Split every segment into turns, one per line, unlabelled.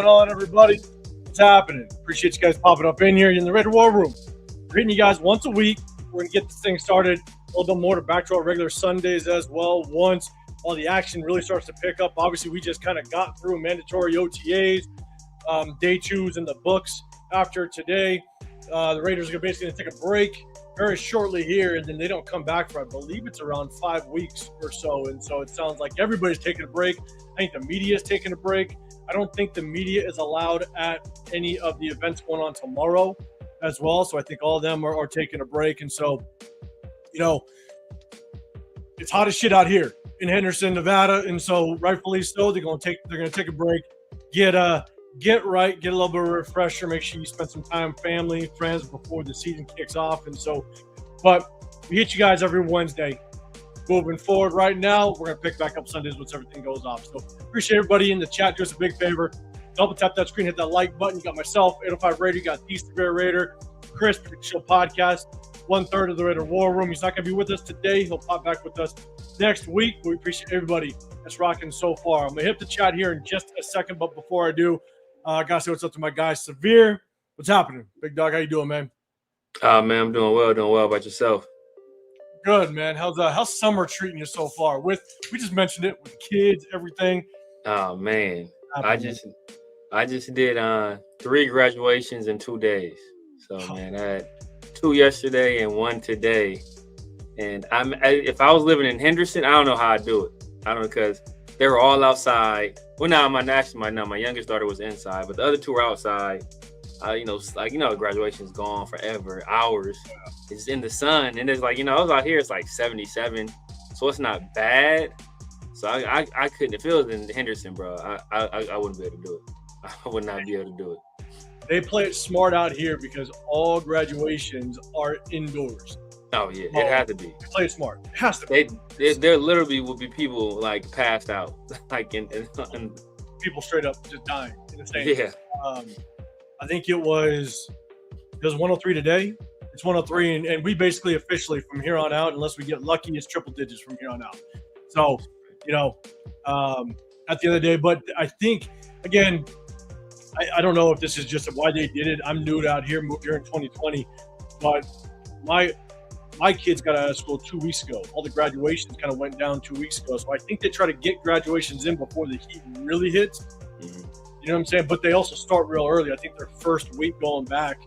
going on, everybody? What's happening? Appreciate you guys popping up in here in the Raider War Room. We're hitting you guys once a week. We're going to get this thing started a little bit more to back to our regular Sundays as well. Once all the action really starts to pick up. Obviously, we just kind of got through mandatory OTAs, day twos in the books after today. The Raiders are basically going to take a break very shortly here, and then they don't come back for, I believe it's around 5 weeks or so. And so it sounds like everybody's taking a break. I think the media is taking a break. I don't think the media is allowed at any of the events going on tomorrow as well. So I think all of them are taking a break. And so, you know, it's hot as shit out here in Henderson, Nevada. And so rightfully so, they're going to take a break, get right, get a little bit of a refresher, make sure you spend some time with family, friends before the season kicks off. And so, but we hit you guys every Wednesday. Moving forward right now, we're going to pick back up Sundays once everything goes off. So appreciate everybody in the chat. Do us a big favor. Double tap that screen, hit that like button. You got myself, 805 Raider. You got the Severe Raider, Chris, Prediction Show Podcast, 1/3 of the Raider War Room. He's not going to be with us today. He'll pop back with us next week. We appreciate everybody that's rocking so far. I'm going to hit the chat here in just a second, but before I do, I got to say what's up to my guy, Severe. What's happening? Big dog, how you doing, man?
Man, I'm doing well. Doing well. About yourself?
Good, man. How's summer treating you so far? We just mentioned it with kids, everything.
Oh man, I just did 3 graduations in 2 days. So man, I had 2 yesterday and 1 today. And if I was living in Henderson, I don't know how I'd do it. I don't know, because they were all outside. Well, now my youngest daughter was inside, but the other 2 were outside. Graduation's gone forever, hours. It's in the sun, and it's like, I was out here, it's like 77, so it's not bad. So I couldn't. If it was in Henderson, bro, I wouldn't be able to do it. I would not be able to do it.
They play it smart out here because all graduations are indoors.
Oh yeah, it had to be.
They play it smart. It has to be.
There literally will be people like passed out, like in
people straight up just dying in the same.
Yeah.
I think it was 103 today. It's 103, and we basically officially from here on out, unless we get lucky, it's triple digits from here on out. So, at the end of the day, but I think, again, I don't know if this is just why they did it. I'm new out here, moved here in 2020, but my kids got out of school 2 weeks ago. All the graduations kind of went down 2 weeks ago. So I think they try to get graduations in before the heat really hits. Mm-hmm. You know what I'm saying? But they also start real early. I think their first week going back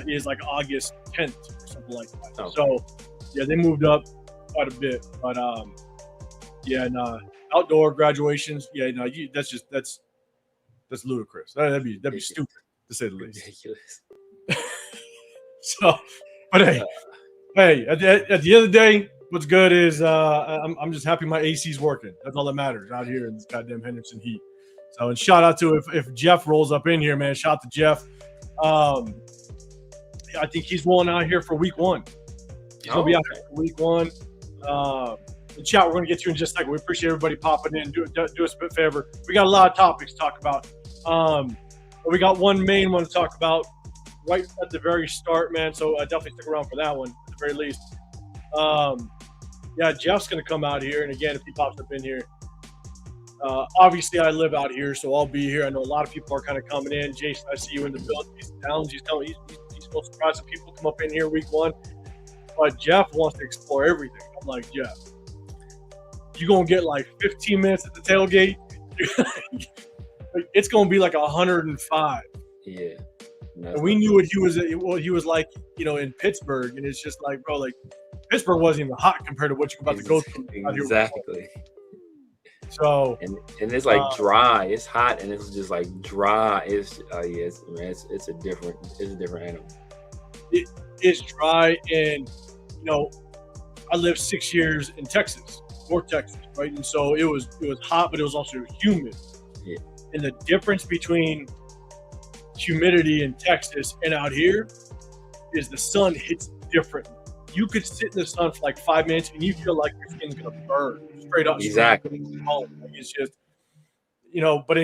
is like August 10th or something like that. Okay. So, yeah, they moved up quite a bit. But, outdoor graduations, that's ludicrous. That'd be stupid, to say the least.
Ridiculous.
So, but hey, at the end of the day, what's good is I'm just happy my AC's working. That's all that matters out here in this goddamn Henderson heat. So, and shout out to if Jeff rolls up in here, man. Shout out to Jeff. I think he's rolling out here for week 1. He's going to be out here for week 1. In chat, we're going to get to in just a second. We appreciate everybody popping in. Do us a bit favor. We got a lot of topics to talk about. But we got one main one to talk about right at the very start, man. So definitely stick around for that one at the very least. Jeff's going to come out here. And again, if he pops up in here, obviously, I live out here, so I'll be here. I know a lot of people are kind of coming in. Jason, I see you in the building. He's down. He's so surprised that people come up in here week 1. But Jeff wants to explore everything. I'm like, Jeff, you're going to get like 15 minutes at the tailgate. It's going to be like 105.
Yeah.
And we knew what he was like, in Pittsburgh. And it's just like, bro, like Pittsburgh wasn't even hot compared to what you're about to go through.
Exactly.
So
and it's like dry. It's hot and it's just like dry. It's a different animal.
It's dry, and I lived 6 years in Texas, North Texas, right? And so it was hot, but it was also humid.
Yeah.
And the difference between humidity in Texas and out here is the sun hits different. You could sit in the sun for like 5 minutes and you feel like your skin's gonna burn straight up.
Exactly.
It's just, but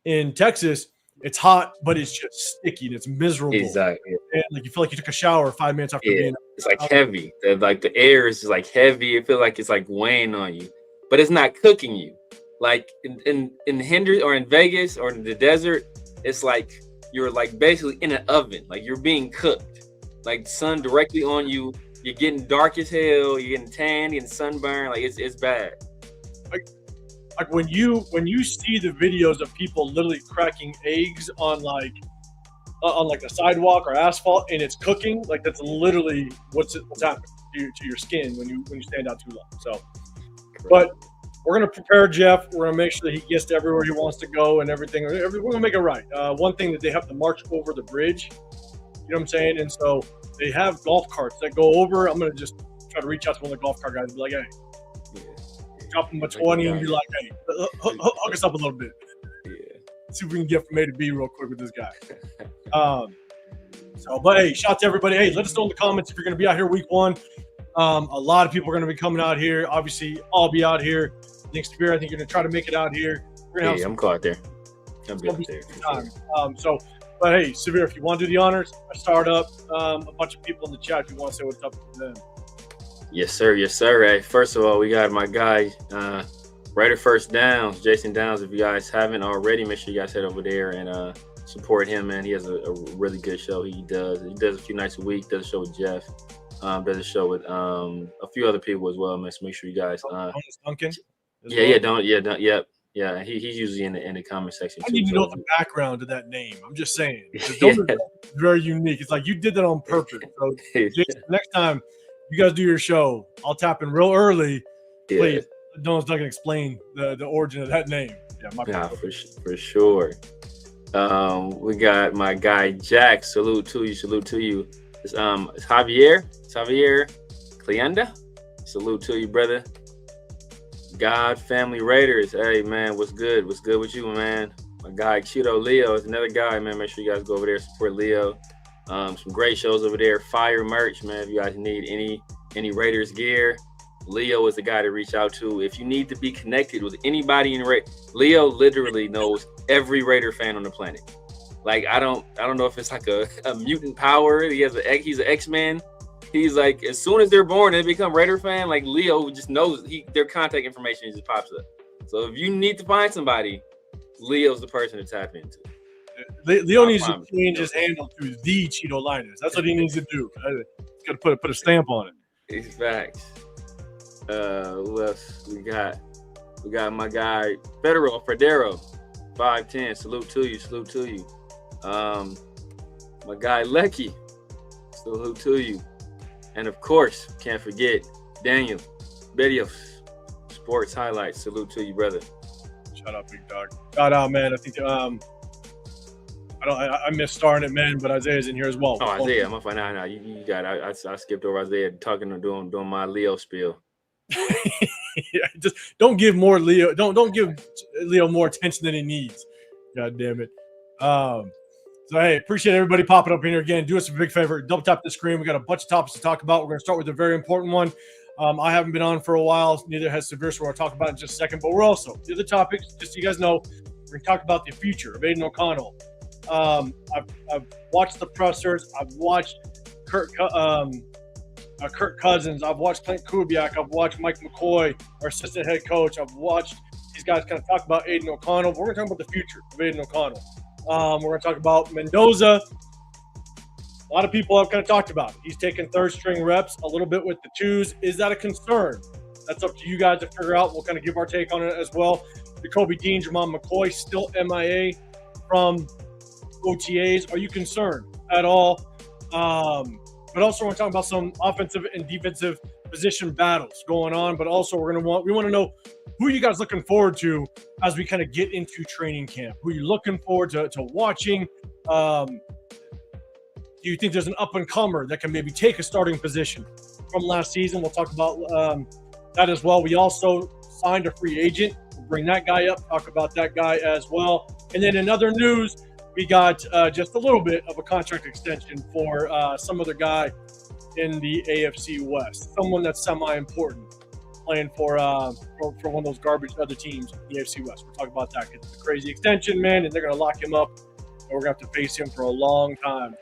in Texas, it's hot, but it's just sticky and it's miserable.
Exactly.
And like you feel like you took a shower 5 minutes after being.
It's like heavy. The air is just like heavy. It feels like it's like weighing on you, but it's not cooking you. Like in Hendrix or in Vegas or in the desert, it's like you're like basically in an oven, like you're being cooked, like sun directly on you. You're getting dark as hell. You're getting tan, you're getting sunburned. Like it's bad.
Like when you see the videos of people literally cracking eggs on like a sidewalk or asphalt and it's cooking, like that's literally what's happening to your skin when you stand out too long. So, but we're gonna prepare Jeff. We're gonna make sure that he gets to everywhere he wants to go and everything. We're gonna make it right. One thing that they have to march over the bridge. You know what I'm saying? And so they have golf carts that go over. I'm gonna just try to reach out to one of the golf cart guys and be like, hey, drop him a 20 and be like, hey, hook us up a little bit. See if we can get from A to B real quick with this guy. But hey, shout out to everybody. Hey, let us know in the comments if you're going to be out here week 1. A lot of people are going to be coming out here. Obviously, I'll be out here. Next year, I think you're going to try to make it out here. We're gonna have
I'm caught there. I'm good there.
Sure. But hey, Severe, if you want to do the honors, I start up a bunch of people in the chat if you want to say what's up to them.
Yes, sir. Yes, sir. Hey, first of all, we got my guy, Raider First Downs, Jason Downs. If you guys haven't already, make sure you guys head over there and support him, man. He has a really good show. He does a few nights a week. Does a show with Jeff. Does a show with a few other people as well, man. So make sure you guys.
Duncan.
Yeah. He's usually in the comment section.
I need to know the background to that name. I'm just saying. Those are very unique. It's like you did that on purpose. So Jason, next time you guys do your show, I'll tap in real early. Please, Donald's not gonna explain the origin of that name. Yeah,
for sure. We got my guy Jack. Salute to you. It's Javier Cleanda. Salute to you, brother. God Family Raiders. Hey man, what's good? What's good with you, man? My guy Cheeto Leo is another guy, man. Make sure you guys go over there, support Leo. Some great shows over there. Fire merch, man. If you guys need any Raiders gear, Leo is the guy to reach out to. If you need to be connected with anybody in Leo literally knows every Raider fan on the planet. Like I don't know if it's like a mutant power. He's an X-Man. He's like, as soon as they're born and they become Raider fan, like Leo just knows their contact information just pops up. So if you need to find somebody, Leo's the person to tap into.
Leo needs to change his handle to the Cheeto Liners. That's what he needs to do. He's got to put a stamp on it.
It's facts. Who else we got? We got my guy Federo 510. Salute to you. My guy Lecky. Salute to you. And of course, can't forget Daniel Bedios, Sports Highlights. Salute to you, brother.
Shout out, big dog. Shout out, man. I think I missed starting it, man, but Isaiah's in here as well.
Oh, Isaiah, I'm gonna find out now. You got it. I skipped over Isaiah doing my Leo spiel.
Yeah, just don't give more Leo. Don't give Leo more attention than he needs. God damn it. So hey, appreciate everybody popping up in here again. Do us a big favor, double tap the screen. We got a bunch of topics to talk about. We're gonna start with a very important one. I haven't been on for a while. Neither has Severe, so we're gonna talk about it in just a second. But we're also the other topics, just so you guys know, we're gonna talk about the future of Aiden O'Connell. I've watched the pressers. I've watched Kirk Cousins. I've watched Clint Kubiak. I've watched Mike McCoy, our assistant head coach. I've watched these guys kind of talk about Aiden O'Connell. But we're going to talk about the future of Aiden O'Connell. We're going to talk about Mendoza. A lot of people have kind of talked about it. He's taking third string reps a little bit with the twos. Is that a concern? That's up to you guys to figure out. We'll kind of give our take on it as well. Jacoby Dean, Jamon McCoy, still MIA from OTAs. Are you concerned at all? But also we're talking about some offensive and defensive position battles going on. But also we want to know who you guys looking forward to as we kind of get into training camp. Who are you looking forward to watching? Do you think there's an up-and-comer that can maybe take a starting position from last season? We'll talk about that as well. We also signed a free agent. We'll bring that guy up, talk about that guy as well. And then in other news, we got just a little bit of a contract extension for some other guy in the AFC West, someone that's semi-important, playing for one of those garbage other teams in the AFC West. We'll talk about that. It's a crazy extension, man, and they're going to lock him up, and we're going to have to face him for a long time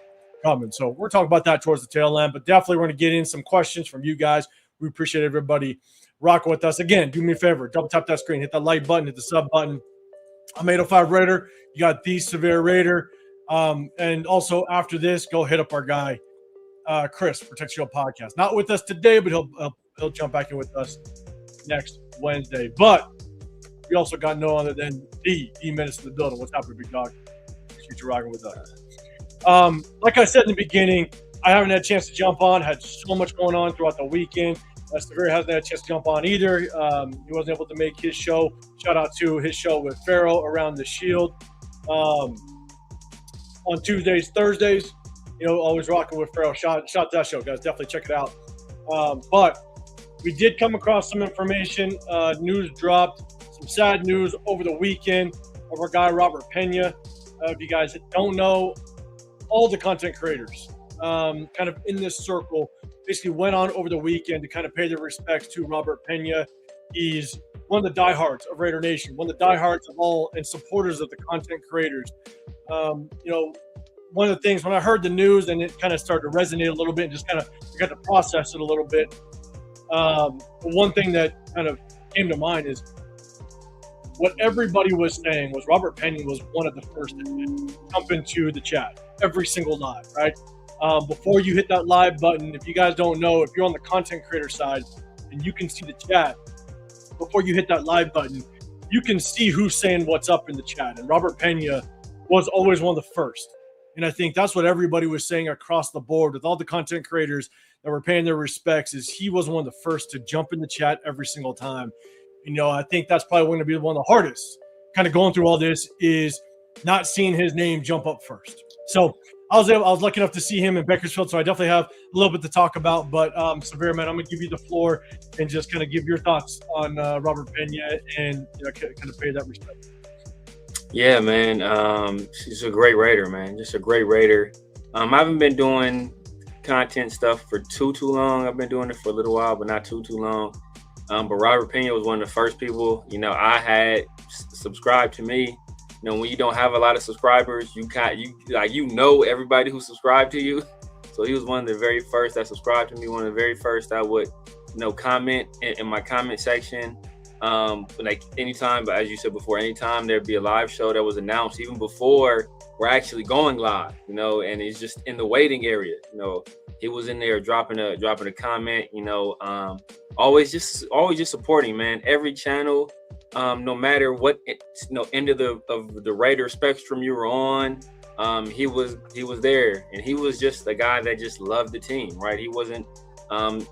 coming. So we're talking about that towards the tail end, but definitely we're going to get in some questions from you guys. We appreciate everybody rocking with us. Again, do me a favor, double tap that screen, hit that like button, hit the sub button. I'm 805 Raider. You got the Severe Raider. And also after this, go hit up our guy, Chris, Protect Shield Podcast. Not with us today, but he'll jump back in with us next Wednesday. But we also got no other than the Menace in the building. What's happening, big dog? Appreciate you rocking with us. Like I said in the beginning, I haven't had a chance to jump on. Had so much going on throughout the weekend. Severe hasn't had a chance to jump on either. He wasn't able to make his show. Shout out to his show with Pharaoh around the Shield on Tuesdays, Thursdays. Always rocking with Pharaoh. Shout to that show, guys. Definitely check it out. But we did come across some information. News dropped. Some sad news over the weekend of our guy Robert Pena. If you guys don't know, all the content creators kind of in this circle basically went on over the weekend to kind of pay their respects to Robert Pena. He's one of the diehards of Raider Nation, one of the diehards of all and supporters of the content creators. One of the things when I heard the news and it kind of started to resonate a little bit and just kind of got to process it a little bit. One thing that kind of came to mind is what everybody was saying was Robert Pena was one of the first to jump into the chat every single live, right? Before you hit that live button, if you guys don't know, if you're on the content creator side and you can see the chat, before you hit that live button, you can see who's saying what's up in the chat. And Robert Pena was always one of the first. And I think that's what everybody was saying across the board with all the content creators that were paying their respects is he was one of the first to jump in the chat every single time. I think that's probably going to be one of the hardest kind of going through all this is not seeing his name jump up first. So I was lucky enough to see him in Bakersfield, so I definitely have a little bit to talk about. But Severe, man, I'm going to give you the floor and just kind of give your thoughts on Robert Pena and kind of pay that respect.
Yeah, man. He's a great Raider, man. Just a great Raider. I haven't been doing content stuff for too long. I've been doing it for a little while, but not too long. But Robert Pena was one of the first people, I had subscribed to me. When you don't have a lot of subscribers, everybody who subscribed to you. So he was one of the very first that subscribed to me. One of the very first that would, comment in my comment section. Like anytime, but as you said before, anytime there'd be a live show that was announced, even before we're actually going live, and he's just in the waiting area, he was in there dropping a comment, always just supporting, man. Every channel, no matter what end of the Raider spectrum you were on, he was there, and he was just a guy that just loved the team, right? He wasn't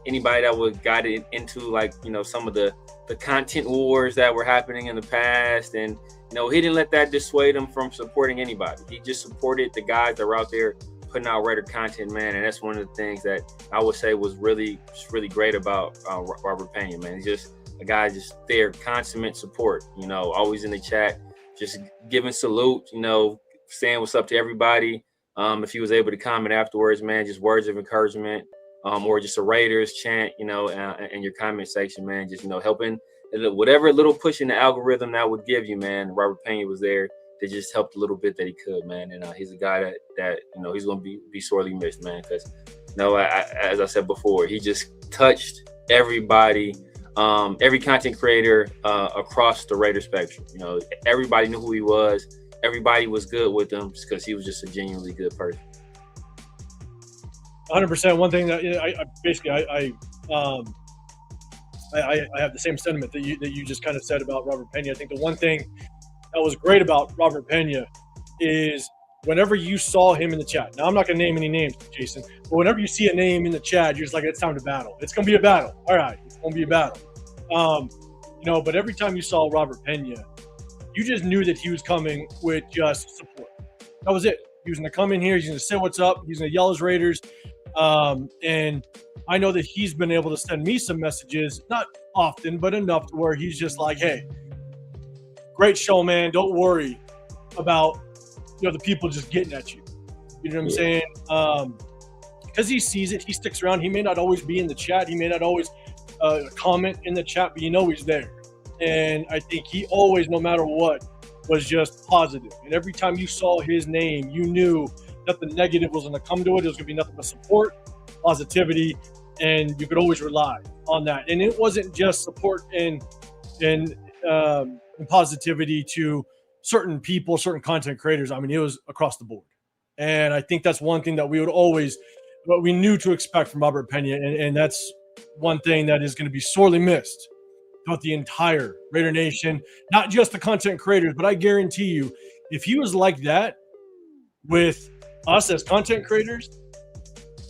anybody that would got it into some of the content wars that were happening in the past, and he didn't let that dissuade him from supporting anybody. He just supported the guys that were out there putting out Raider content, man. And that's one of the things that I would say was really great about Robert Pena, man. He's just a guy just there, consummate support, always in the chat, just giving salute, saying what's up to everybody. If he was able to comment afterwards, man, just words of encouragement, or just a Raiders chant, in your comment section, man, just, helping whatever little push in the algorithm that would give you, man. Robert Pena was there to just help the little bit that he could, man. And he's a guy that he's going to be sorely missed, man, because, as I said before, he just touched everybody, every content creator across the Raider spectrum. Everybody knew who he was. Everybody was good with him because he was just a genuinely good person.
100%. One thing that I have the same sentiment that you just kind of said about Robert Pena. I think the one thing that was great about Robert Pena is whenever you saw him in the chat. Now, I'm not going to name any names, Jason, but whenever you see a name in the chat, you're just like, it's time to battle. It's going to be a battle. All right, it's going to be a battle. But every time you saw Robert Pena, you just knew that he was coming with just support. That was it. He was going to come in here. He's going to say what's up. He's going to yell his Raiders. And I know that he's been able to send me some messages, not often, but enough to where he's just like, hey, great show, man. Don't worry about, the people just getting at you. You know what I'm saying? Because he sees it. He sticks around. He may not always be in the chat. He may not always comment in the chat, but he's there. And I think he always, no matter what, was just positive. And every time you saw his name, you knew nothing negative was going to come to it. It was going to be nothing but support, positivity, and you could always rely on that. And it wasn't just support and positivity to certain people, certain content creators. I mean, it was across the board. And I think that's one thing that we would always, what we knew to expect from Robert Pena. And that's one thing that is going to be sorely missed throughout the entire Raider Nation, not just the content creators, but I guarantee you, if he was like that with us as content creators,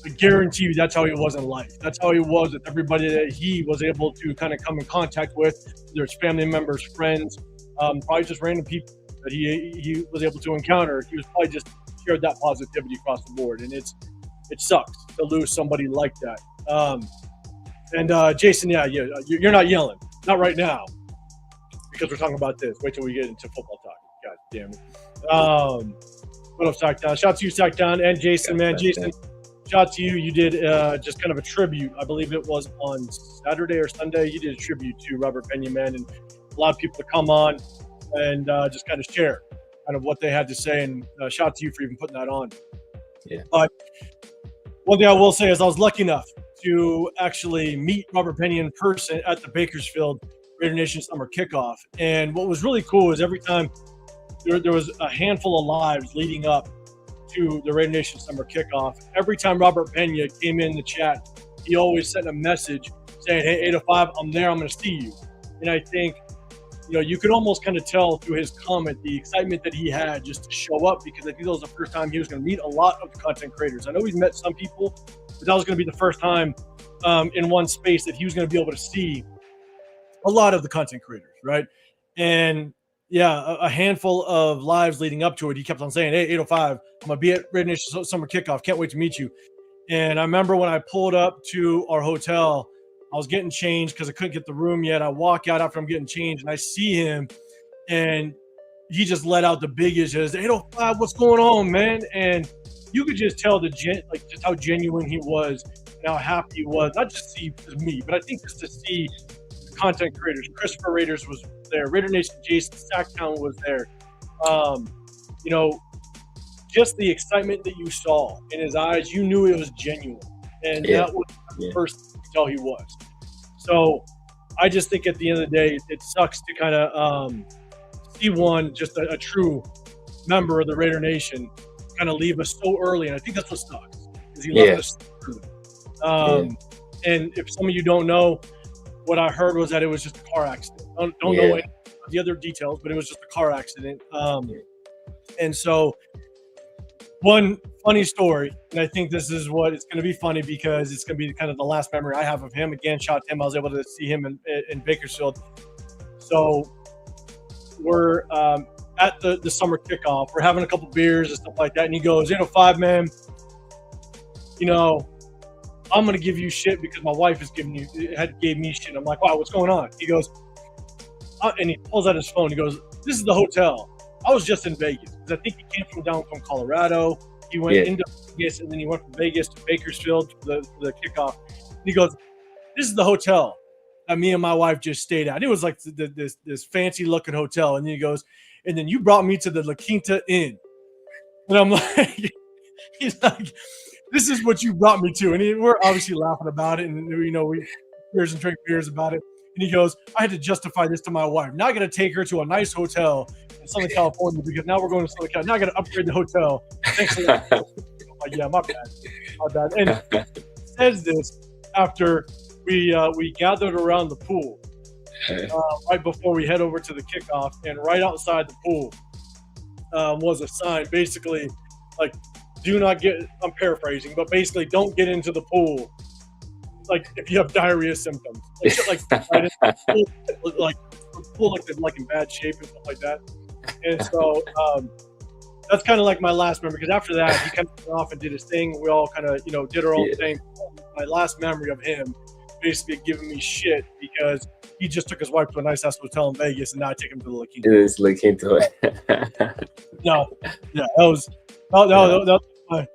I guarantee you that's how he was in life. That's how he was with everybody that he was able to kind of come in contact with, whether it's family members, friends, probably just random people that he was able to encounter. He was probably just shared that positivity across the board, and it sucks to lose somebody like that. And Jason, you're not yelling, not right now, because we're talking about this. Wait till we get into football talk. God damn it. What up, Sacktown? Shout out to you, Sacktown, and Jason, man. Jason, shout out to you. You did just kind of a tribute. I believe it was on Saturday or Sunday. You did a tribute to Robert Pena, man, and a lot of people to come on and just kind of share kind of what they had to say. And shout out to you for even putting that on.
Yeah.
But one thing I will say is I was lucky enough to actually meet Robert Pena in person at the Bakersfield Raider Nation Summer Kickoff. And what was really cool is every time there was a handful of lives leading up to the Raider Nation Summer Kickoff. Every time Robert Pena came in the chat, he always sent a message saying, "Hey, 805, I'm there. I'm going to see you." And I think, you could almost kind of tell through his comment the excitement that he had just to show up, because I think that was the first time he was going to meet a lot of the content creators. I know he's met some people, but that was going to be the first time in one space that he was going to be able to see a lot of the content creators, right? And yeah, a handful of lives leading up to it, he kept on saying, "Hey, 805, I'm going to be at Raider Nation Summer Kickoff. Can't wait to meet you." And I remember when I pulled up to our hotel, I was getting changed because I couldn't get the room yet. I walk out after I'm getting changed, and I see him, and he just let out the biggest, just, "805, what's going on, man?" And you could just tell just how genuine he was and how happy he was, not just to see me, but I think just to see the content creators. Christopher Raiders was there. Raider Nation Jason Sacktown was there. Just the excitement that you saw in his eyes, you knew it was genuine. And that was the first thing to tell he was. So I just think at the end of the day, it sucks to kind of see just a true member of the Raider Nation kind of leave us so early. And I think that's what sucks, because he left us so early. And if some of you don't know, what I heard was that it was just a car accident. Don't know any of the other details, but it was just a car accident. And so one funny story, and I think this is what it's going to be funny, because it's going to be kind of the last memory I have of him. Again, shout out to him. I was able to see him in Bakersfield. So we're at the summer kickoff. We're having a couple beers and stuff like that. And he goes, 805, man, I'm going to give you shit because my wife gave me shit. I'm like, wow, what's going on? He goes, and he pulls out his phone. He goes, "This is the hotel. I was just in Vegas." Because I think he came down from Colorado. He went into Vegas, and then he went from Vegas to Bakersfield for the kickoff. And he goes, "This is the hotel that me and my wife just stayed at." And it was like this fancy looking hotel. And then he goes, "And then you brought me to the La Quinta Inn." And I'm like, he's like, "This is what you brought me to." And we're obviously laughing about it. And, we drink beers about it. And he goes, "I had to justify this to my wife. Now I got to take her to a nice hotel in Southern California, because now we're going to Southern California. Now I got to upgrade the hotel." Thanks a lot. I'm like, yeah, my bad. And he says this after we gathered around the pool right before we head over to the kickoff. And right outside the pool was a sign, basically like, "Do not get," I'm paraphrasing, but basically, "Don't get into the pool like if you have diarrhea symptoms." Right in the pool, like in bad shape and stuff like that. And so that's kind of like my last memory, because after that he kind of went off and did his thing. We all kind of did our own thing. My last memory of him basically giving me shit because he just took his wife to a nice ass hotel in Vegas, and now I take him to the La Quinta.
It is La Quinta.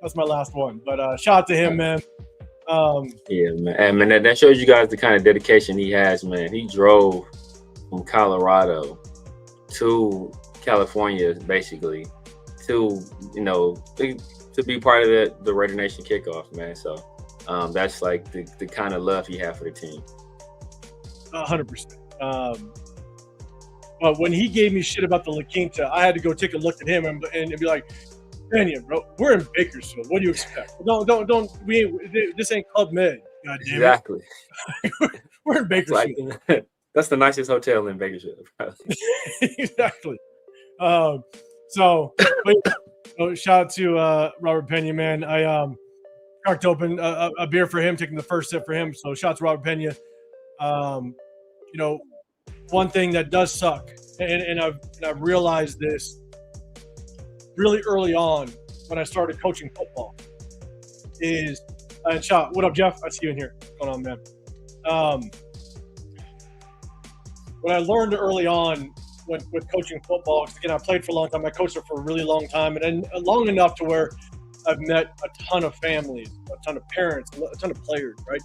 That's my last one. But shout out to him, man.
Man, that shows you guys the kind of dedication he has, man. He drove from Colorado to California, basically, to be part of the Raider Nation kickoff, man. So that's like the kind of love he had for the team.
100%. But when he gave me shit about the La Quinta, I had to go take a look at him and be like, Daniel, bro, we're in Bakersfield. What do you expect? This ain't Club Med. God damn
exactly.
it. We're in Bakersfield.
That's the nicest hotel in Bakersfield.
Exactly. So shout out to Robert Pena, man. I cracked open a beer for him, taking the first sip for him. So shout out to Robert Pena. One thing that does suck, and I've realized this really early on when I started coaching football, is and shout, what up, Jeff? I see you in here. What's going on, man? What I learned early on with coaching football, because again, I played for a long time. I coached it for a really long time, and long enough to where I've met a ton of families, a ton of parents, a ton of players, right?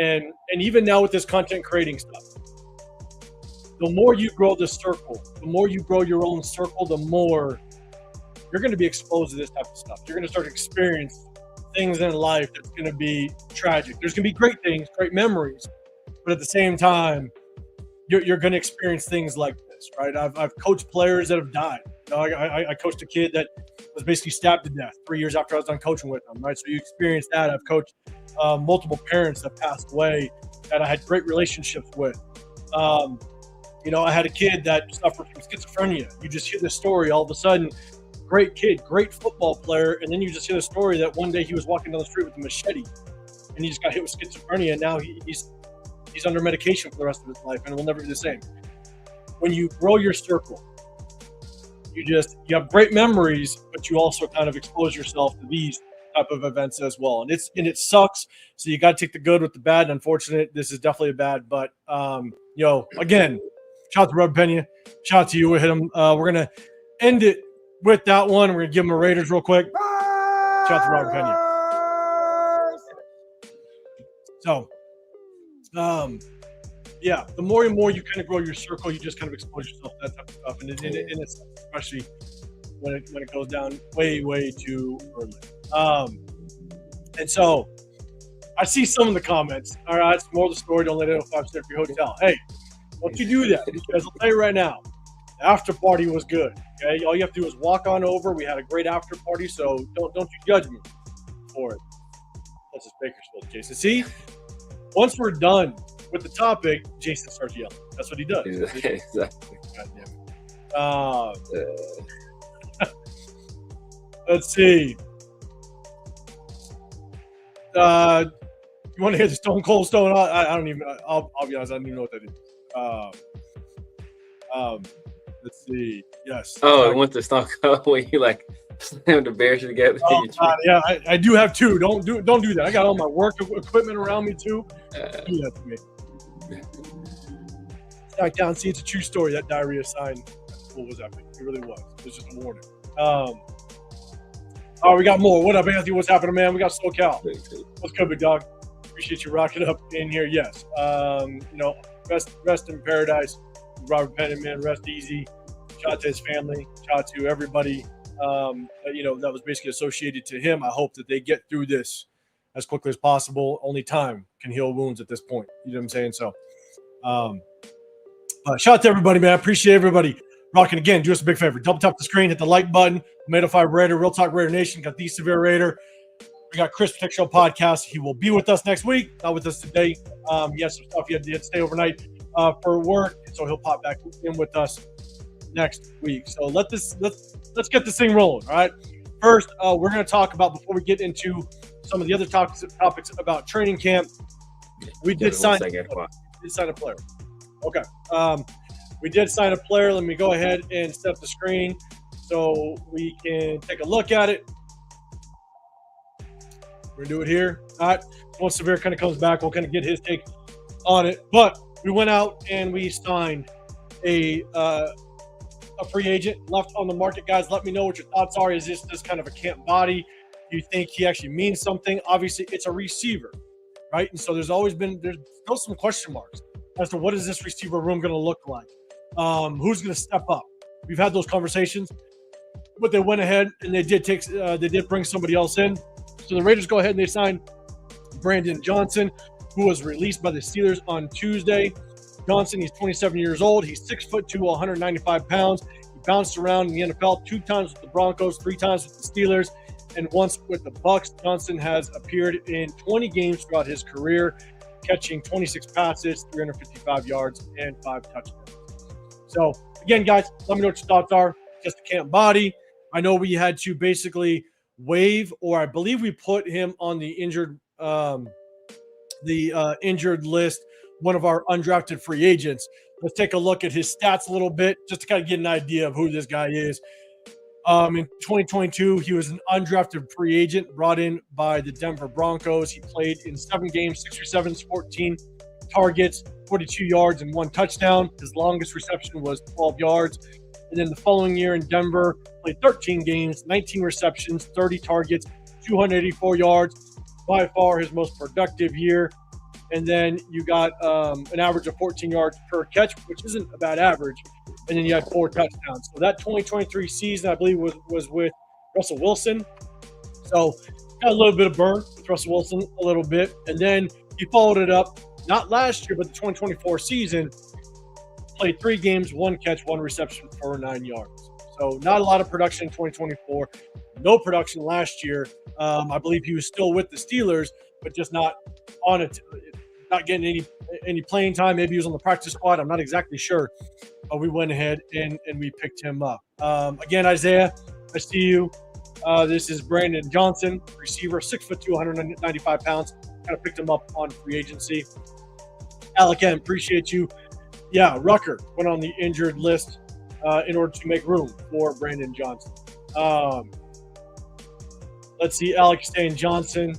And even now with this content creating stuff, the more you grow the circle, the more you grow your own circle, the more you're going to be exposed to this type of stuff. You're going to start to experience things in life that's going to be tragic. There's going to be great things, great memories, but at the same time, you're going to experience things like this, right? I've coached players that have died. I coached a kid that was basically stabbed to death 3 years after I was done coaching with them, right? So you experience that. I've coached multiple parents that passed away that I had great relationships with. I had a kid that suffered from schizophrenia. You just hear this story all of a sudden, great kid, great football player, and then you just hear the story that one day he was walking down the street with a machete and he just got hit with schizophrenia, and now he's under medication for the rest of his life and it will never be the same. When you grow your circle, you have great memories, but you also kind of expose yourself to these type of events as well. And it sucks. So you got to take the good with the bad. And unfortunate, this is definitely a bad, but again, shout out to Rob Pena. Shout out to you. We hit him. We're going to end it with that one. We're going to give him a Raiders real quick. Shout out to Robert Pena. So, the more and more you kind of grow your circle, you just kind of expose yourself to that type of stuff. And it's especially when it goes down way, way too early. And so I see some of the comments. All right, it's more of the story. Don't let it 5 stay for your hotel. Hey, don't you do that, because I'll tell you right now, the after party was good. Okay, all you have to do is walk on over. We had a great after party, so don't you judge me for it. That's just Bakersfield, Jason. See, once we're done with the topic, Jason starts yelling. That's what he does.
Exactly.
God damn it. Let's see. You want to hear the Stone Cold Stone? I don't even. I'll be honest. I don't even know what that is. Let's see. Yes.
Oh, I went to Stone Cold when you slammed the bears together.
Oh, God, yeah, I do have two. Don't do that. I got all my work equipment around me too. Do that to me. Back down. See, it's a true story. That diarrhea sign. What was epic? It really was. It was just a warning. We got more. What up, Anthony? What's happening, man? We got SoCal. What's good, big dog? Appreciate you rocking up in here. Yes. Rest in paradise. Robert Pena, man, rest easy. Shout out to his family. Shout out to everybody that was basically associated to him. I hope that they get through this as quickly as possible. Only time can heal wounds at this point. You know what I'm saying? So shout out to everybody, man. I appreciate everybody rocking again. Do us a big favor. Double tap the screen, hit the like button. Tomato Five Raider, Real Talk Raider Nation. Got the Severe Raider. We got Chris Protect Show podcast. He will be with us next week. Not with us today. He has some stuff he had to stay overnight for work, so he'll pop back in with us next week. So let's get this thing rolling. All right. First, we're going to talk about, before we get into some of the other topics about training camp. We did sign a player. Okay. We did sign a player. Let me go ahead and set up the screen so we can take a look at it. We're going to do it here. All right. Once Severe kind of comes back, we'll kind of get his take on it. But we went out and we signed a free agent left on the market. Guys, let me know what your thoughts are. Is this just kind of a camp body? Do you think he actually means something? Obviously, it's a receiver, right? And so there's still some question marks as to what is this receiver room going to look like? Who's going to step up? We've had those conversations, but they went ahead and they did bring somebody else in. So the Raiders go ahead and they signed Brandon Johnson, who was released by the Steelers on Tuesday. Johnson, he's 27 years old. He's 6'2", 195 pounds. He bounced around in the NFL 2 times with the Broncos, 3 times with the Steelers, and once with the Bucks. Johnson has appeared in 20 games throughout his career, catching 26 passes, 355 yards, and 5 touchdowns. So, again, guys, let me know what your thoughts are. Just a camp body. I know we had to basically waive, or I believe we put him on the injured list, one of our undrafted free agents. Let's take a look at his stats a little bit, just to kind of get an idea of who this guy is. In 2022, he was an undrafted free agent brought in by the Denver Broncos. He played in 7 games, 6 receptions, 14 targets, 42 yards, and 1 touchdown. His longest reception was 12 yards. And then the following year in Denver, played 13 games, 19 receptions, 30 targets, 284 yards. By far his most productive year. And then you got an average of 14 yards per catch, which isn't a bad average. And then you had 4 touchdowns. So that 2023 season, I believe, was with Russell Wilson. So got a little bit of burn with Russell Wilson, a little bit. And then he followed it up, not last year, but the 2024 season. Played 3 games, 1 catch, 1 reception for 9 yards. So not a lot of production in 2024. No production last year. I believe he was still with the Steelers, but just not on it, not getting any playing time. Maybe he was on the practice squad. I'm not exactly sure. We went ahead and we picked him up. Again, Isaiah, I see you. This is Brandon Johnson, receiver, 6'2", 195 pounds. Kind of picked him up on free agency. Alec M, appreciate you. Yeah, Rucker went on the injured list in order to make room for Brandon Johnson. Let's see, Alex saying Johnson,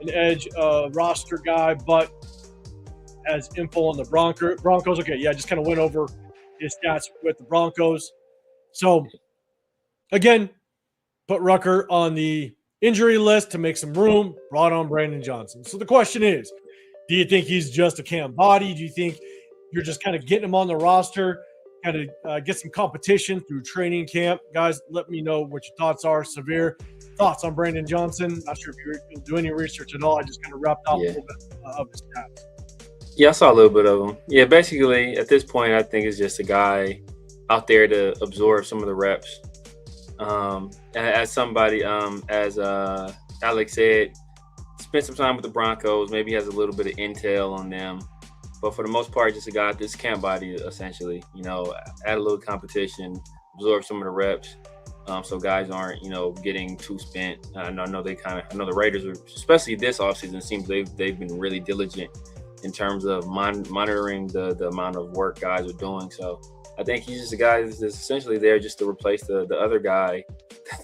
an edge roster guy, but has info on the Broncos. Okay, yeah, just kind of went over his stats with the Broncos. So, again, put Rucker on the injury list to make some room, brought on Brandon Johnson. So the question is, do you think he's just a camp body? Do you think you're just kind of getting him on the roster, kind of get some competition through training camp? Guys, let me know what your thoughts are. Severe thoughts on Brandon Johnson? Not sure if you'll do any research at all. I just kind of wrapped up a little bit of his stats.
Yeah, I saw a little bit of him. Yeah, basically, at this point, I think it's just a guy out there to absorb some of the reps. As somebody, as Alex said, spent some time with the Broncos. Maybe he has a little bit of intel on them. But for the most part, just a guy, this camp body, essentially, add a little competition, absorb some of the reps. So guys aren't, getting too spent. I know the Raiders, especially this offseason, seems they've been really diligent in terms of monitoring the amount of work guys are doing. So I think he's just a guy that's essentially there just to replace the other guy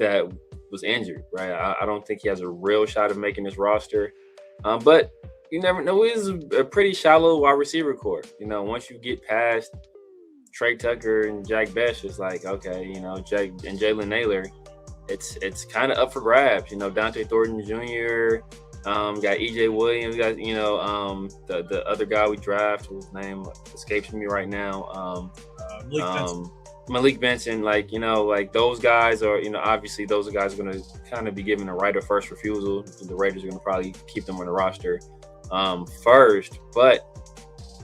that was injured, right? I don't think he has a real shot of making this roster. But you never know. It is a pretty shallow wide receiver core. Once you get past Trey Tucker and Jack Bech, it's like, okay, Jake and Jalen Naylor, it's kind of up for grabs. Dante Thornton Jr., got EJ Williams, got the other guy we draft, whose name escapes me right now. Malik Benson, like those guys are, obviously those guys are going to kind of be given a right of first refusal. The Raiders are going to probably keep them on the roster first, but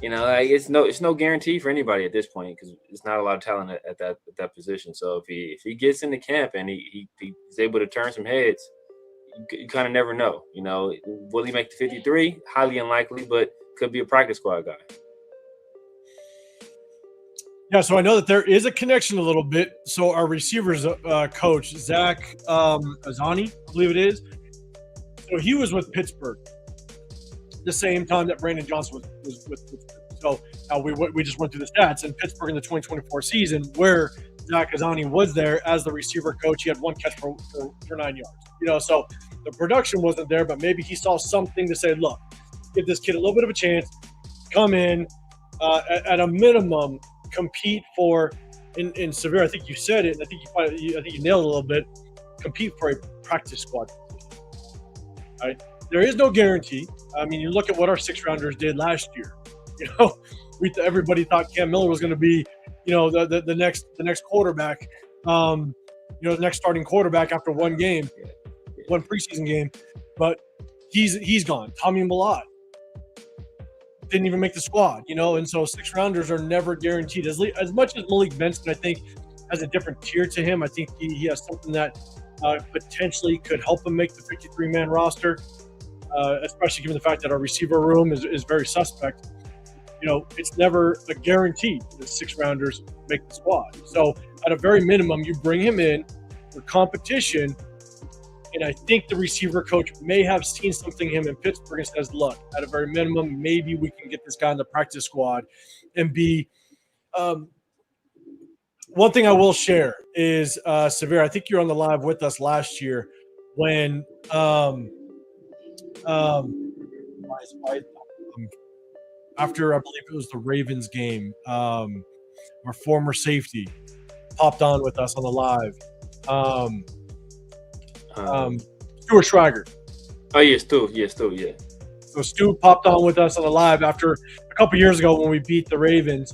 it's no guarantee for anybody at this point because it's not a lot of talent at that position. So if he gets into camp and he's able to turn some heads, you kind of never know. Will he make the 53? Highly unlikely, but could be a practice squad guy.
Yeah, so I know that there is a connection a little bit. So our receivers coach, Zach Azani, I believe it is. So he was with Pittsburgh the same time that Brandon Johnson was with Pittsburgh. So we just went through the stats in Pittsburgh in the 2024 season where Zach Azani was there as the receiver coach. He had 1 catch for 9 yards. So the production wasn't there, but maybe he saw something to say, look, give this kid a little bit of a chance, come in, at a minimum, compete for in Severe. I think you said it, and I think you nailed it a little bit. Compete for a practice squad position. Right? There is no guarantee. I mean, you look at what our 6-rounders did last year. Everybody thought Cam Miller was going to be, the next quarterback, the next starting quarterback after one game, one preseason game, but he's gone. Tommy Millott didn't even make the squad, and so 6-rounders are never guaranteed. As much as Malik Benson, I think, has a different tier to him. I think he has something that potentially could help him make the 53-man roster, especially given the fact that our receiver room is very suspect. It's never a guarantee that 6-rounders make the squad. So at a very minimum, you bring him in for competition. And I think the receiver coach may have seen something in him in Pittsburgh and says, look, at a very minimum, maybe we can get this guy on the practice squad and be one thing I will share is, Severe, I think you were on the live with us last year when after I believe it was the Ravens game, our former safety popped on with us on the live. Stuart Schreiger.
Oh, yeah, Stu. Yeah.
So Stu popped on with us on the live after a couple years ago when we beat the Ravens.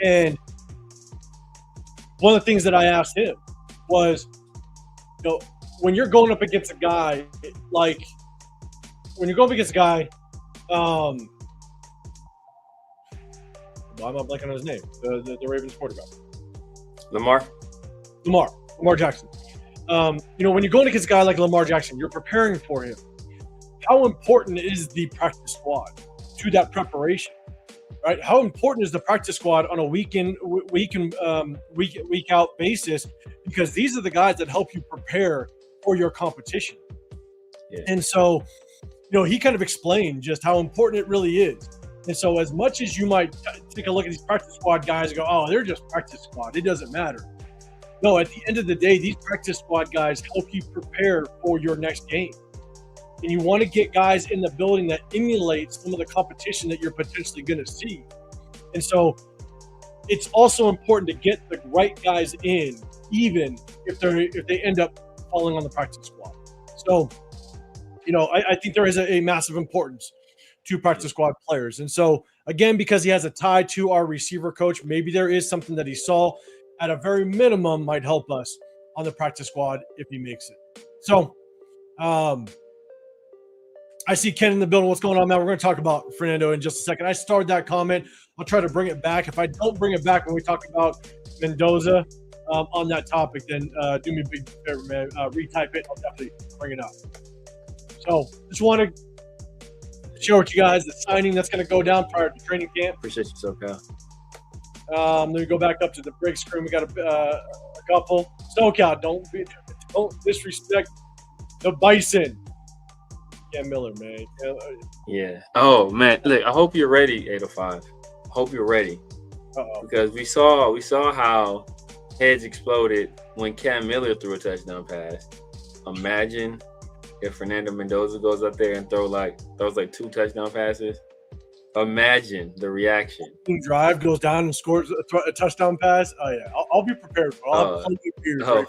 And one of the things that I asked him was, when you're going up against a guy, why am I blanking on his name? The Ravens quarterback. Lamar Jackson. When you're going against a guy like Lamar Jackson, you're preparing for him. How important is the practice squad to that preparation? Right? How important is the practice squad on a week out basis? Because these are the guys that help you prepare for your competition. Yeah. And so, he kind of explained just how important it really is. And so as much as you might take a look at these practice squad guys and go, oh, they're just practice squad, it doesn't matter. No, at the end of the day, these practice squad guys help you prepare for your next game. And you want to get guys in the building that emulate some of the competition that you're potentially going to see. And so it's also important to get the right guys in, even if they end up falling on the practice squad. So, I think there is a massive importance to practice squad players. And so, again, because he has a tie to our receiver coach, maybe there is something that he saw at a very minimum might help us on the practice squad if he makes it. So, I see Ken in the building. What's going on, man? We're going to talk about Fernando in just a second. I started that comment. I'll try to bring it back. If I don't bring it back when we talk about Mendoza on that topic, then do me a big favor, man. Retype it. I'll definitely bring it up. So just want to share with you guys the signing that's going to go down prior to training camp.
Appreciate you, SoCal.
Let me go back up to the break screen. We got a couple. SoCal, don't disrespect the Bison. Cam Miller, man.
Yeah. Oh, man. Look, I hope you're ready, 805. Hope you're ready.
Uh-oh.
Because we saw how heads exploded when Cam Miller threw a touchdown pass. Imagine if Fernando Mendoza goes up there and throws like 2 touchdown passes. Imagine the reaction.
Drive goes down and scores a touchdown pass. Oh yeah, I'll be prepared for. I'll have plenty of beers.
I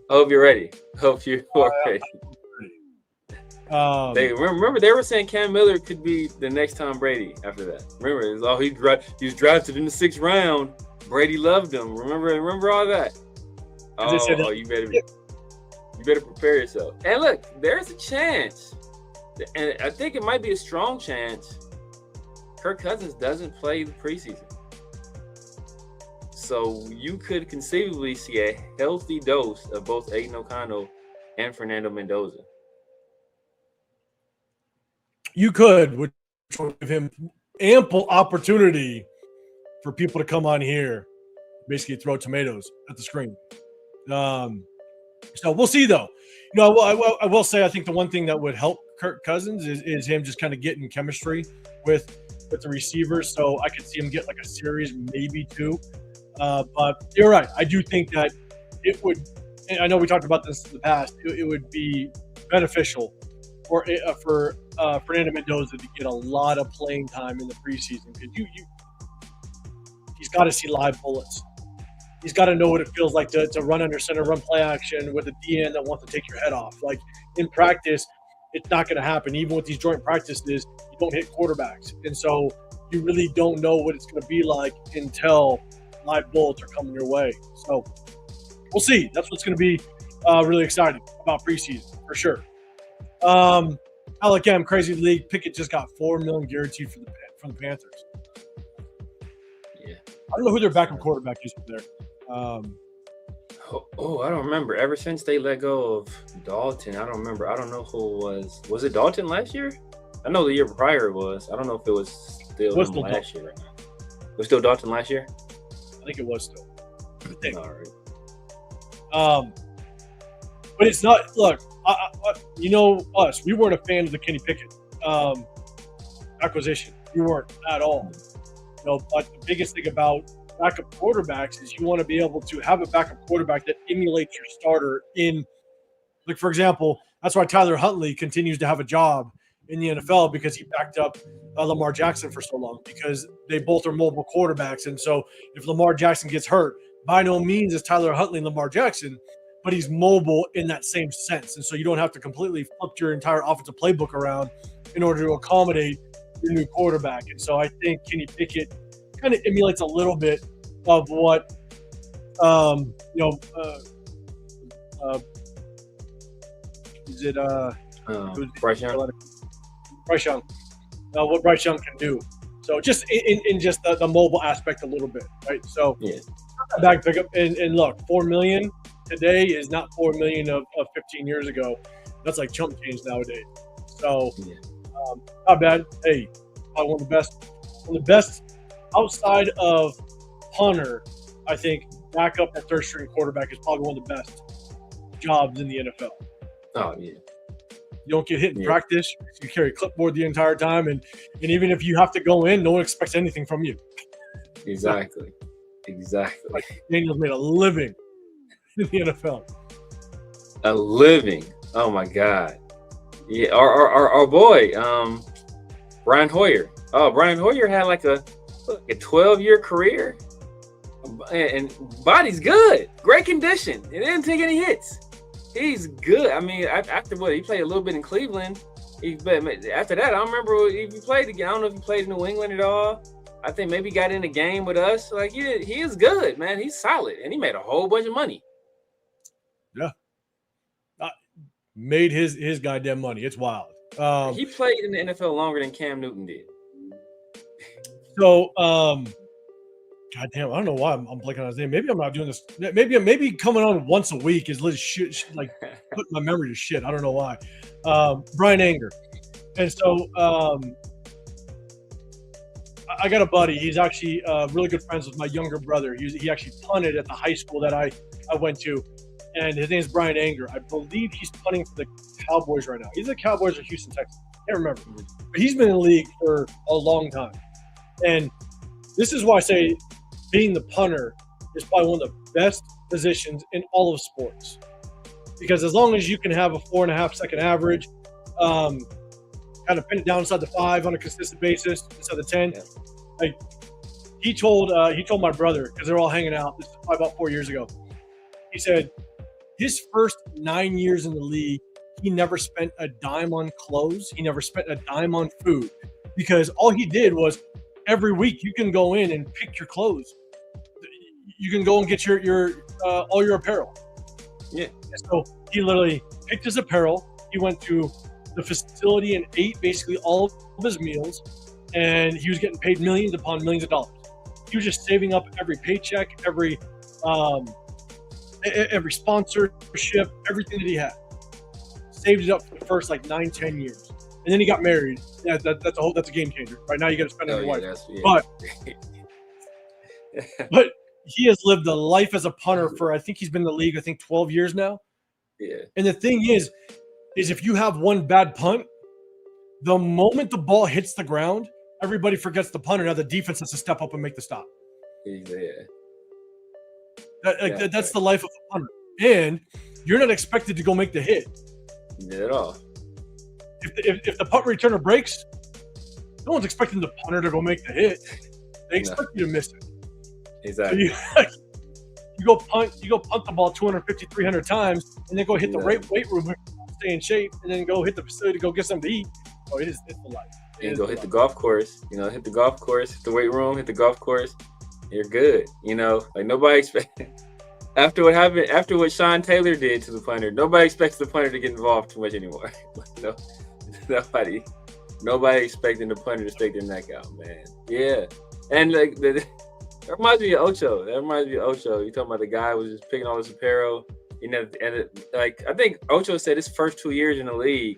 hope you're ready. Hope you are ready. Remember they were saying Cam Miller could be the next Tom Brady after that. Remember, it was he was drafted in the 6th round. Brady loved him. Remember all that. Oh, you better prepare yourself. And look, there's a chance, and I think it might be a strong chance, Kirk Cousins doesn't play the preseason. So you could conceivably see a healthy dose of both Aiden O'Connell and Fernando Mendoza.
You could, which would give him ample opportunity for people to come on here, basically throw tomatoes at the screen. So we'll see, though. I will say I think the one thing that would help Kirk Cousins is him just kind of getting chemistry with the receivers. So I could see him get like a series, maybe 2. But you're right. I do think that it would. And I know we talked about this in the past. It would be beneficial for Fernando Mendoza to get a lot of playing time in the preseason, because he's got to see live bullets. He's got to know what it feels like to run under center, run play action with a DN that wants to take your head off. Like in practice, it's not going to happen. Even with these joint practices, you don't hit quarterbacks. And so you really don't know what it's going to be like until live bullets are coming your way. So we'll see. That's what's going to be really exciting about preseason for sure. again, crazy league. Pickett just got $4 million guaranteed from the Panthers.
Yeah.
I don't know who their backup quarterback is there.
I don't remember. Ever since they let go of Dalton, I don't remember. I don't know who it was. Was it Dalton last year? I know the year prior it was. I don't know if it was still him last year or not. Was still Dalton last year?
I think it was still.
All right.
But it's not. Look, you know us. We weren't a fan of the Kenny Pickett acquisition. We weren't at all. You know, but the biggest thing about backup quarterbacks is you want to be able to have a backup quarterback that emulates your starter in, like, for example, that's why Tyler Huntley continues to have a job in the NFL, because he backed up Lamar Jackson for so long, because they both are mobile quarterbacks. And so if Lamar Jackson gets hurt, by no means is Tyler Huntley Lamar Jackson, but he's mobile in that same sense. And so you don't have to completely flip your entire offensive playbook around in order to accommodate your new quarterback. And so I think Kenny Pickett kind of emulates a little bit of what, Bryce Young, what Bryce Young can do. So just in just the mobile aspect a little bit, right? So
yeah,
back pickup and look, $4 million today is not $4 million of 15 years ago. That's like chump change nowadays. So not bad. Hey, probably one of the best outside of punter. I think backup at third string quarterback is probably one of the best jobs in the NFL.
Oh yeah.
You don't get hit in practice. You carry a clipboard the entire time, and even if you have to go in, no one expects anything from you.
Exactly.
Like Daniel's made a living in the NFL.
A living. Oh my God. Yeah. Our boy, Brian Hoyer. Oh, Brian Hoyer had like a 12-year career, and body's good, great condition. He didn't take any hits. He's good. I mean, after what he played a little bit in Cleveland, after that, I don't remember if he played again. I don't know if he played in New England at all. I think maybe he got in a game with us. Like he is good, man. He's solid, and he made a whole bunch of money.
Yeah, made his goddamn money. It's wild.
He played in the NFL longer than Cam Newton did.
So, goddamn, I don't know why I'm blanking on his name. Maybe I'm not doing this. Maybe coming on once a week is like putting my memory to shit. I don't know why. Brian Anger, and so I got a buddy. He's actually really good friends with my younger brother. He actually punted at the high school that I went to, and his name is Brian Anger. I believe he's punting for the Cowboys right now. He's the Cowboys or Houston Texans. I can't remember, but he's been in the league for a long time. And this is why I say being the punter is probably one of the best positions in all of sports. Because as long as you can have a 4.5-second average, kind of pin it down inside the 5 on a consistent basis, inside the 10. Like he told my brother, because they're all hanging out, this is probably about 4 years ago. He said his first 9 years in the league, he never spent a dime on clothes. He never spent a dime on food, because all he did was every week you can go in and pick your clothes. You can go and get your all your apparel.
Yeah.
And so he literally picked his apparel. He went to the facility and ate basically all of his meals, and he was getting paid millions upon millions of dollars. He was just saving up every paycheck, every sponsorship, everything that he had. Saved it up for the first 9-10 years. And then he got married. Yeah, that's a game changer. Right now you got to spend on your wife. But he has lived a life as a punter for, I think he's been in the league, 12 years now.
Yeah.
And the thing is if you have one bad punt, the moment the ball hits the ground, everybody forgets the punter. Now the defense has to step up and make the stop.
Yeah.
That's the life of a punter. And you're not expected to go make the hit.
Not at all.
If the punt returner breaks, no one's expecting the punter to go make the hit. They expect you to miss it.
Exactly.
So you go punt the ball 250, 300 times, and then go hit the weight room, stay in shape, and then go hit the facility to go get something to eat. Oh, it's the life.
And go hit the golf course. Hit the golf course, hit the weight room, hit the golf course. You're good. Nobody expected. After what Sean Taylor did to the punter, nobody expects the punter to get involved too much anymore. Nobody expecting the punter to stick their neck out, man. Yeah, and like that reminds me of Ocho. That reminds me of Ocho. You talking about the guy who was just picking all this apparel, like I think Ocho said his first 2 years in the league,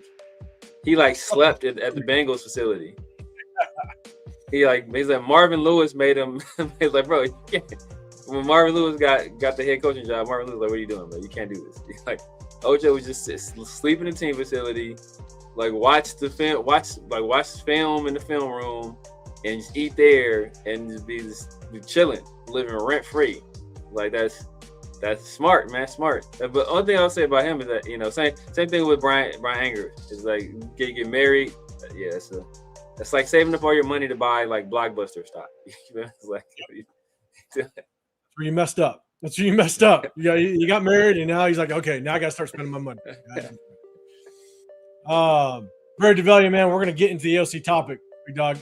he like slept at the Bengals facility. He's like Marvin Lewis made him. He's like, bro, you can't. When Marvin Lewis got the head coaching job, Marvin Lewis was like, what are you doing, bro? You can't do this. He's like, Ocho was just sleep in the team facility, like watch film in the film room, and just eat there and just be chilling, living rent free. Like that's smart, man, smart. But the only thing I'll say about him is that same thing with Brian Anger. It's like get married. Yeah, it's like saving up all your money to buy like Blockbuster stock. It's like
that's where you messed up. You got married, and now he's like, okay, now I got to start spending my money. Barry DeValia, man, we're gonna get into the AOC topic, big dog.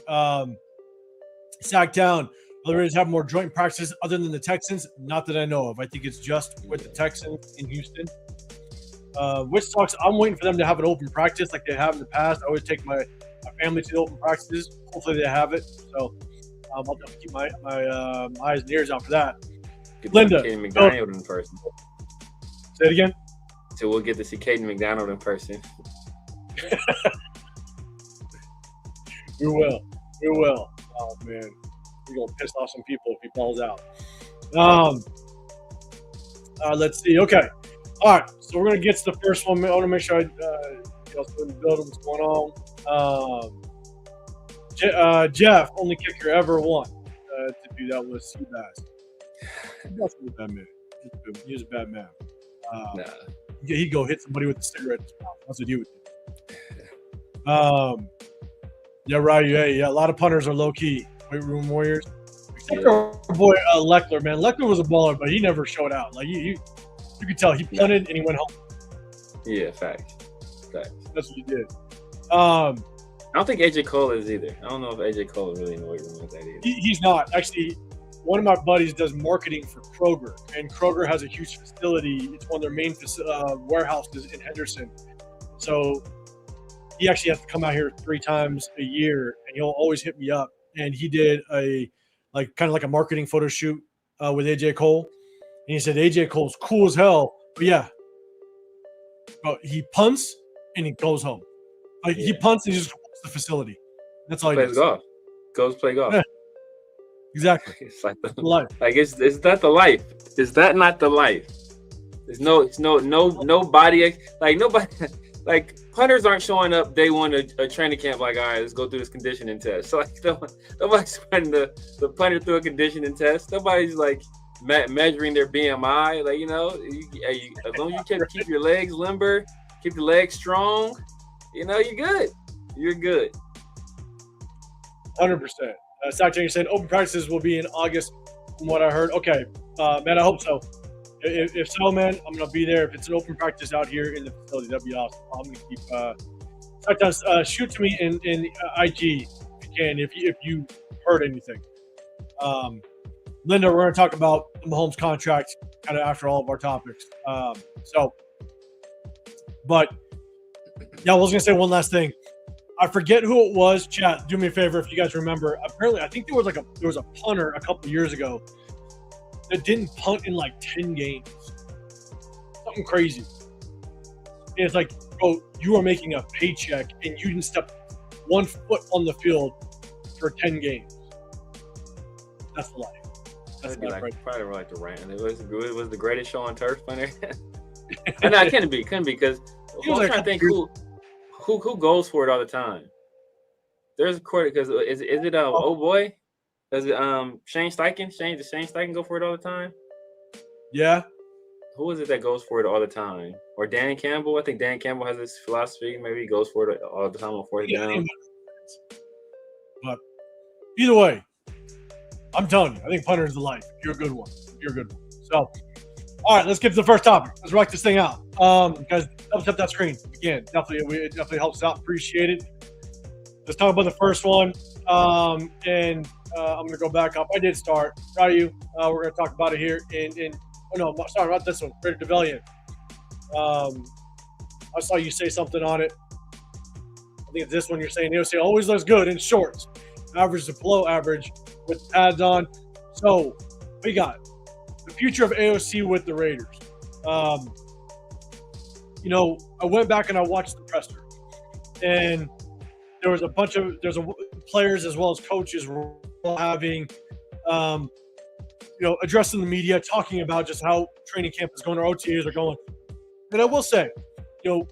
Sacktown. The Raiders have more joint practices other than the Texans. Not that I know of. I think it's just with the Texans in Houston. Which sucks. I'm waiting for them to have an open practice like they have in the past. I always take my family to the open practices. Hopefully they have it. So I'll definitely keep my eyes and ears out for that. Linda.
Caden McDonald in person.
Say it again.
So we'll get to see Caden McDonald in person.
We will. Oh, man. We're going to piss off some people if he falls out. Let's see. Okay. All right. So we're going to get to the first one. I want to make sure I build what's going on. Jeff, only kicker ever won to do that with Seabass. That's a bad man. He was a bad man.
Nah.
He'd go hit somebody with a cigarette in his mouth. That's what he would do. Yeah, right. Yeah, a lot of punters are low-key weight room warriors. Except for our boy Leckler, man. Leckler was a baller, but he never showed out. Like you could tell he punted and he went home.
Yeah, facts.
That's what he did.
I don't think AJ Cole is either. I don't know if AJ Cole is really in the weight room with that either.
He's not. Actually, one of my buddies does marketing for Kroger, and Kroger has a huge facility. It's one of their main warehouses in Henderson. So he actually has to come out here 3 times a year, and he'll always hit me up. And he did kind of like a marketing photo shoot with AJ Cole. And he said AJ Cole's cool as hell, but yeah, but he punts and he goes home. He punts and he just walks the facility. That's all he
plays
does.
Golf. Goes play golf.
Yeah. Exactly.
It's like the
life.
Like is that the life? Is that not the life? There's nobody like nobody like punters aren't showing up day one a training camp like, all right, let's go through this conditioning test. So like nobody's running the punter through a conditioning test. Nobody's like measuring their BMI. Like as long as you can keep your legs limber, keep your legs strong, you're good. You're good.
100%. Sacktown said open practices will be in August, from what I heard. Okay, man, I hope so. If so, man, I'm gonna be there. If it's an open practice out here in the facility, that'd be awesome. I'm gonna keep. Sacktown, shoot to me in IG if you can, if you heard anything. Linda, we're gonna talk about the Mahomes contract kind of after all of our topics. But yeah, I was gonna say one last thing. I forget who it was. Chat, do me a favor if you guys remember. Apparently, I think there was a punter a couple years ago that didn't punt in like 10 games. Something crazy. And it's like, bro, you are making a paycheck and you didn't step 1 foot on the field for 10 games. That's the life. That's the life, right?
Probably like the rant. It was the greatest show on turf punter. No, it couldn't be because I'm trying to think who goes for it all the time. There's a quarter because is it oh boy? Does it Shane Steichen? Does Shane Steichen go for it all the time?
Yeah.
Who is it that goes for it all the time? Or Dan Campbell? I think Dan Campbell has this philosophy. Maybe he goes for it all the time on 4th down.
But either way, I'm telling you, I think punter is the life. You're a good one. So, all right, let's get to the first topic. Let's rock this thing out. Guys, double tap that screen again. It definitely helps out. Appreciate it. Let's talk about the first one. I'm going to go back up. I did start. Proud of you. We're going to talk about it here. Sorry about this one. Brady DeValia. I saw you say something on it. I think it's this one you're saying. AOC always looks good in shorts, average to below average with pads on. So we got the future of AOC with the Raiders. I went back and I watched the presser, and there was players as well as coaches having, addressing the media, talking about just how training camp is going or OTAs are going. And I will say, you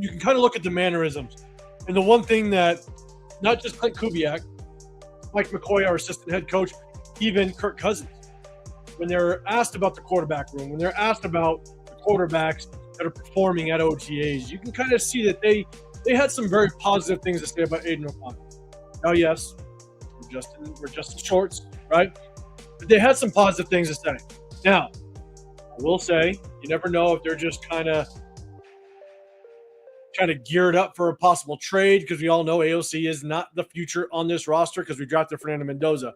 can kind of look at the mannerisms. And the one thing that not just Clint Kubiak, Mike McCoy, our assistant head coach, even Kirk Cousins, when they're asked about the quarterback room, when they're asked about the quarterbacks that are performing at OTAs, you can kind of see that they had some very positive things to say about Aiden O'Connell. Now, yes, we're just in shorts, right? But they had some positive things to say. Now, I will say, you never know if they're just kind of geared up for a possible trade, because we all know AOC is not the future on this roster because we drafted Fernando Mendoza.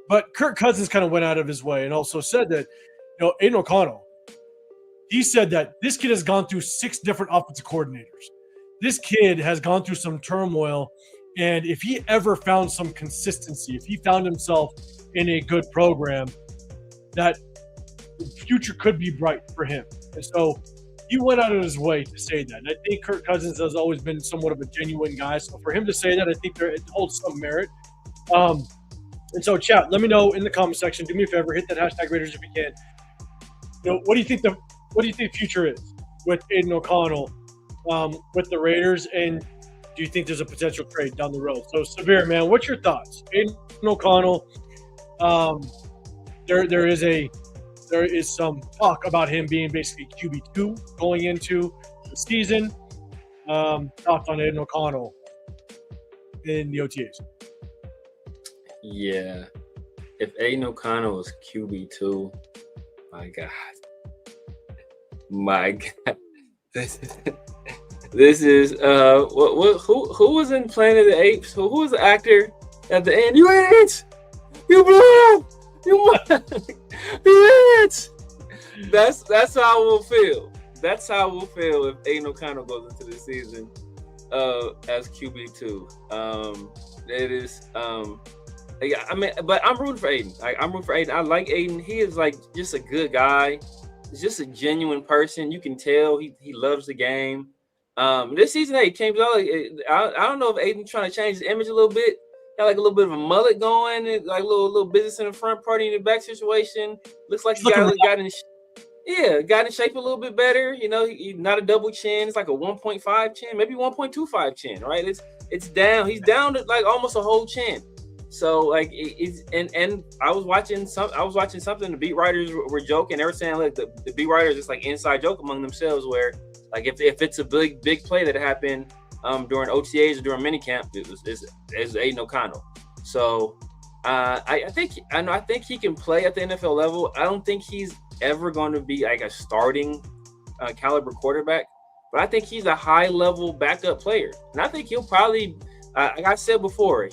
But Kirk Cousins kind of went out of his way and also said that, Aiden O'Connell, he said that this kid has gone through 6 different offensive coordinators. This kid has gone through some turmoil, and if he ever found some consistency, if he found himself in a good program, that the future could be bright for him. And so he went out of his way to say that. And I think Kirk Cousins has always been somewhat of a genuine guy. So for him to say that, I think it holds some merit. And so, chat, let me know in the comment section. Do me a favor, hit that hashtag Raiders if you can. What do you think the future is with Aiden O'Connell with the Raiders, and do you think there's a potential trade down the road? So, Severe, man, what's your thoughts? Aiden O'Connell, there is some talk about him being basically QB2 going into the season. Thoughts on Aiden O'Connell in the OTAs?
Yeah. If Aiden O'Connell is QB2, my God. This is who was in Planet of the Apes? Who was the actor at the end? You idiots! You blew up! You idiots! That's how I will feel. That's how I will feel if Aiden O'Connell goes into the season as QB2. It is but I'm rooting for Aiden. I'm rooting for Aiden. I like Aiden. He is just a good guy. He's just a genuine person. You can tell he loves the game. This season, he came out. I don't know if Aiden's trying to change his image a little bit. Got a little bit of a mullet going, and a little business in the front, party in the back situation. Looks like he got in shape a little bit better. He not a double chin. It's like a 1.5 chin, maybe 1.25 chin. Right? It's down. He's down to almost a whole chin. So and I was watching something. The beat writers were joking. They were saying the beat writers just inside joke among themselves where if it's a big play that happened during OTAs or during minicamp, it's Aiden O'Connell. So I think he can play at the NFL level. I don't think he's ever going to be a starting caliber quarterback, but I think he's a high level backup player, and I think he'll probably like I said before,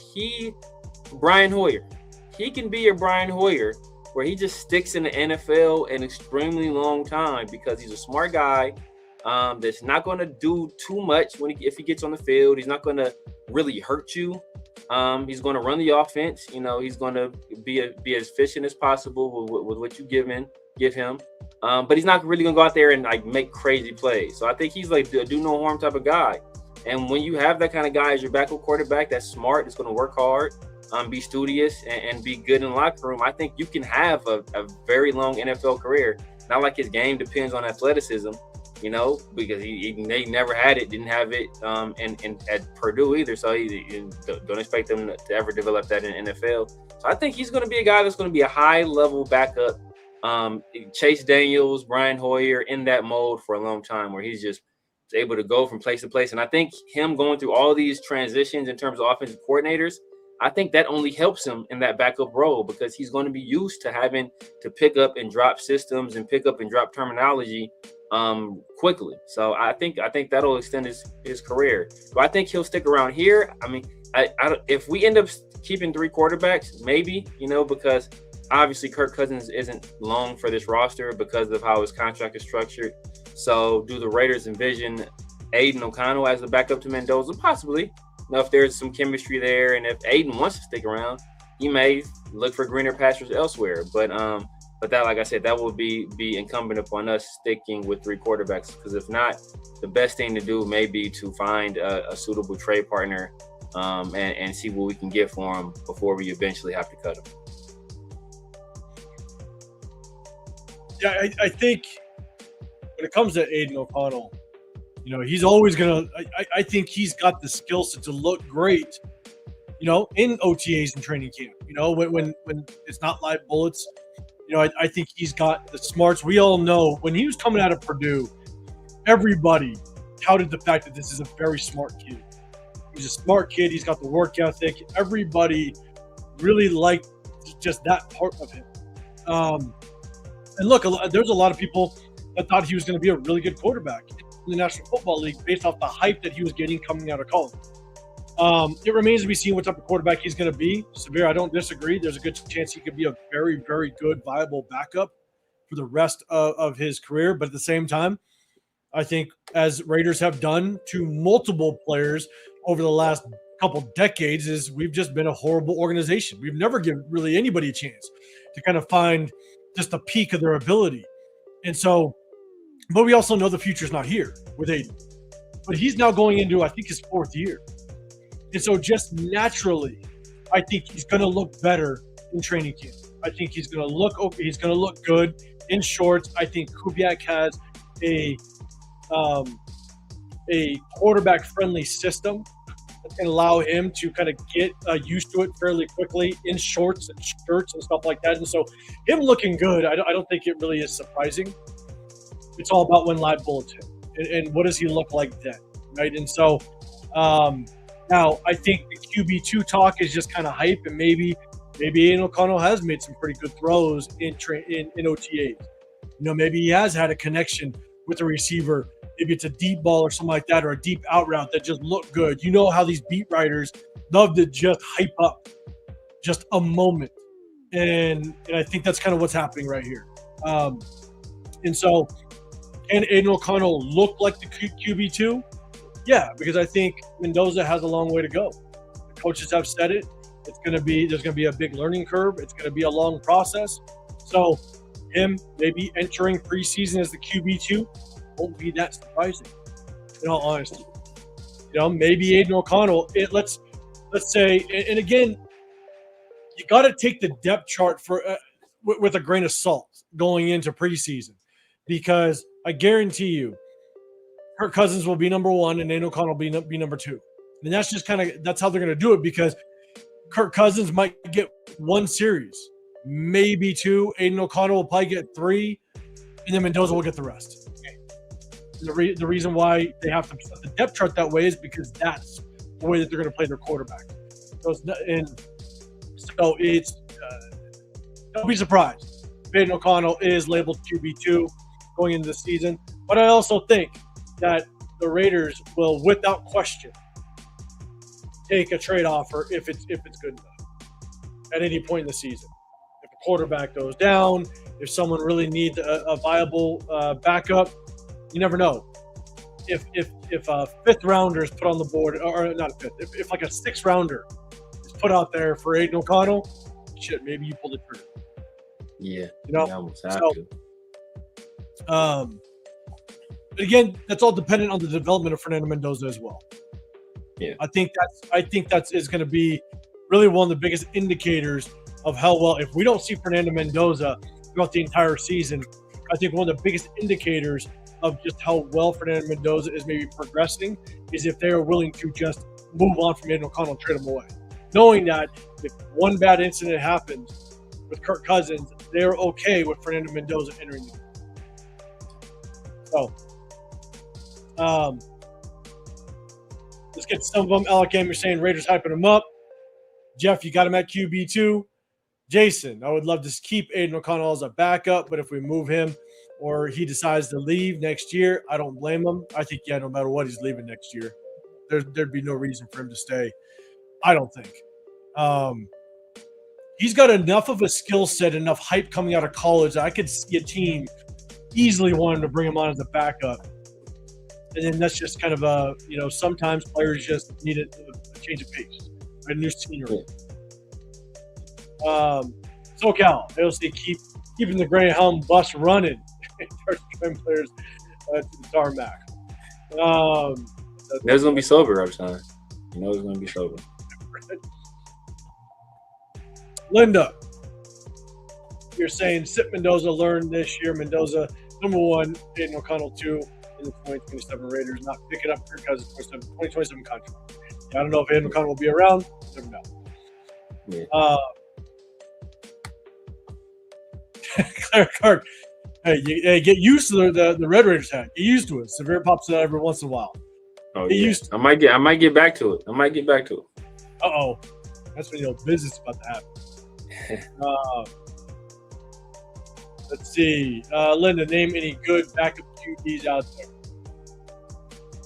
Brian Hoyer. He can be your Brian Hoyer where he just sticks in the NFL an extremely long time because he's a smart guy that's not going to do too much if he gets on the field. He's not going to really hurt you. He's going to run the offense. He's going to be as efficient as possible with what you give him. But he's not really going to go out there and make crazy plays. So I think he's a do no harm type of guy. And when you have that kind of guy as your backup quarterback that's smart, that's going to work hard, be studious, and be good in the locker room, I think you can have a very long NFL career. Not like his game depends on athleticism, because he never had it, didn't have it at Purdue either. So you don't expect them to ever develop that in the NFL. So I think he's going to be a guy that's going to be a high-level backup. Chase Daniels, Brian Hoyer in that mode for a long time where he's just able to go from place to place. And I think him going through all these transitions in terms of offensive coordinators, I think that only helps him in that backup role because he's going to be used to having to pick up and drop systems and pick up and drop terminology quickly. So I think that'll extend his career. So I think he'll stick around here. I mean, if we end up keeping 3 quarterbacks, maybe, because obviously Kirk Cousins isn't long for this roster because of how his contract is structured. So do the Raiders envision Aiden O'Connell as the backup to Mendoza? Possibly. If there's some chemistry there, and if Aiden wants to stick around, he may look for greener pastures elsewhere. But that, like I said, that will be incumbent upon us sticking with 3 quarterbacks, because if not, the best thing to do may be to find a suitable trade partner and see what we can get for him before we eventually have to cut him.
Yeah, I think when it comes to Aiden O'Connell, he's always going to – I think he's got the skill set to look great, in OTAs and training camp. When it's not live bullets, I think he's got the smarts. We all know when he was coming out of Purdue, everybody touted the fact that this is a very smart kid. He's a smart kid. He's got the work ethic. Everybody really liked just that part of him. And look, there's a lot of people that thought he was going to be a really good quarterback in the National Football League based off the hype that he was getting coming out of college. It remains to be seen what type of quarterback he's going to be. Severe, I don't disagree. There's a good chance he could be a very, very good, viable backup for the rest of his career. But at the same time, I think as Raiders have done to multiple players over the last couple decades, is we've just been a horrible organization. We've never given really anybody a chance to kind of find just the peak of their ability. And so, but we also know the future's not here with Aiden. But he's now going into, I think, his 4th year. And so just naturally, I think he's going to look better in training camp. I think he's going to look okay. He's going to look good in shorts. I think Kubiak has a quarterback-friendly system that can allow him to kind of get used to it fairly quickly in shorts and shirts and stuff like that. And so him looking good, I don't think it really is surprising. It's all about when live bullets hit and what does he look like then, right? And so now I think the QB2 talk is just kind of hype, and maybe Aiden O'Connell has made some pretty good throws in OTAs. Maybe he has had a connection with a receiver. Maybe it's a deep ball or something like that, or a deep out route that just looked good. You know how these beat writers love to just hype up just a moment. And I think that's kind of what's happening right here. And so, can Aiden O'Connell look like the QB2? Yeah, because I think Mendoza has a long way to go. The coaches have said it. There's going to be a big learning curve. It's going to be a long process. So him maybe entering preseason as the QB2 won't be that surprising, in all honesty. Maybe Aiden O'Connell, let's say, and again, you got to take the depth chart with a grain of salt going into preseason, because I guarantee you, Kirk Cousins will be number 1 and Aiden O'Connell will be number 2. And that's just that's how they're going to do it, because Kirk Cousins might get 1 series, maybe 2. Aiden O'Connell will probably get 3, and then Mendoza will get the rest. The reason why they have to set the depth chart that way is because that's the way that they're going to play their quarterback. So it's don't be surprised if Aiden O'Connell is labeled QB2 going into the season. But I also think that the Raiders will, without question, take a trade offer if it's good enough at any point in the season. If a quarterback goes down, if someone really needs a viable backup, you never know. If a 5th rounder is put on the board, or not a 5th, if like a 6th rounder is put out there for Aiden O'Connell, shit, maybe you pull the trigger.
Yeah,
almost have to. But again, that's all dependent on the development of Fernando Mendoza as well.
Yeah,
I think that is going to be really one of the biggest indicators of how well. If we don't see Fernando Mendoza throughout the entire season, I think one of the biggest indicators of just how well Fernando Mendoza is maybe progressing is if they are willing to just move on from Aiden O'Connell and trade him away, knowing that if one bad incident happens with Kirk Cousins, they're okay with Fernando Mendoza entering the game. So. Let's get to some of them. Alec M, you're saying Raiders hyping him up. Jeff, you got him at QB2. Jason, I would love to keep Aiden O'Connell as a backup, but if we move him or he decides to leave next year, I don't blame him. I think, no matter what, he's leaving next year. There'd be no reason for him to stay, I don't think. He's got enough of a skill set, enough hype coming out of college that I could see a team easily wanting to bring him on as a backup And then that's just kind of sometimes players just need a change of pace, a new scenery. SoCal, they'll say keeping the Greyhound bus running. Driving players to the tarmac.
There's gonna be sober every time. You know, it's gonna be sober.
Linda, you're saying sit Mendoza learned this year. Mendoza number 1, Aiden O'Connell 2 in the 2027 Raiders. Not pick it up because it's 2027 contract. I don't know if Aiden O'Connell will be around. Never know.
Yeah.
Claire Clark, hey, get used to the Red Raiders hat. Get used to it. Severe pops it out every once in a while.
Oh, yeah. I might get back to it.
Uh-oh. That's when business about to happen. Let's see. Linda, name any good backup QBs out there.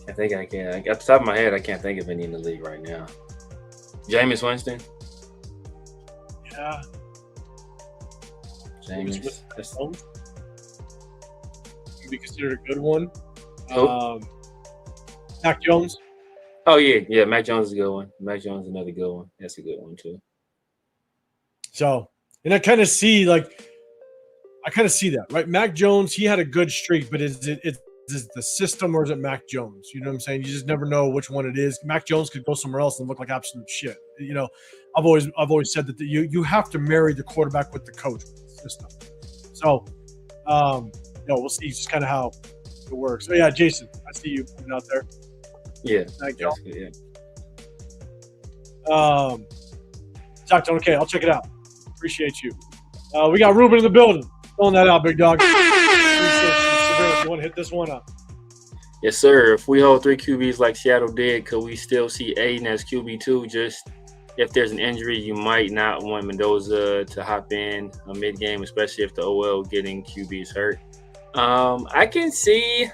I think I can. At the top of my head, I can't think of any in the league right now. Jameis Winston.
Yeah.
Jameis.
Could be considered a good one.
Who?
Mac Jones.
Oh, yeah. Mac Jones is a good one. Mac Jones is another good one. That's a good one, too.
So, and I kind of see that, right? Mac Jones, he had a good streak, but is it the system or is it Mac Jones? You know what I'm saying? You just never know which one it is. Mac Jones could go somewhere else and look like absolute shit. You know, I've always said that you have to marry the quarterback with the coach with the system. So, we'll see just kind of how it works. So, yeah, Jason, I see you putting out there.
Yeah.
Thank you.
Yeah.
Talk okay, I'll check it out. Appreciate you. We got Ruben in the building. Throwing that out, big dog. If you want to hit this one up.
Yes, sir. If we hold 3 QBs like Seattle did, could we still see Aiden as QB2? Just if there's an injury, you might not want Mendoza to hop in mid-game, especially if the OL getting QBs hurt. I can see,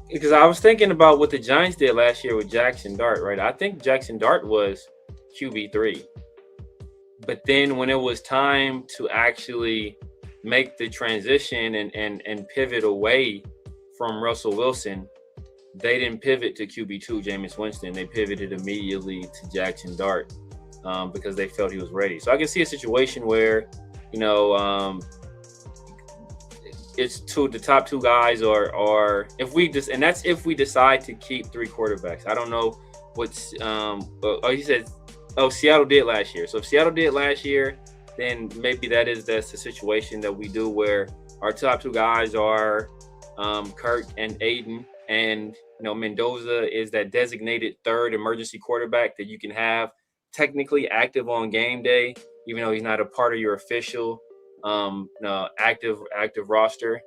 because I was thinking about what the Giants did last year with Jackson Dart, right? I think Jackson Dart was QB3. But then when it was time to actually make the transition and pivot away from Russell Wilson, they didn't pivot to QB2, Jameis Winston. They pivoted immediately to Jackson Dart because they felt he was ready. So I can see a situation where, it's the top 2 guys or if we just, and that's if we decide to keep 3 quarterbacks. I don't know what's he said, Seattle did last year. So if Seattle did last year, then maybe that's the situation that we do where our top 2 guys are Kirk and Aiden, and Mendoza is that designated 3rd emergency quarterback that you can have technically active on game day, even though he's not a part of your official active roster.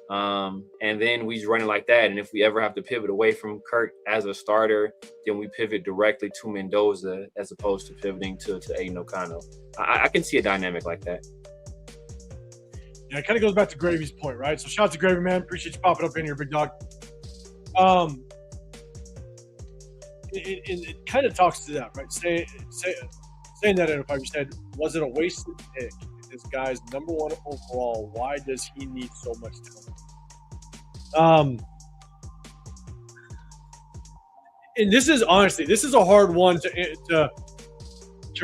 And then we just run it like that. And if we ever have to pivot away from Kirk as a starter, then we pivot directly to Mendoza as opposed to pivoting to Aiden O'Connell. I can see a dynamic like that.
Yeah, it kind of goes back to Gravy's point, right? So shout out to Gravy, man. Appreciate you popping up in here, big dog. It kind of talks to that, right? Saying that in a pipe, you said, was it a wasted pick? This guy's number 1 overall. Why does he need so much talent? And this is a hard one to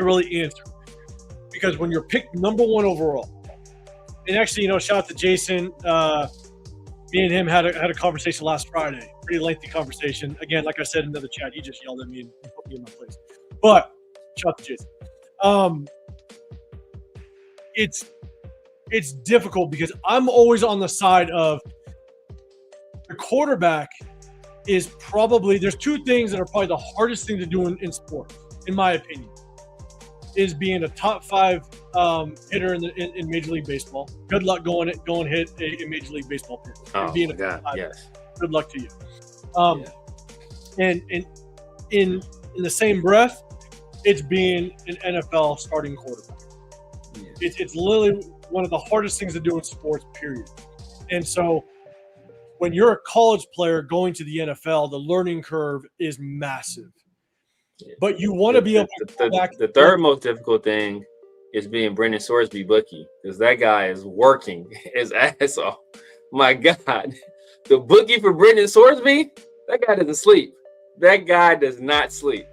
really answer, because when you're picked number 1 overall, and actually, shout out to Jason. Me and him had a conversation last Friday. Pretty lengthy conversation. Again, like I said in the chat, he just yelled at me and put me in my place. But shout out to Jason. It's difficult because I'm always on the side of the quarterback is probably, there's 2 things that are probably the hardest thing to do in sports, in my opinion, is being a top 5 hitter in Major League Baseball. Good luck going hit a Major League Baseball pitch.
Oh,
being
my God, yes.
Good luck to you. And in the same breath, it's being an NFL starting quarterback. Yeah. It's literally one of the hardest things to do in sports, period. And so when you're a college player going to the NFL, the learning curve is massive. Yeah. But you want to be able to go back.
The third most difficult thing is being Brendan Sorsby bookie, because that guy is working his ass off. My God. the bookie for Brendan Sorsby, that guy doesn't sleep. That guy does not sleep.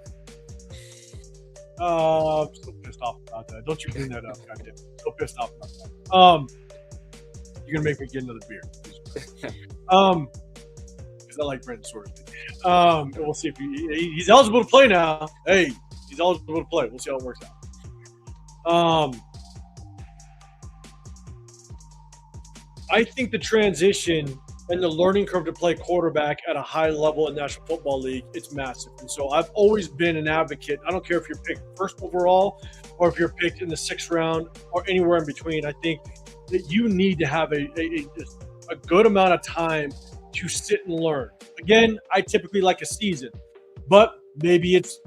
I'm so pissed off about that. Don't you bring that up, goddamn. So pissed off about that. You're gonna make me get another beer. Because I like Brendan Sorsby. And we'll see if he's eligible to play now. Hey, he's eligible to play. We'll see how it works out. I think the transition and the learning curve to play quarterback at a high level in National Football League, it's massive. And so I've always been an advocate. I don't care if you're picked first overall or if you're picked in the 6th round or anywhere in between. I think that you need to have a good amount of time to sit and learn. Again, I typically like a season, but maybe it's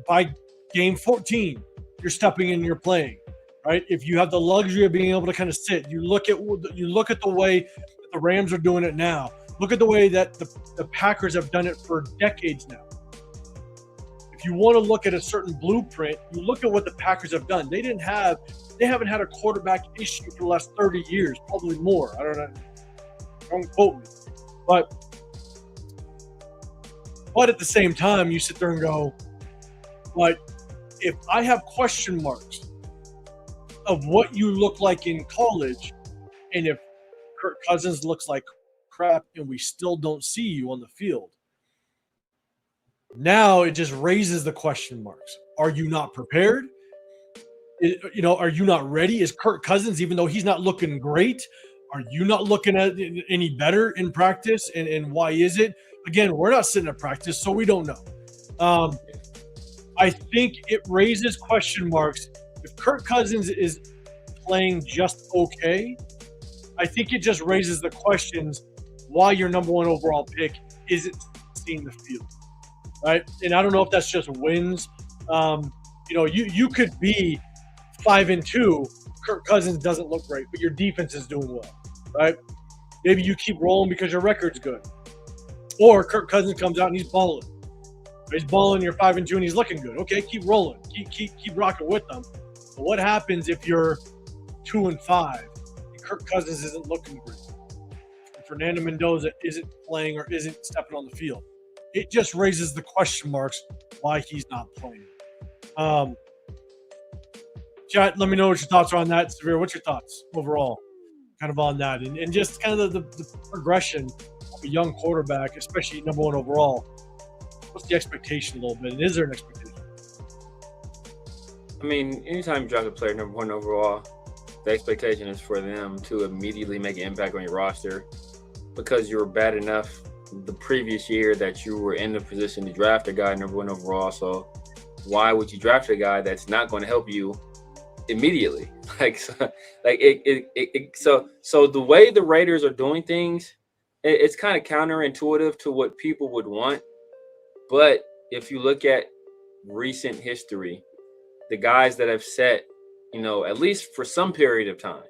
by game 14, you're stepping in and you're playing, right? If you have the luxury of being able to kind of sit, you look at the way that the Rams are doing it now. Look at the way that the Packers have done it for decades now. If you want to look at a certain blueprint, you look at what the Packers have done. They haven't had a quarterback issue for the last 30 years, probably more. I don't know. Don't quote me. But at the same time, you sit there and go, like, if I have question marks of what you look like in college, and if Kirk Cousins looks like crap and we still don't see you on the field, now it just raises the question marks. Are you not prepared? Are you not ready? Is Kirk Cousins, even though he's not looking great, are you not looking at any better in practice? And why is it? Again, we're not sitting at practice, so we don't know. I think it raises question marks. If Kirk Cousins is playing just okay, I think it just raises the questions why your number 1 overall pick isn't seeing the field, right? And I don't know if that's just wins. You could be 5-2. Kirk Cousins doesn't look great, but your defense is doing well, right? Maybe you keep rolling because your record's good. Or Kirk Cousins comes out and he's balling. He's balling, you're 5-2, and he's looking good. Okay, keep rolling. Keep rocking with them. But what happens if you're 2-5 and Kirk Cousins isn't looking great? And Fernando Mendoza isn't playing or isn't stepping on the field. It just raises the question marks why he's not playing. Chat, let me know what your thoughts are on that. Severe, what's your thoughts overall kind of on that? And just kind of the progression of a young quarterback, especially number 1 overall. What's the expectation a little bit? And is there an expectation?
I mean, anytime you draft a player number 1 overall, the expectation is for them to immediately make an impact on your roster because you were bad enough the previous year that you were in the position to draft a guy number 1 overall. So why would you draft a guy that's not going to help you immediately? So the way the Raiders are doing things, it's kind of counterintuitive to what people would want. But if you look at recent history, the guys that have set, at least for some period of time,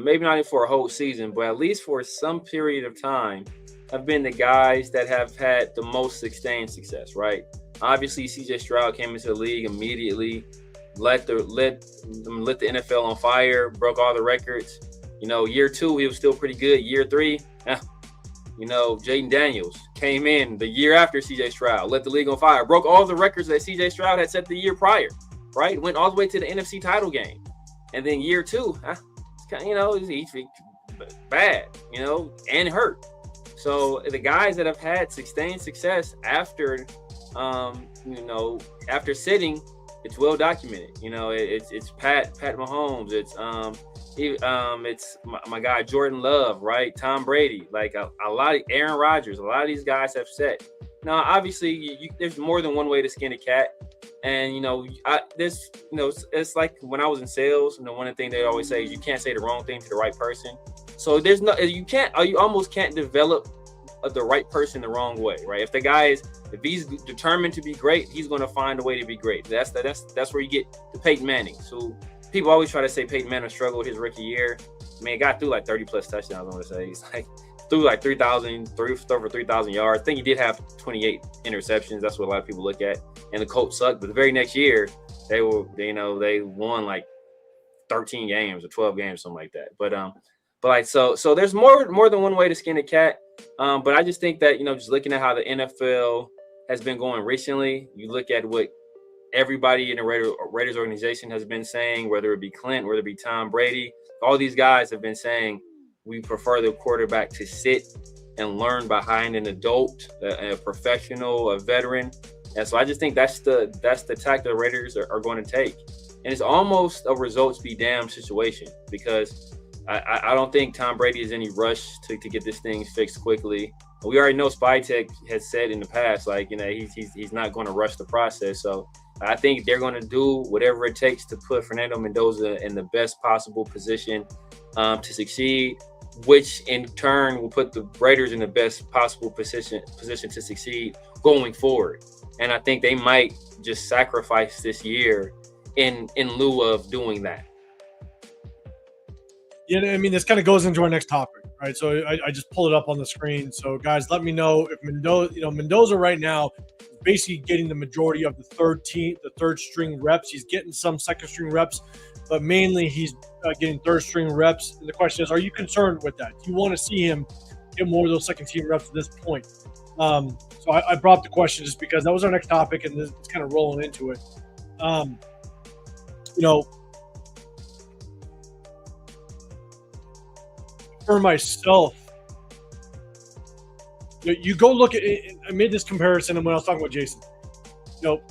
maybe not even for a whole season, but at least for some period of time, have been the guys that have had the most sustained success, right? Obviously, CJ Stroud came into the league immediately, lit the NFL on fire, broke all the records. Year 2, he was still pretty good. Year 3, Jaden Daniels came in the year after CJ Stroud, lit the league on fire, broke all the records that CJ Stroud had set the year prior, right? Went all the way to the NFC title game. And then year 2, it's kind of, he's bad, and hurt. So the guys that have had sustained success after, after sitting, it's well documented. It's Pat Mahomes. It's my guy Jordan Love, right? Tom Brady, like a lot of Aaron Rodgers. A lot of these guys have set. Now, obviously, there's more than one way to skin a cat, and it's like when I was in sales. One of the things they always say is you can't say the wrong thing to the right person. So you almost can't develop the right person the wrong way, right? If he's determined to be great, he's going to find a way to be great. That's where you get to Peyton Manning. So people always try to say Peyton Manning struggled his rookie year. I mean, got through like 30 plus touchdowns. I want to say he's like threw like 3,000 yards. I think he did have 28 interceptions. That's what a lot of people look at. And the Colts sucked, but the very next year they won like 13 games or 12 games, something like that. But like, so there's more than one way to skin a cat. But I just think that, just looking at how the NFL has been going recently, you look at what everybody in the Raiders organization has been saying, whether it be Clint, whether it be Tom Brady, all these guys have been saying we prefer the quarterback to sit and learn behind an adult, a professional, a veteran. And so I just think that's the tack the Raiders are going to take. And it's almost a results be damned situation, because I don't think Tom Brady is any rush to get this thing fixed quickly. We already know Spytek has said in the past, like, he's not going to rush the process. So I think they're going to do whatever it takes to put Fernando Mendoza in the best possible position to succeed, which in turn will put the Raiders in the best possible position to succeed going forward. And I think they might just sacrifice this year in lieu of doing that.
Yeah, I mean, this kind of goes into our next topic, right? So I just pulled it up on the screen. So guys, let me know if Mendoza right now is basically getting the majority of the third string reps. He's getting some second string reps, but mainly he's getting third string reps. And the question is, are you concerned with that? Do you want to see him get more of those second team reps at this point? So I brought up the question just because that was our next topic, and it's kind of rolling into it. For myself, you go look at it. I made this comparison when I was talking with Jason. You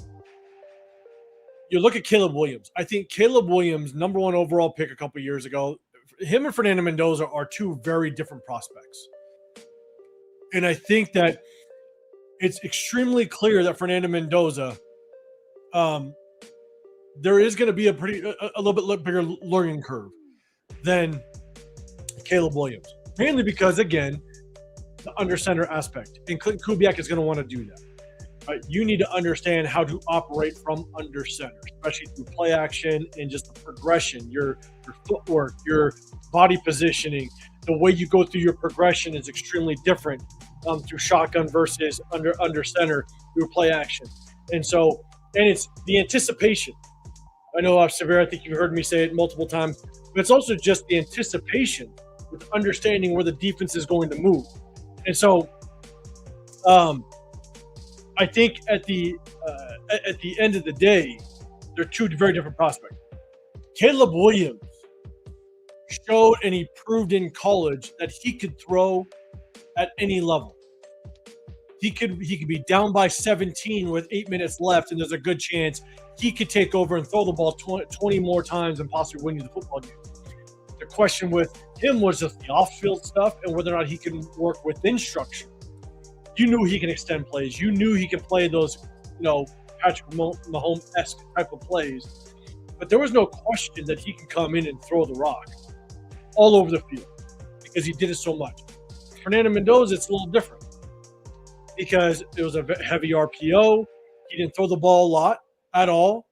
look at Caleb Williams. I think Caleb Williams, number 1 overall pick a couple years ago, him and Fernando Mendoza are two very different prospects. And I think that it's extremely clear that Fernando Mendoza, there is going to be a little bit bigger learning curve than Caleb Williams, mainly because, again, the under center aspect, and Clint Kubiak is going to want to do that. You need to understand how to operate from under center, especially through play action and just the progression, your footwork, your body positioning. The way you go through your progression is extremely different through shotgun versus under center through play action. And it's the anticipation. I know, Severe, I think you've heard me say it multiple times, but it's also just the anticipation with understanding where the defense is going to move. And so I think at the end of the day, they're two very different prospects. Caleb Williams showed and he proved in college that he could throw at any level. He could be down by 17 with 8 minutes left, and there's a good chance he could take over and throw the ball 20 more times and possibly win you the football game. The question with him was just the off-field stuff and whether or not he can work within structure. You knew he can extend plays. You knew he could play those, Patrick Mahomes-esque type of plays. But there was no question that he could come in and throw the rock all over the field because he did it so much. Fernando Mendoza, it's a little different because it was a heavy RPO. He didn't throw the ball a lot at all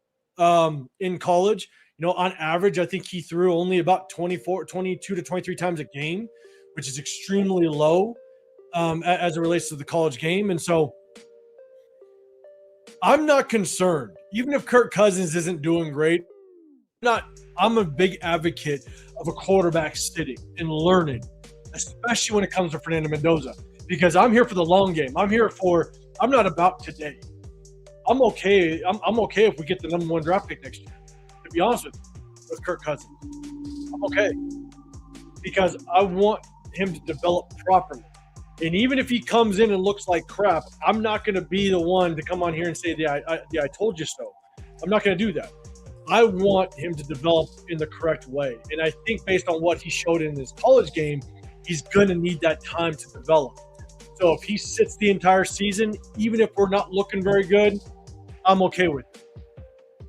in college. On average, I think he threw only about 22 to 23 times a game, which is extremely low as it relates to the college game. And so I'm not concerned. Even if Kirk Cousins isn't doing great, I'm a big advocate of a quarterback sitting and learning, especially when it comes to Fernando Mendoza, because I'm here for the long game. I'm not about today. I'm okay. I'm okay if we get the number 1 draft pick next year. To be honest with Kirk Cousins, I'm okay because I want him to develop properly. And even if he comes in and looks like crap, I'm not going to be the one to come on here and say, I told you so. I'm not going to do that. I want him to develop in the correct way. And I think based on what he showed in his college game, he's going to need that time to develop. So if he sits the entire season, even if we're not looking very good, I'm okay with it.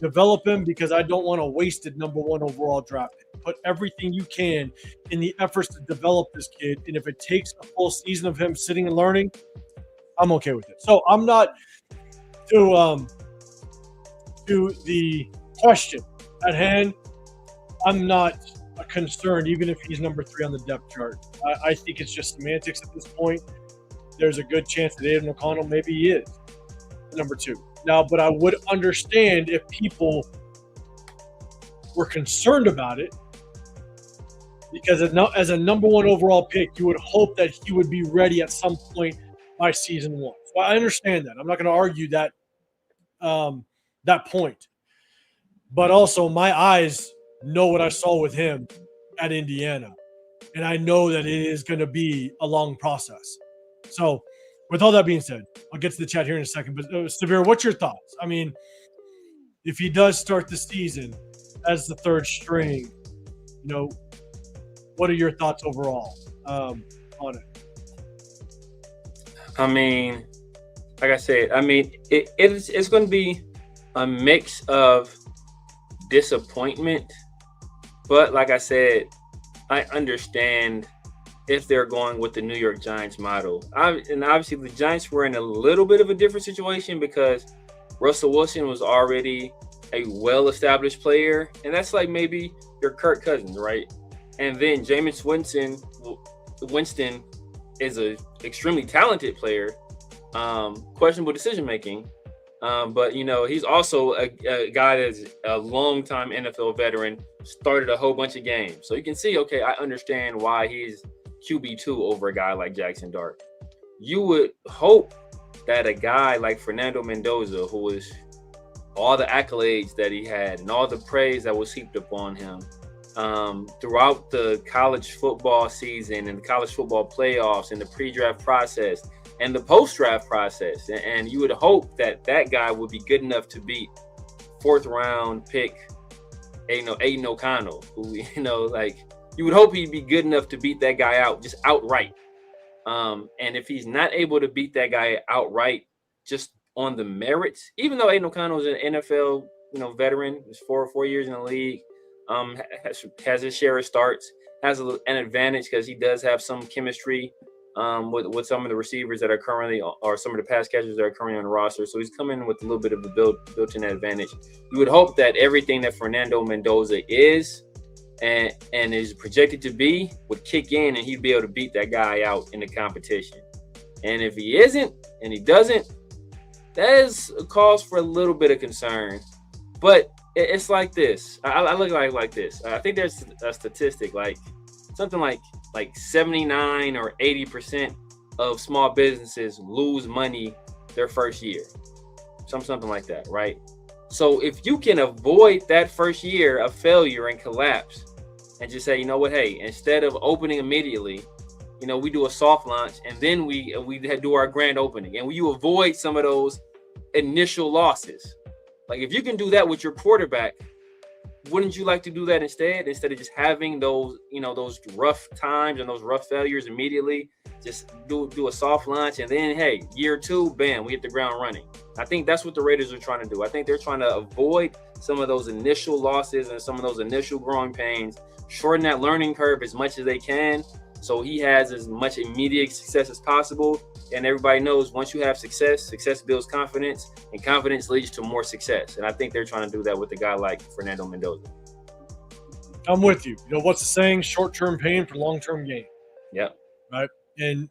Develop him because I don't want a wasted number 1 overall draft pick. Put everything you can in the efforts to develop this kid. And if it takes a full season of him sitting and learning, I'm okay with it. So I'm not to the question at hand. I'm not concerned, even if he's number 3 on the depth chart. I think it's just semantics at this point. There's a good chance that Aiden O'Connell maybe he is number 2. Now, but I would understand if people were concerned about it because as a number one overall pick, you would hope that he would be ready at some point by season one. So I understand that. I'm not going to argue that that point. But also, my eyes know what I saw with him at Indiana. And I know that it is going to be a long process. So, with all that being said, I'll get to the chat here in a second. But, Severe, what's your thoughts? I mean, if he does start the season as the third string, what are your thoughts overall on it?
I mean, like I said, it's going to be a mix of disappointment, but like I said, I understand if they're going with the New York Giants model. And obviously the Giants were in a little bit of a different situation because Russell Wilson was already a well-established player, and that's like maybe your Kirk Cousins, right? And then Jameis Winston is an extremely talented player, questionable decision-making, but, he's also a guy that's a long-time NFL veteran, started a whole bunch of games. So you can see, okay, I understand why he's QB2 over a guy like Jackson Dart. You would hope that a guy like Fernando Mendoza, who was all the accolades that he had and all the praise that was heaped upon him throughout the college football season and the college football playoffs and the pre-draft process and the post-draft process, and you would hope that that guy would be good enough to beat fourth-round pick Aiden O'Connell, who, you would hope he'd be good enough to beat that guy out, just outright. And if he's not able to beat that guy outright, just on the merits, even though Aiden O'Connell is an NFL, veteran, he's 4 years in the league, has his share of starts, has an advantage because he does have some chemistry with some of the receivers that are currently, or some of the pass catchers that are currently on the roster. So he's coming with a little bit of a built-in advantage. You would hope that everything that Fernando Mendoza is and is projected to be would kick in and he'd be able to beat that guy out in the competition. And if he isn't and he doesn't, that is a cause for a little bit of concern. But it's like this. I look at it like this. I think there's a statistic like something like 79 or 80% of small businesses lose money their first year. Something like that, right? So if you can avoid that first year of failure and collapse and just say, hey, instead of opening immediately, we do a soft launch and then we do our grand opening, and you avoid some of those initial losses. Like if you can do that with your quarterback, wouldn't you like to do that instead of just having those, those rough times and those rough failures immediately? Just do a soft launch, and then, hey, year 2, bam, we hit the ground running. I think that's what the Raiders are trying to do. I think they're trying to avoid some of those initial losses and some of those initial growing pains, shorten that learning curve as much as they can, so he has as much immediate success as possible. And everybody knows once you have success builds confidence, and confidence leads to more success. And I think they're trying to do that with a guy like Fernando Mendoza.
I'm with you. What's the saying? Short-term pain for long-term gain.
Yeah.
Right. And,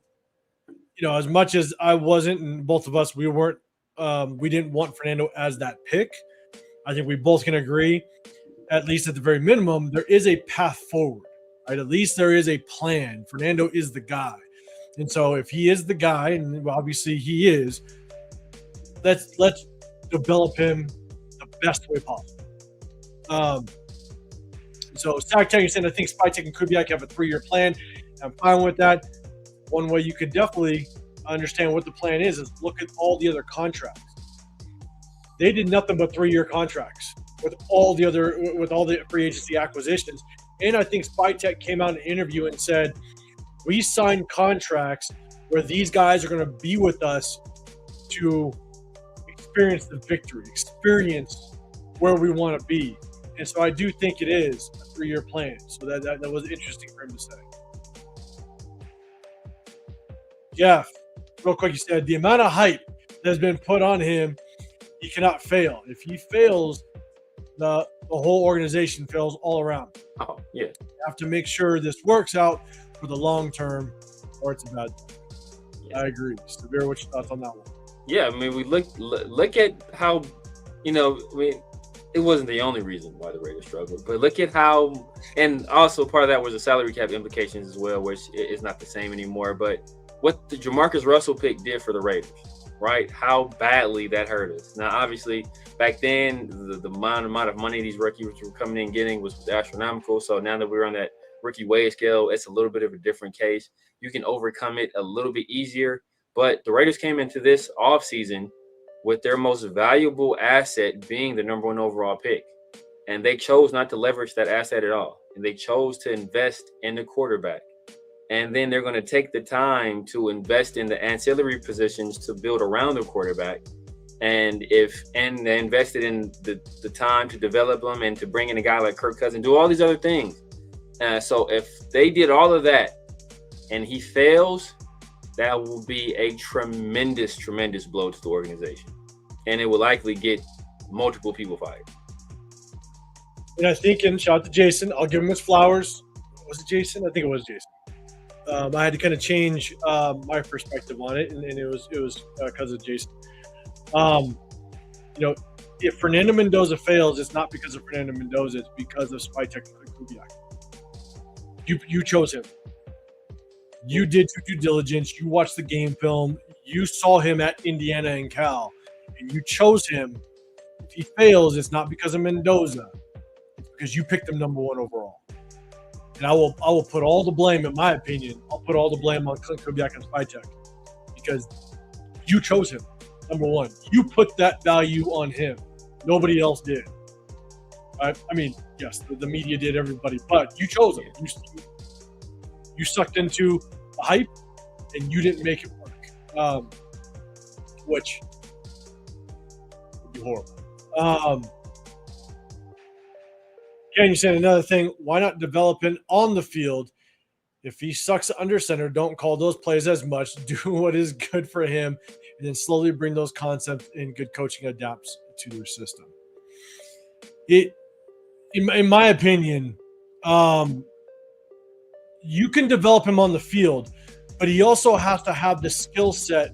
as much as I wasn't, and both of us, we weren't, we didn't want Fernando as that pick. I think we both can agree, at least at the very minimum, there is a path forward. Right? At least there is a plan. Fernando is the guy. And so if he is the guy, and obviously he is, let's develop him the best way possible. So Stack Tech is saying, I think Spytek and Kubiak have a 3-year plan. I'm fine with that. One way you could definitely understand what the plan is look at all the other contracts. They did nothing but 3-year contracts with all the free agency acquisitions. And I think Spytek came out in an interview and said, we signed contracts where these guys are going to be with us to experience the victory, experience where we want to be. And so I do think it is a 3-year plan. So that was interesting for him to say. Jeff, real quick, he said, the amount of hype that has been put on him, he cannot fail. If he fails, the whole organization fails all around.
Oh, yeah.
You have to make sure this works out for the long term, or it's a bad thing. Yeah. I agree. Severe, what's your thoughts on that one?
Yeah, I mean, we look at how, it wasn't the only reason why the Raiders struggled. But look at how, and also part of that was the salary cap implications as well, which is not the same anymore. But what the Jamarcus Russell pick did for the Raiders, right? How badly that hurt us. Now, obviously, back then, the amount of money these rookies were coming in getting was astronomical. So now that we're on that rookie wage scale, it's a little bit of a different case. You can overcome it a little bit easier. But the Raiders came into this offseason with their most valuable asset being the number 1 overall pick. And they chose not to leverage that asset at all. And they chose to invest in the quarterback. And then they're going to take the time to invest in the ancillary positions to build around the quarterback. And they invested in the time to develop them and to bring in a guy like Kirk Cousins, do all these other things. So if they did all of that and he fails, that will be a tremendous, tremendous blow to the organization. And it will likely get multiple people fired.
And I think, and shout out to Jason, I'll give him his flowers. Was it Jason? I think it was Jason. I had to kind of change my perspective on it, and it was because of Jason. If Fernando Mendoza fails, it's not because of Fernando Mendoza. It's because of Spytek and Kubiak. You chose him. You did your due diligence. You watched the game film. You saw him at Indiana and Cal, and you chose him. If he fails, it's not because of Mendoza. It's because you picked him number 1 overall. And I will put all the blame, in my opinion, I'll put all the blame on Clint Kubiak and Spytek because you chose him, number 1. You put that value on him. Nobody else did. I mean, yes, the media did, everybody, but you chose him. You sucked into the hype, and you didn't make it work, which would be horrible. Ken, you said another thing. Why not develop him on the field? If he sucks under center, don't call those plays as much. Do what is good for him, and then slowly bring those concepts and good coaching adapts to their system. In my opinion, you can develop him on the field, but he also has to have the skill set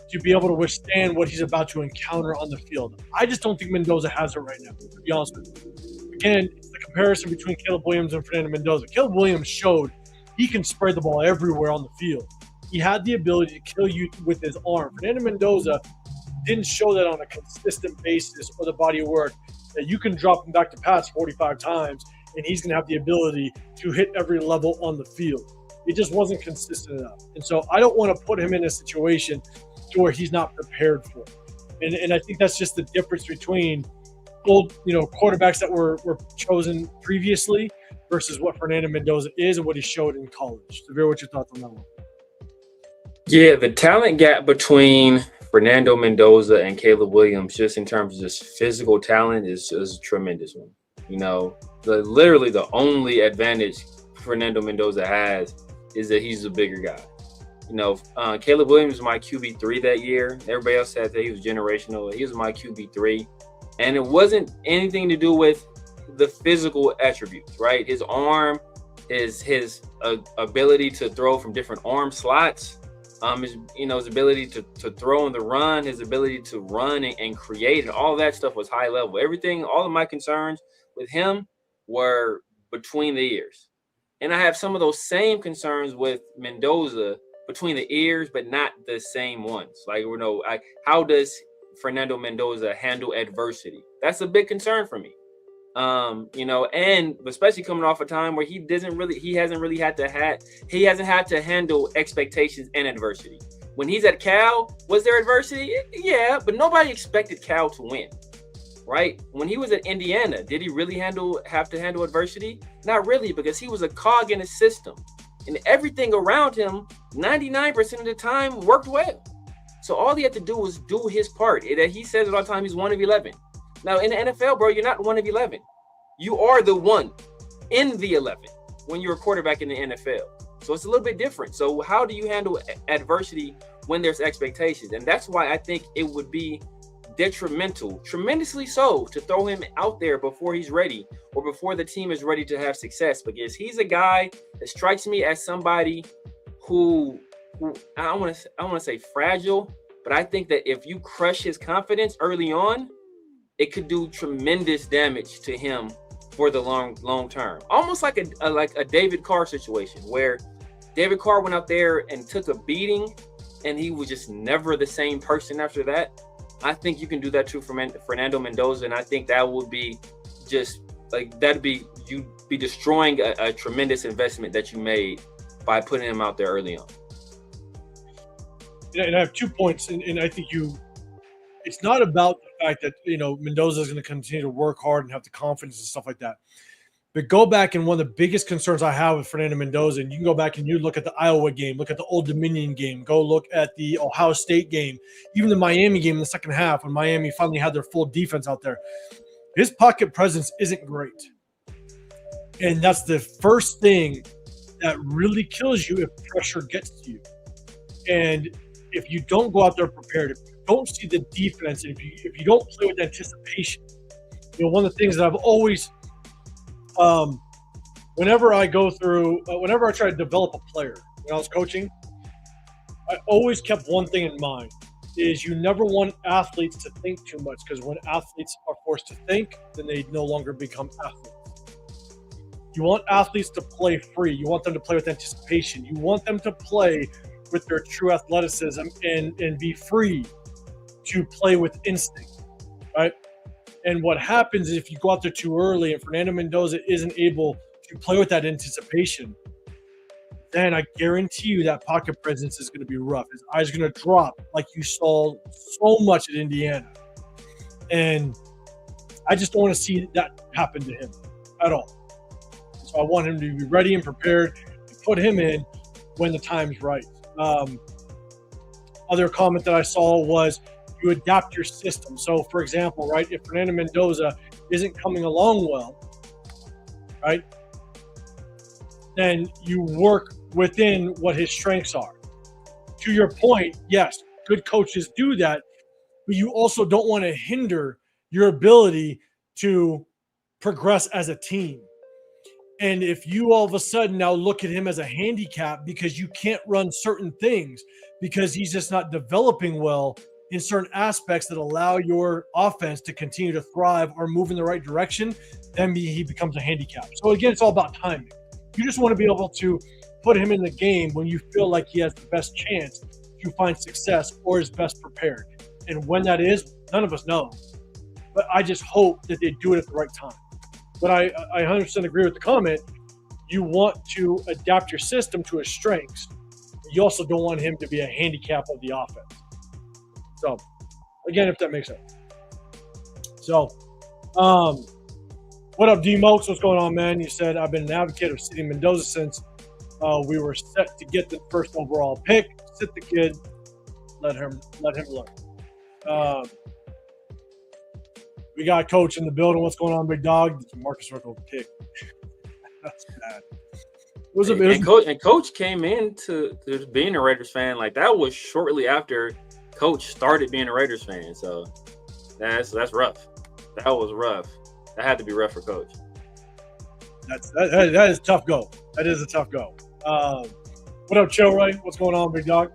to be able to withstand what he's about to encounter on the field. I just don't think Mendoza has it right now, to be honest with you. Again, it's the comparison between Caleb Williams and Fernando Mendoza. Caleb Williams showed he can spread the ball everywhere on the field. He had the ability to kill you with his arm. Fernando Mendoza didn't show that on a consistent basis or the body of work that you can drop him back to pass 45 times and he's going to have the ability to hit every level on the field. It just wasn't consistent enough. And so I don't want to put him in a situation to where he's not prepared for it. And I think that's just the difference between old, quarterbacks that were chosen previously versus what Fernando Mendoza is and what he showed in college. Severe, what's your thoughts on that one?
Yeah, the talent gap between Fernando Mendoza and Caleb Williams, just in terms of just physical talent, is a tremendous one. Literally the only advantage Fernando Mendoza has is that he's a bigger guy. Caleb Williams was my QB3 that year. Everybody else said that he was generational. He was my QB3. And it wasn't anything to do with the physical attributes, right? His arm, his ability to throw from different arm slots, his ability to throw in the run, his ability to run and create, and all that stuff was high level. Everything, all of my concerns with him were between the ears. And I have some of those same concerns with Mendoza between the ears, but not the same ones. How does Fernando Mendoza handle adversity? That's a big concern for me. And especially coming off a time where he hasn't had to handle expectations and adversity. When he's at Cal, was there adversity? Yeah, but nobody expected Cal to win, right? When he was at Indiana, did he really have to handle adversity? Not really, because he was a cog in a system, and everything around him, 99% of the time, worked well. So all he had to do was do his part. He says it all the time, he's 1 of 11. Now, in the NFL, bro, you're not 1 of 11. You are the 1 in the 11 when you're a quarterback in the NFL. So it's a little bit different. So how do you handle adversity when there's expectations? And that's why I think it would be detrimental, tremendously so, to throw him out there before he's ready or before the team is ready to have success, because he's a guy that strikes me as somebody who I don't want to say fragile, but I think that if you crush his confidence early on, it could do tremendous damage to him for the long term. Almost like a David Carr situation, where David Carr went out there and took a beating, and he was just never the same person after that. I think you can do that too for Fernando Mendoza, and I think that would be just like you'd be destroying a tremendous investment that you made by putting him out there early on.
And I have 2 points, and I think it's not about the fact that, Mendoza is going to continue to work hard and have the confidence and stuff like that. But go back, and one of the biggest concerns I have with Fernando Mendoza, and you can go back and you look at the Iowa game, look at the Old Dominion game, go look at the Ohio State game, even the Miami game in the second half when Miami finally had their full defense out there. His pocket presence isn't great. And that's the first thing that really kills you if pressure gets to you. And if you don't go out there prepared, if you don't see the defense, if you don't play with anticipation, one of the things that I've always whenever I try to develop a player, when I was coaching, I always kept one thing in mind, is you never want athletes to think too much, because when athletes are forced to think, then they no longer become athletes. You want athletes to play free. You want them to play with anticipation. You want them to play with their true athleticism and be free to play with instinct, right? And what happens is if you go out there too early and Fernando Mendoza isn't able to play with that anticipation, then I guarantee you that pocket presence is going to be rough. His eyes are going to drop like you saw so much at Indiana. And I just don't want to see that happen to him at all. So I want him to be ready and prepared to put him in when the time's right. Other comment that I saw was, you adapt your system. So, for example, right, if Fernando Mendoza isn't coming along well, right, then you work within what his strengths are. To your point, yes, good coaches do that, but you also don't want to hinder your ability to progress as a team. And if you all of a sudden now look at him as a handicap because you can't run certain things because he's just not developing well in certain aspects that allow your offense to continue to thrive or move in the right direction, then he becomes a handicap. So again, it's all about timing. You just want to be able to put him in the game when you feel like he has the best chance to find success or is best prepared. And when that is, none of us know. But I just hope that they do it at the right time. But I 100% agree with the comment. You want to adapt your system to his strengths. You also don't want him to be a handicap of the offense. So, again, if that makes sense. So, what up, D-Mokes? What's going on, man? You said, I've been an advocate of sitting Mendoza since we were set to get the first overall pick. Sit the kid. Let him learn. We got Coach in the building. What's going on, big dog? Marcus Circle pick. That's bad.
Coach came into being a Raiders fan. Like, that was shortly after Coach started being a Raiders fan. So that's rough. That was rough. That had to be rough for Coach.
That is a tough go. That is a tough go. What up, Chilroy? What's going on, big dog?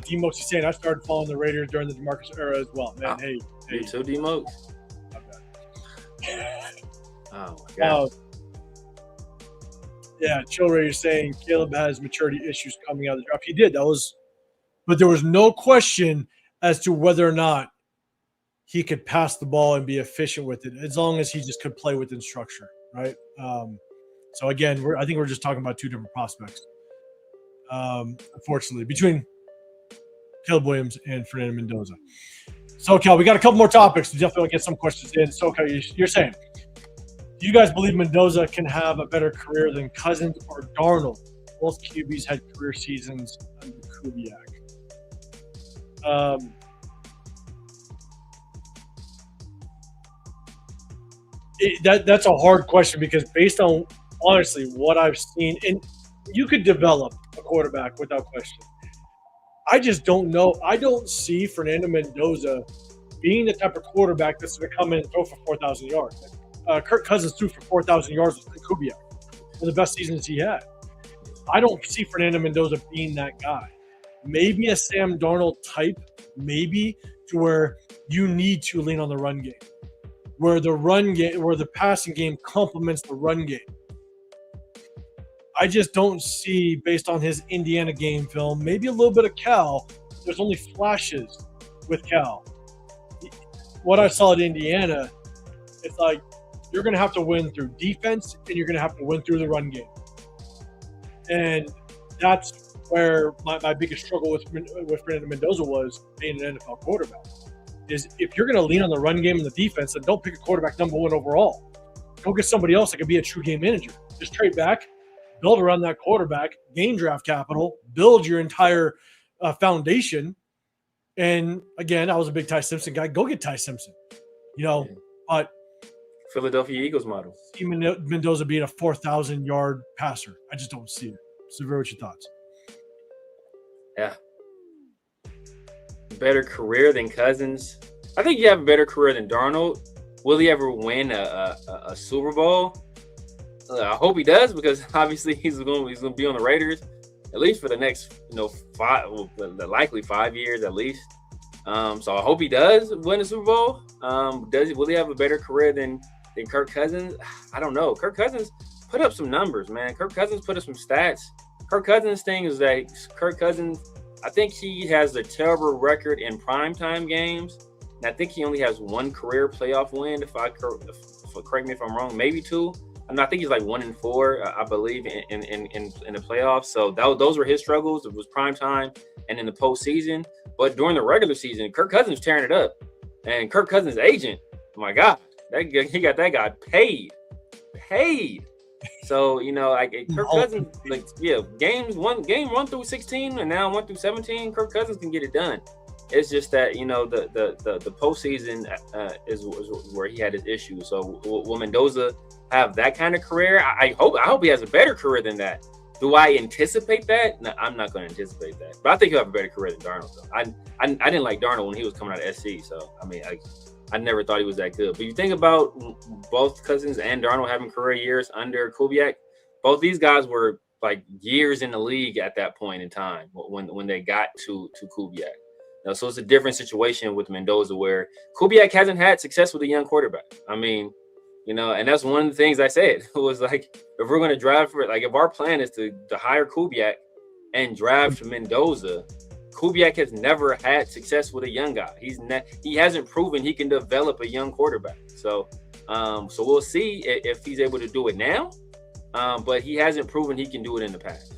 D-Mokes is saying I started following the Raiders during the DeMarcus era as well. Man, hey.
You too, D-Mokes? Oh, my God.
Yeah, Chilroy is saying Caleb has maturity issues coming out of the draft. He did. But there was no question as to whether or not he could pass the ball and be efficient with it, as long as he just could play within structure, right? So again, I think we're just talking about two different prospects. Unfortunately, between Caleb Williams and Fernando Mendoza. So, Cal, we got a couple more topics. We definitely want to get some questions in. So, Cal, you're saying, do you guys believe Mendoza can have a better career than Cousins or Darnold? Both QBs had career seasons under Kubiak. That's a hard question because based on, honestly, what I've seen, and you could develop a quarterback without question. I just don't know. I don't see Fernando Mendoza being the type of quarterback that's going to come in and throw for 4,000 yards. Kirk Cousins threw for 4,000 yards with Kubiak, one of the best seasons he had. I don't see Fernando Mendoza being that guy. Maybe a Sam Darnold type, maybe, to where you need to lean on the run game, where the passing game complements the run game. I just don't see, based on his Indiana game film, maybe a little bit of Cal. There's only flashes with Cal. What I saw at Indiana, it's like you're going to have to win through defense and you're going to have to win through the run game. And that's where my biggest struggle with Fernando Mendoza was being an NFL quarterback. Is if you're going to lean on the run game and the defense, then don't pick a quarterback number one overall. Go get somebody else that can be a true game manager. Just trade back, build around that quarterback, gain draft capital, build your entire foundation. And again, I was a big Ty Simpson guy. Go get Ty Simpson. But
Philadelphia Eagles model.
See Mendoza being a 4,000-yard passer. I just don't see it. Severe, what's your thoughts?
Yeah. Better career than Cousins. I think you have a better career than Darnold. Will he ever win a Super Bowl? I hope he does, because obviously he's going to be on the Raiders at least for the next likely 5 years at least. So I hope he does win a Super Bowl. Will he have a better career than Kirk Cousins? I don't know. Kirk Cousins put up some numbers, man. Kirk Cousins put up some stats. Kirk Cousins' thing is that Kirk Cousins, I think he has a terrible record in primetime games. And I think he only has one career playoff win, correct me if I'm wrong, maybe two. I think he's like 1-4, I believe, in the playoffs. So those were his struggles. It was primetime and in the postseason. But during the regular season, Kirk Cousins was tearing it up. And Kirk Cousins' agent, oh my God, he got that guy paid. So, Kirk Cousins, game 1 through 16 and now 1 through 17, Kirk Cousins can get it done. It's just that, the postseason is where he had his issues. So will Mendoza have that kind of career? I hope he has a better career than that. Do I anticipate that? No, I'm not going to anticipate that. But I think he'll have a better career than Darnold. Though. I didn't like Darnold when he was coming out of SC. So, I never thought he was that good. But you think about both Cousins and Darnold having career years under Kubiak, both these guys were like years in the league at that point in time when they got to Kubiak. So it's a different situation with Mendoza, where Kubiak hasn't had success with a young quarterback. And that's one of the things I said. It was like, if we're going to draft for it, like if our plan is to hire Kubiak and draft Mendoza, Kubiak has never had success with a young guy. He hasn't proven he can develop a young quarterback. So we'll see if he's able to do it now. But he hasn't proven he can do it in the past.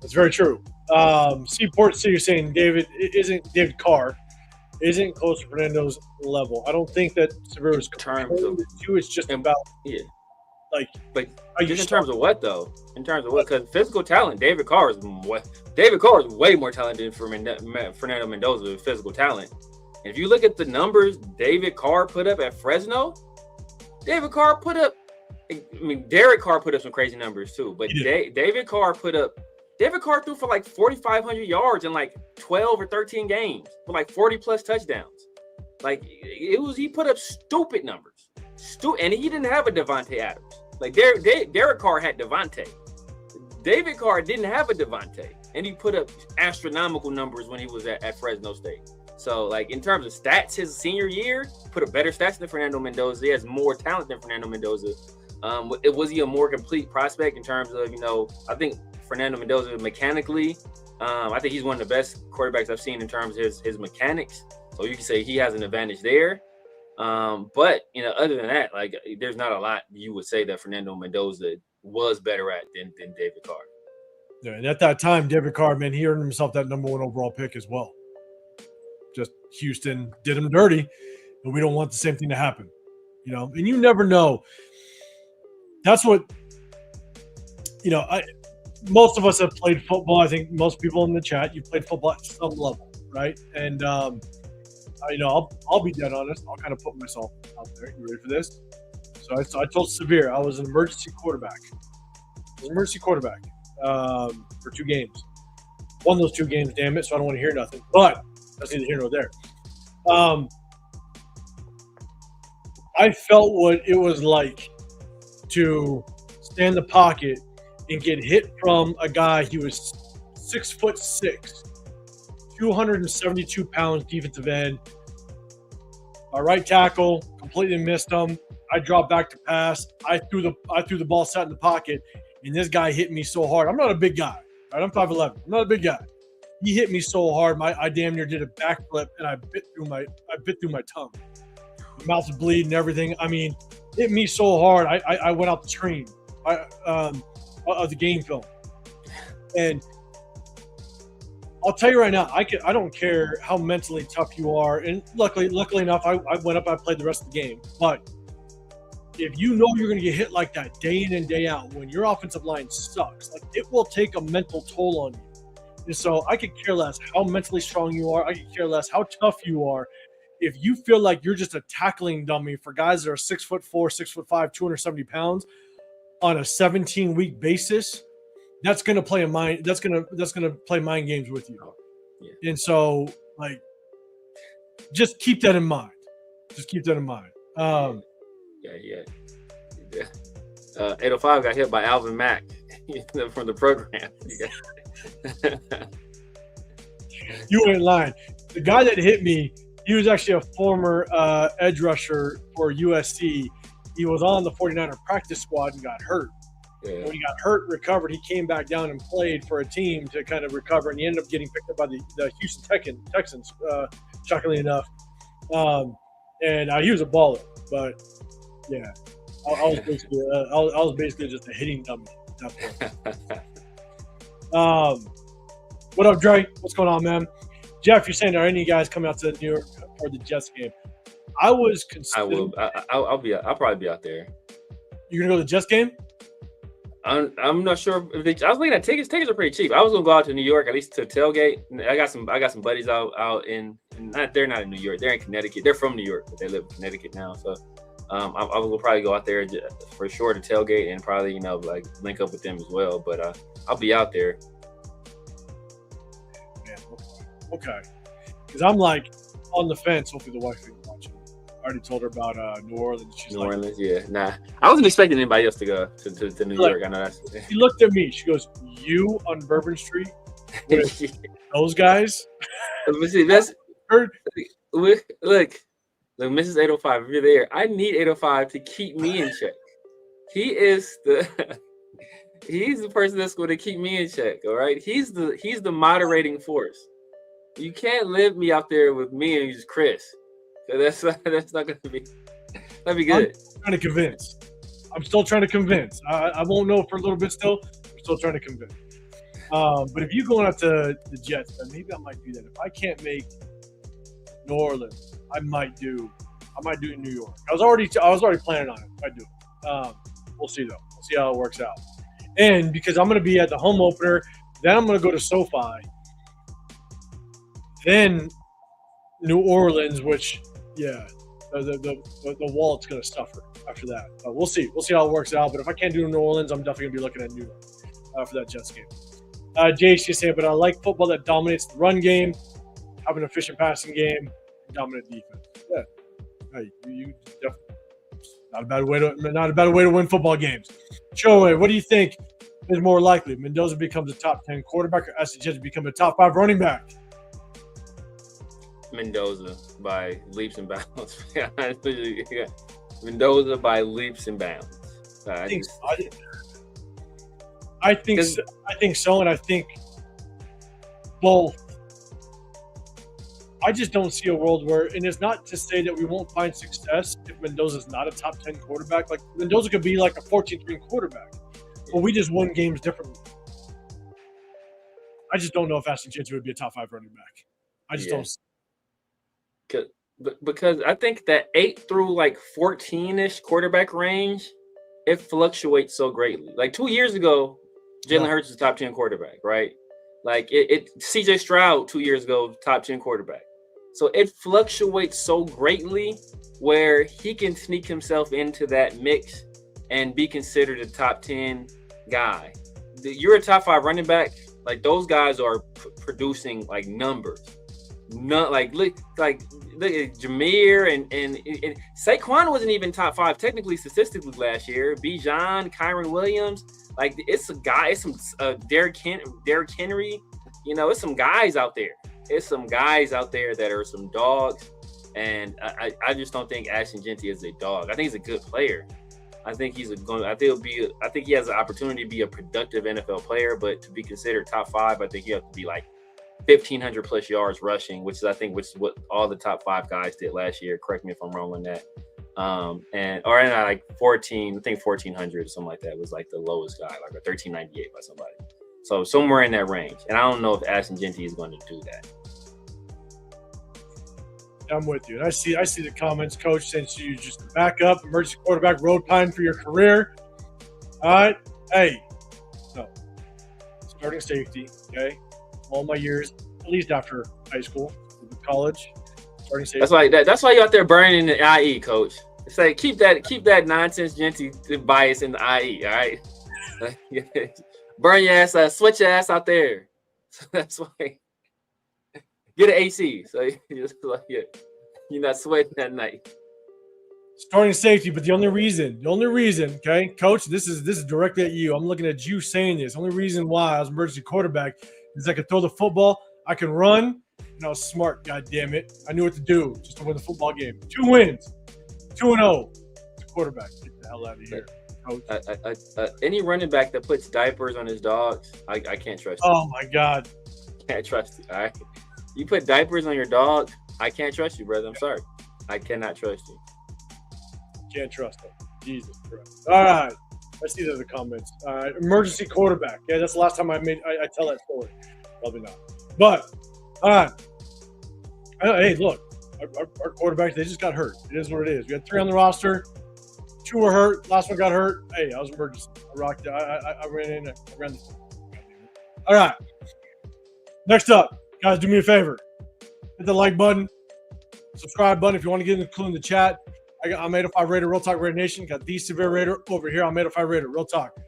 That's very true. Seaport City, you're saying David Carr isn't close to Fernando's level. I don't think that Severo is comparing the two. It's just about
just in terms of what though? In terms of what? Because physical talent, David Carr is way more talented than Fernando Mendoza with physical talent. And if you look at the numbers David Carr put up at Fresno, Derek Carr put up some crazy numbers too. But David Carr threw for like 4,500 yards in like 12 or 13 games with like 40 plus touchdowns. He put up stupid numbers. And he didn't have a Devontae Adams. Like Derek Carr had Devontae. David Carr didn't have a Devontae. And he put up astronomical numbers when he was at Fresno State. So in terms of stats, his senior year put up better stats than Fernando Mendoza. He has more talent than Fernando Mendoza. Was he a more complete prospect in terms of, I think Fernando Mendoza mechanically, I think he's one of the best quarterbacks I've seen in terms of his mechanics. So you can say he has an advantage there. But other than that, there's not a lot you would say that Fernando Mendoza was better at than David Carr.
Yeah, and at that time, David Carr, man, he earned himself that number one overall pick as well. Just Houston did him dirty, and we don't want the same thing to happen. And you never know. That's what most of us have played football. I think most people in the chat, you've played football at some level, right? And I'll be dead honest. I'll kind of put myself out there. You ready for this? So I told Severe I was an emergency quarterback. For 2 games. Won those 2 games, damn it. So I don't want to hear nothing. But that's neither here nor there. I felt what it was like to stand in the pocket and get hit from a guy. He was 6'6", 272 pounds defensive end. My right tackle completely missed him. I dropped back to pass. I threw the ball, sat in the pocket, and this guy hit me so hard. I'm not a big guy. Right? I'm 5'11". I'm not a big guy. He hit me so hard, I damn near did a backflip, and I bit through my tongue. My mouth was bleeding and everything. I mean, hit me so hard, I went out the screen of the game film. And I'll tell you right now, I don't care how mentally tough you are. And luckily enough, I went up, I played the rest of the game. But if you know you're going to get hit like that day in and day out, when your offensive line sucks, like it will take a mental toll on you. And so I could care less how mentally strong you are. I could care less how tough you are. If you feel like you're just a tackling dummy for guys that are 6'4", 6'5", 270 pounds on a 17-week basis, that's gonna play That's gonna play mind games with you. Yeah. And so, like, just keep that in mind.
Yeah. 805 got hit by Alvin Mack from the program.
You ain't lying. The guy that hit me, he was actually a former edge rusher for USC. He was on the 49er practice squad and got hurt. Yeah. When he got hurt, recovered, he came back down and played for a team to kind of recover, and he ended up getting picked up by the Houston Texans, shockingly enough. And he was a baller, but yeah, I was basically just a hitting dummy. What up, Dre? What's going on, man? Jeff, you're saying, are any guys coming out to New York for the Jets game? I was considering.
I'll probably be out there.
You're gonna go to the Jets game?
I'm not sure. I was looking at tickets. Tickets are pretty cheap. I was gonna go out to New York, at least to tailgate. I got some buddies out in. They're not in New York. They're in Connecticut. They're from New York, but they live in Connecticut now. So I will probably go out there for sure to tailgate and probably like link up with them as well. But I'll be out there.
Man, okay. Because I'm like on the fence. Hopefully the wife can watch it. I already told her about New Orleans. She's
Orleans, yeah. Nah, I wasn't expecting anybody else to go to New York. I know that's.
She looked at me. She goes, "You on Bourbon Street with those guys?"
See, that's look, Mrs. 805. If you're there, I need 805 to keep me in check. He's the person that's going to keep me in check. All right, he's the moderating force. You can't live me out there with me and just Chris. That's not going to be. That'd be good.
I'm still trying to convince. I won't know for a little bit still. I'm still trying to convince. But if you're going out to the Jets, then maybe I might do that. If I can't make New Orleans, I might do New York. I was already planning on it. I do it. We'll see though. We'll see how it works out. And because I'm going to be at the home opener, then I'm going to go to SoFi. Then New Orleans, which the wallet's going to suffer after that. We'll see. We'll see how it works out. But if I can't do New Orleans, I'm definitely going to be looking at New York for that Jets game. JC saying, but I like football that dominates the run game, have an efficient passing game, dominant defense. Yeah, hey, you definitely not a bad way to win football games. Joey, what do you think is more likely? Mendoza becomes a top 10 quarterback, or Essie Jets become a top 5 running back?
Mendoza by leaps and bounds. Mendoza by leaps and bounds.
I think so, and I think both. I just don't see a world where, and it's not to say that we won't find success if Mendoza's not a top 10 quarterback. Like Mendoza could be like a 14-3 quarterback, but we just won games differently. I just don't know if Ashton Jeter would be a top 5 running back. I just don't.
Because I think that 8 through like 14-ish quarterback range, it fluctuates so greatly. Like 2 years ago, Jalen Hurts was top 10 quarterback, right? Like it CJ Stroud 2 years ago, top 10 quarterback. So it fluctuates so greatly where he can sneak himself into that mix and be considered a top 10 guy. You're a top 5 running back. Like those guys are producing like numbers. Not look at Jameer and Saquon wasn't even top 5 technically statistically last year. Bijan, Kyron Williams, like it's a guy, it's some Derrick Henry, it's some guys out there. it's some guys out there that are some dogs, and I just don't think Ashton Genty is a dog. I think he's a good player. I think he has an opportunity to be a productive NFL player, but to be considered top 5, I think you have to be like 1,500 plus yards rushing, which is what all the top 5 guys did last year. Correct me if I'm wrong on that. And like 14, I think 1,400 or something like that was like the lowest guy, like a 1,398 by somebody. So somewhere in that range. And I don't know if Ashton Genty is going to do that.
I'm with you. And I see the comments, Coach, since you just back up, emergency quarterback, road time for your career. All right. Hey, no. Starting safety, okay? All my years, at least after high school, college, starting safety.
That's why you're out there burning the IE, Coach. It's like keep that nonsense Genty bias in the IE, all right? Burn your ass, switch your ass out there. So that's why. Get an AC, so you're not sweating that night.
Starting safety, but the only reason, okay, Coach, this is directly at you. I'm looking at you saying this. The only reason why I was emergency quarterback is I could throw the football, I can run, and I was smart. God damn it, I knew what to do just to win the football game. 2 wins, 2-0. Quarterback, get the hell out of here, Coach.
Any running back that puts diapers on his dogs, I can't trust.
Oh my God,
can't trust you. All right. You put diapers on your dog, I can't trust you, brother. I'm sorry. I cannot trust you.
Can't trust him. Jesus Christ. All right. I see the comments. All right. Emergency quarterback. Yeah, that's the last time I tell that story. Probably not. But, all right. Hey, look. Our quarterbacks, they just got hurt. It is what it is. We had 3 on the roster. 2 were hurt. Last one got hurt. Hey, I was emergency. I rocked it. I ran in. I ran the floor. All right. Next up. Guys, do me a favor. Hit the like button, subscribe button if you want to get included in the chat. I'm 805 Raider, Real Talk Raider Nation. Got the Severe Raider over here. I'm 805 Raider, Real Talk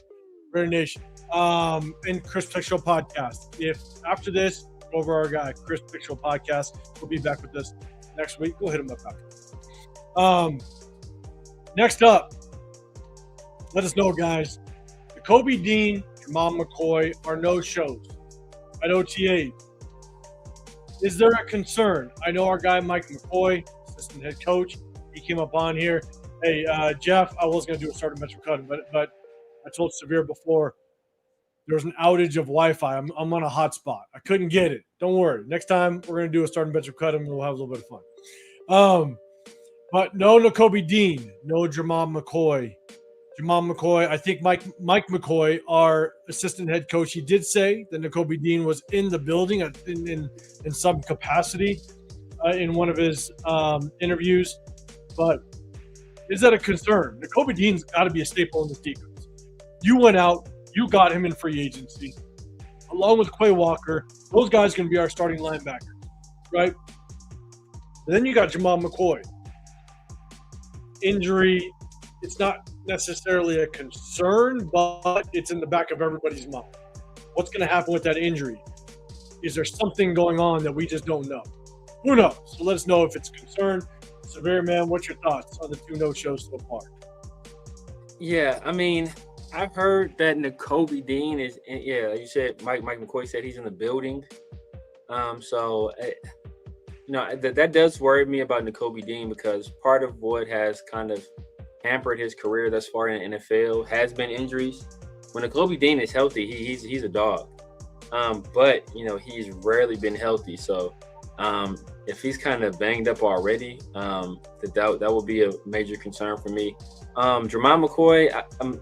Raider Nation. And Chris Pick Show podcast. If after this, go over our guy, Chris Pick Show podcast. We'll be back with this next week. Go hit him up after. Next up, let us know, guys. The Kobe Dean, Jamal McCoy are no shows at OTA. Is there a concern? I know our guy, Mike McCoy, assistant head coach, he came up on here. Hey, Jeff, I was going to do a starting Metro cut, but I told Severe before, there was an outage of Wi-Fi. I'm on a hotspot. I couldn't get it. Don't worry. Next time, we're going to do a starting Metro cut, and we'll have a little bit of fun. But no Kobe Dean, no Jamal McCoy. Jamal McCoy, I think Mike McCoy, our assistant head coach, he did say that Nakobe Dean was in the building in some capacity in one of his interviews. But is that a concern? Nakobe Dean's got to be a staple in this defense. You went out, you got him in free agency, along with Quay Walker. Those guys are going to be our starting linebackers, right? And then you got Jamal McCoy. Injury, it's not necessarily a concern, but it's in the back of everybody's mind. What's going to happen with that injury? Is there something going on that we just don't know? Who knows? So let us know if it's a concern. Severe, man, what's your thoughts on the 2 no-shows so far?
Yeah, I mean, I've heard that Nakobe Dean is, you said Mike McCoy said he's in the building. That does worry me about Nakobe Dean because part of what has kind of hampered his career thus far in the NFL has been injuries. When Nakobe Dean is healthy, he's a dog. But he's rarely been healthy. So if he's kind of banged up already, that will be a major concern for me. Jamal McCoy,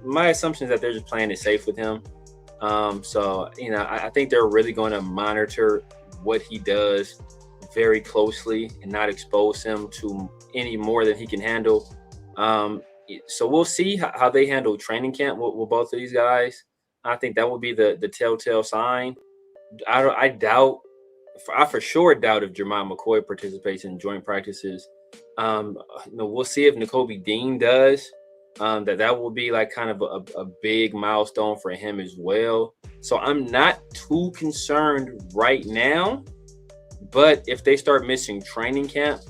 my assumption is that they're just playing it safe with him. I think they're really going to monitor what he does very closely and not expose him to any more than he can handle. So we'll see how they handle training camp with both of these guys. I think that will be the telltale sign. I for sure doubt if Jamal McCoy participates in joint practices. We'll see if Nakobe Dean does. That will be like kind of a big milestone for him as well. So I'm not too concerned right now. But if they start missing training camp,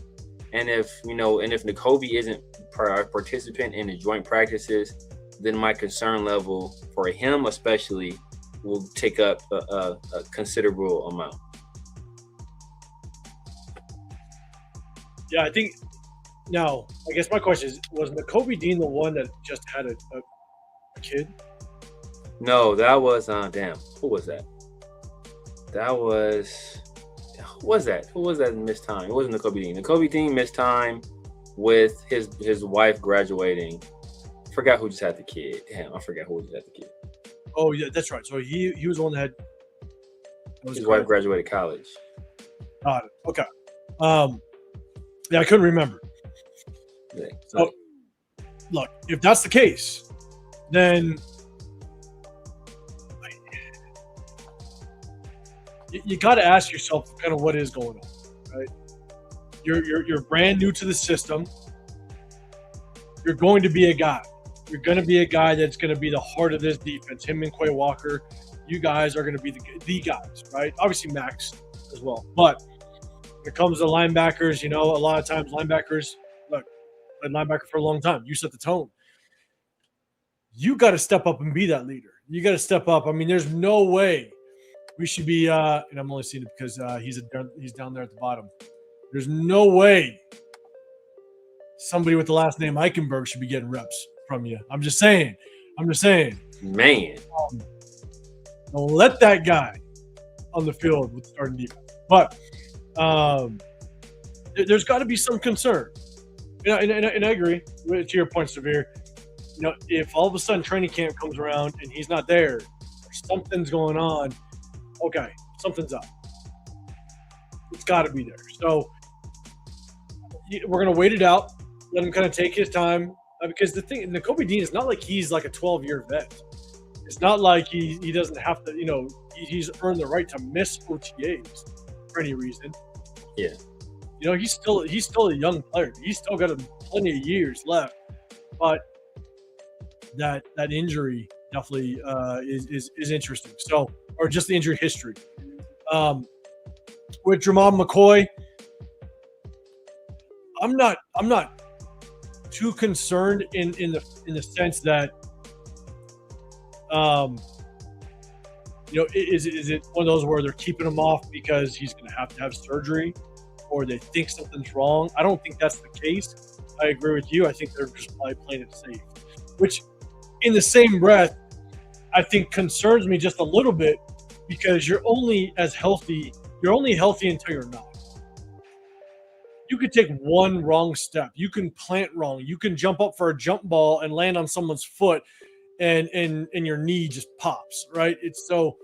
and if Nakobe isn't a participant in the joint practices, then my concern level for him especially will take up a considerable amount.
Yeah, I think. Now, I guess my question is: was Nakobe Dean the one that just had a kid?
No, that was damn. Who was that? That was who was that? Who was that in missed time? It wasn't Nakobe Dean. Nakobe Dean missed time with his wife graduating. Forgot who just had the kid. Damn, I forgot who just had the kid.
Oh yeah, that's right. So he was the one that had
his wife graduated college.
Got it. Okay. Yeah, I couldn't remember.
Yeah,
so, look, if that's the case, then you got to ask yourself kind of what is going on, right? You're brand new to the system. You're going to be a guy. You're going to be a guy that's going to be the heart of this defense. Him and Quay Walker, you guys are going to be the guys, right? Obviously Max as well. But when it comes to linebackers, a lot of times linebackers, look, played linebacker for a long time. You set the tone. You got to step up and be that leader. You got to step up. I mean, there's no way we should be, and I'm only seeing it because he's down there at the bottom. There's no way somebody with the last name Eichenberg should be getting reps from you. I'm just saying.
Man.
Don't let that guy on the field with starting defense. But there's got to be some concern. And I agree to your point, Severe. If all of a sudden training camp comes around and he's not there, or something's going on, okay, something's up. It's got to be there. So we're going to wait it out, let him kind of take his time. Because the thing, Nakobe Dean, is not like he's like a 12-year vet. It's not like he doesn't have to, he's earned the right to miss OTAs for any reason.
Yeah.
He's still a young player. He's still got plenty of years left. But that injury definitely is interesting. So, or just the injury history. With Jamal McCoy, I'm not too concerned in the sense that is it one of those where they're keeping him off because he's going to have surgery or they think something's wrong? I don't think that's the case. I agree with you. I think they're just probably playing it safe, which in the same breath I think concerns me just a little bit because you're only healthy until you're not. You could take one wrong step. You can plant wrong. You can jump up for a jump ball and land on someone's foot and your knee just pops, right? So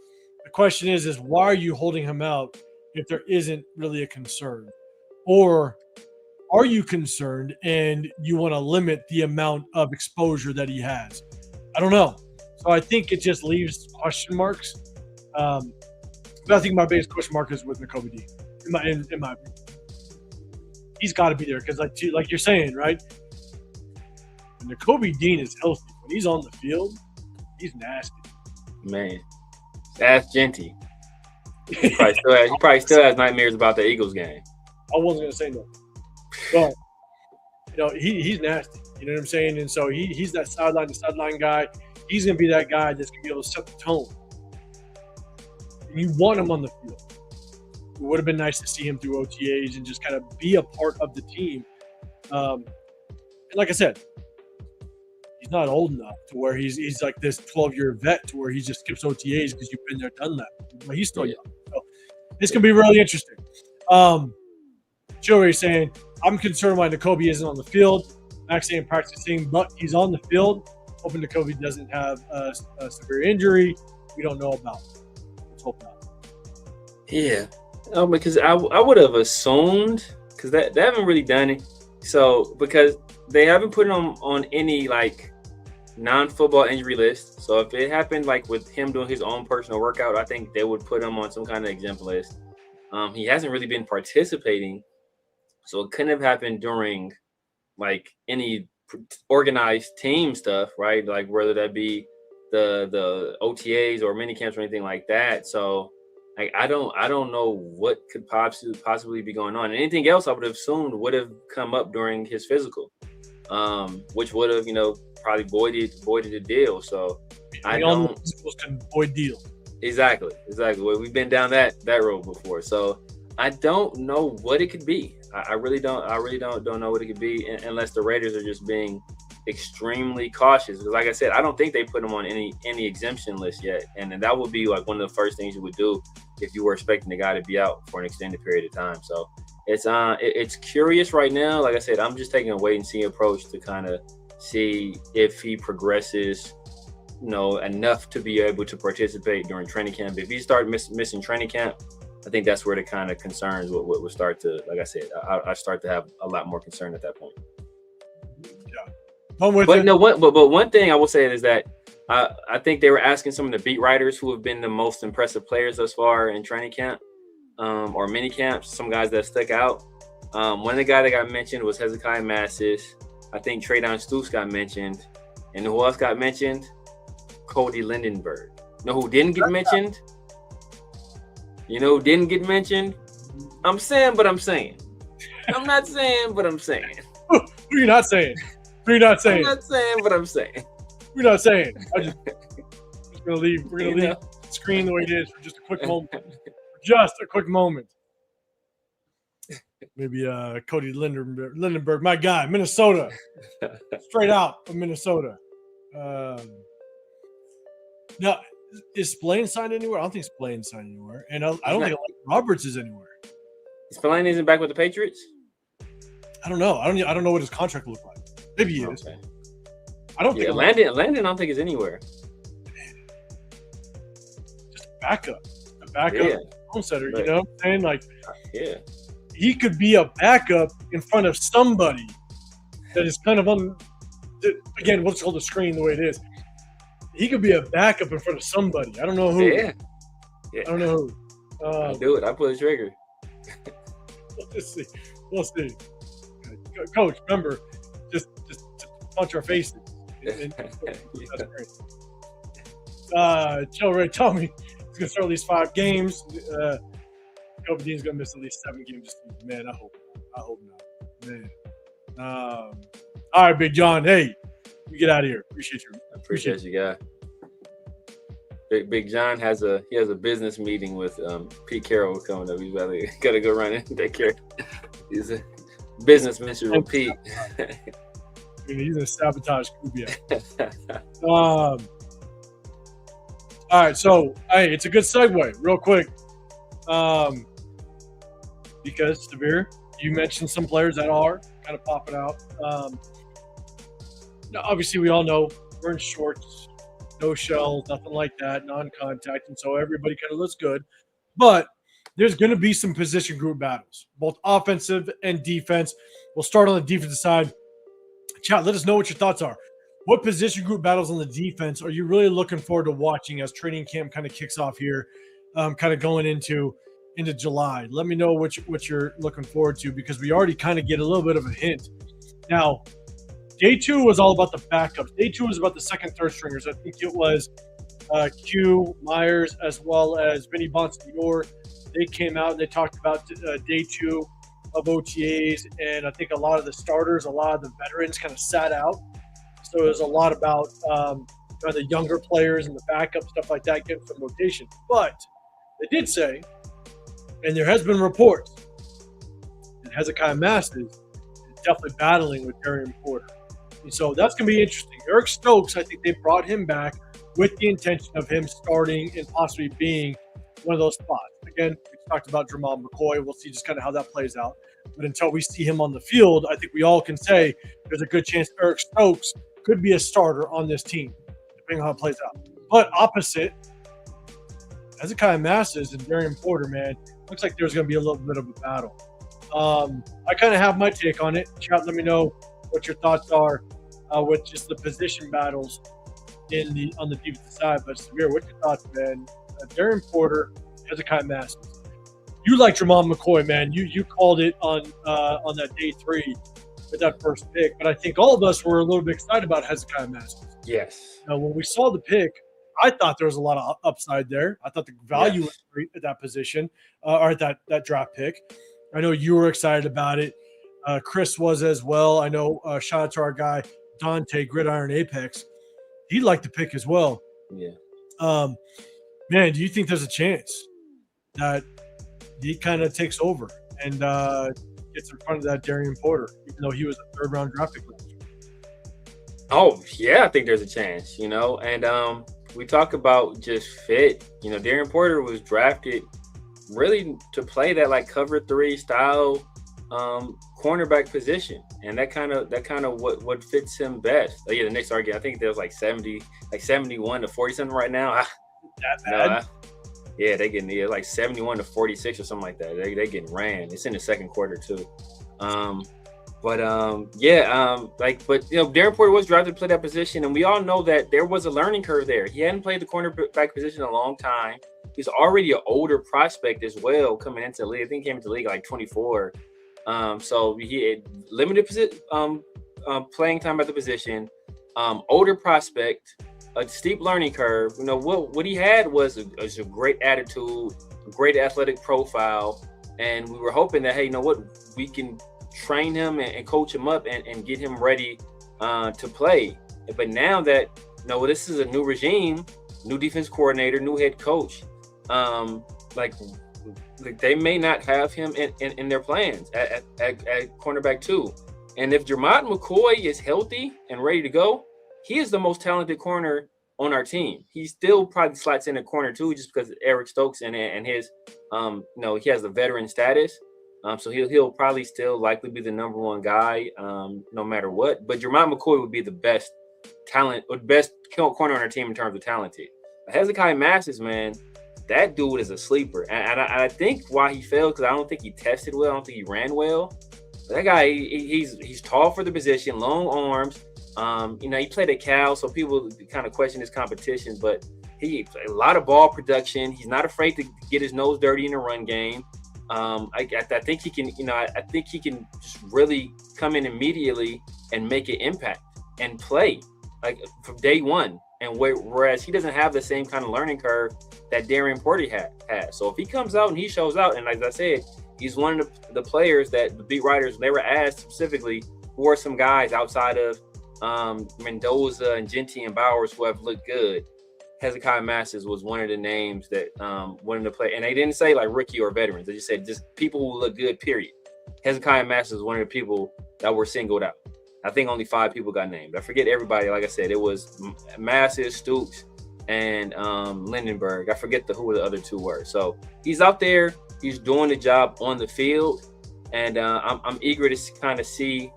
the question is why are you holding him out if there isn't really a concern? Or are you concerned and you want to limit the amount of exposure that he has? I don't know. So I think it just leaves question marks. But I think my biggest question mark is with Nakobe Dean, in my opinion. He's got to be there because, like you're saying, right? When Nakobe Dean is healthy, when he's on the field, he's nasty.
Man, ask Genty. He probably still has nightmares about the Eagles game.
I wasn't gonna say no, but he's nasty. You know what I'm saying? And so he's that sideline to sideline guy. He's gonna be that guy that's gonna be able to set the tone. And you want him on the field. It would have been nice to see him through OTAs and just kind of be a part of the team. And like I said, he's not old enough to where he's like this 12-year vet to where he just skips OTAs because you've been there, done that. But he's still young. So this can be really interesting. Joey saying, I'm concerned why Nakobe isn't on the field. Max ain't practicing, but he's on the field. Hoping Nakobe doesn't have a severe injury we don't know about. Let's hope not.
Yeah. Because I would have assumed, because they haven't really done it. So, because they haven't put him on any, non-football injury list. So, if it happened, with him doing his own personal workout, I think they would put him on some kind of exempt list. He hasn't really been participating. So, it couldn't have happened during, any organized team stuff, right? Whether that be the OTAs or mini camps or anything like that. So, I don't know what could possibly be going on. And anything else I would have assumed would have come up during his physical, which would have, probably voided the deal. So I don't.
Physicals can void deal.
Exactly. Well, we've been down that road before. So I don't know what it could be. I really don't. I really don't know what it could be unless the Raiders are just being extremely cautious. Because, like I said, I don't think they put him on any exemption list yet, and that would be like one of the first things you would do if you were expecting the guy to be out for an extended period of time. So it's curious right now. Like I said, I'm just taking a wait and see approach to kind of see if he progresses, enough to be able to participate during training camp. If he start missing training camp, I think that's where the kind of concerns would start to, like I said, I start to have a lot more concern at that point.
Yeah.
But one thing I will say is that I think they were asking some of the beat writers who have been the most impressive players thus far in training camp or mini camps, some guys that stuck out. One of the guys that got mentioned was Hezekiah Massis. I think Traydon Stoops got mentioned. And who else got mentioned? Cody Lindenberg. You know who didn't get mentioned? Didn't get mentioned? I'm saying, but I'm saying. I'm not saying, but I'm saying.
Who are you not saying? Who are you not saying?
I'm not saying, but I'm saying.
We're not saying. I'm just gonna leave. We're gonna leave the screen the way it is for just a quick moment. Just a quick moment. Maybe Cody Lindenberg, my guy, Minnesota, straight out of Minnesota. Now, is Spillane signed anywhere? I don't think Spillane's signed anywhere, and I don't think Roberts is anywhere.
Spillane isn't back with the Patriots?
I don't know. I don't know what his contract will look like. Maybe he is. I don't think
Landon. I don't think is anywhere.
Just a backup. Home setter. Right. You know what I'm saying? Like, he could be a backup in front of somebody that is kind of again, we'll just hold the screen the way it is. He could be a backup in front of somebody. I don't know who.
Yeah.
I don't know who.
I'll do it. I pull the trigger.
We'll see. Coach, remember, just punch our faces. That's great. Joe Ray told me he's gonna start at least 5 games. Kobe Dean's gonna miss at least 7 games. Man, I hope not. Man. All right, Big John. Hey, you get out of here. Appreciate you.
Appreciate you, guy. Big John has a business meeting with Pete Carroll coming up. He's gotta go run and take care. He's a business venture with Pete.
He's gonna sabotage Kubiak. All right, so hey, it's a good segue, real quick. Because Severe, you mentioned some players that are kind of popping out. Obviously, we all know we're in shorts, no shells, nothing like that, non-contact, and so everybody kind of looks good. But there's going to be some position group battles, both offensive and defense. We'll start on the defensive side. Chat, let us know what your thoughts are. What position group battles on the defense are you really looking forward to watching as training camp kind of kicks off here, kind of going into July? Let me know what you're looking forward to, because we already kind of get a little bit of a hint. Now, day 2 was all about the backups. Day 2 was about the second, third stringers. I think it was Q, Myers, as well as Vinny Bonsignore. They came out and they talked about day 2 of OTAs, and I think a lot of the starters, a lot of the veterans kind of sat out. So it was a lot about the younger players and the backup, stuff like that, getting some rotation. But they did say, and there has been reports, that Hezekiah Massis is definitely battling with Darian Porter. And so that's going to be interesting. Eric Stokes, I think they brought him back with the intention of him starting and possibly being one of those spots. Again, we talked about Jamal McCoy. We'll see just kind of how that plays out. But until we see him on the field, I think we all can say there's a good chance Eric Stokes could be a starter on this team, depending on how it plays out. But opposite, Hezekiah Massis and Darian Porter, man, looks like there's going to be a little bit of a battle. I kind of have my take on it. Chat, let me know what your thoughts are with just the position battles on the defensive side. But Samir, what's your thoughts, man? Darian Porter, Hezekiah Massis. You like Jamal McCoy, man. You called it on that day 3 with that first pick. But I think all of us were a little bit excited about Hezekiah Massis.
Yes.
Now, when we saw the pick, I thought there was a lot of upside there. I thought the value was great at that position, or at that draft pick. I know you were excited about it. Chris was as well. I know shout out to our guy, Dante, Gridiron Apex. He liked the pick as well.
Yeah.
Man, do you think there's a chance that he kind of takes over and gets in front of that Darian Porter, even though he was a third-round draft pick last year.
Oh, yeah, I think there's a chance, and we talk about just fit. Darian Porter was drafted really to play that like cover 3 style cornerback position, and that kind of what fits him best. The Knicks argue. I think there's like 71 to 40 something right now.
That bad?
Yeah, they getting like 71 to 46 or something like that. They getting ran. It's in the second quarter too. But Darren Porter was drafted to play that position, and we all know that there was a learning curve there. He hadn't played the cornerback position in a long time. He's already an older prospect as well coming into the league. I think he came into the league like 24. So he had limited playing time at the position. Older prospect, a steep learning curve. What he had was a great attitude, a great athletic profile, and we were hoping that, hey, we can train him and coach him up and get him ready to play. But now that this is a new regime, new defense coordinator, new head coach, they may not have him in their plans at cornerback 2. And if Jermont McCoy is healthy and ready to go, he is the most talented corner on our team. He still probably slots in at corner 2 just because Eric Stokes and his he has the veteran status. So he'll probably still likely be the number 1 guy, no matter what. But Jermont McCoy would be the best talent or best corner on our team in terms of talented. But Hezekiah Masses, man, that dude is a sleeper. And I think why he failed, because I don't think he tested well. I don't think he ran well. But that guy, he's tall for the position, long arms. He played at Cal, so people kind of question his competition. But he played a lot of ball production. He's not afraid to get his nose dirty in the run game. I think he can, I think he can just really come in immediately and make an impact and play like from day one. And whereas he doesn't have the same kind of learning curve that Darian Porter has. So if he comes out and he shows out, and like I said, he's one of the players that the beat writers, they were asked specifically who are some guys outside of Mendoza and Genty and Bowers who have looked good. Hezekiah Masses was one of the names that wanted to play. And they didn't say like rookie or veterans. They just said just people who look good, period. Hezekiah Masses was one of the people that were singled out. I think only 5 people got named. I forget everybody. Like I said, it was Masses, Stooks, and Lindenberg. I forget who the other 2 were. So he's out there. He's doing the job on the field. And I'm eager to kind of see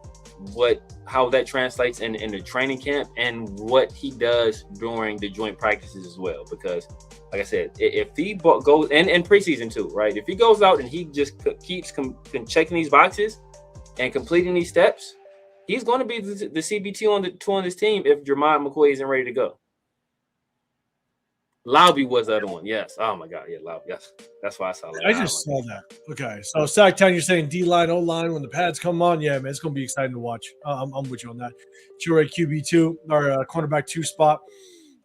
how that translates in the training camp and what he does during the joint practices as well. Because, like I said, if he goes and preseason too, right? If he goes out and he just keeps checking these boxes and completing these steps, he's going to be the CB2 on this team if Jermont McCoy isn't ready to go. Lauby was the other one. Yes. Oh my God. Yeah, Lauby. Yes. That's why I saw that.
I just saw that. Okay. So Sacktown, you're saying D-line, O-line when the pads come on. Yeah, man, it's going to be exciting to watch. I'm with you on that. Chura QB2 or cornerback 2 spot.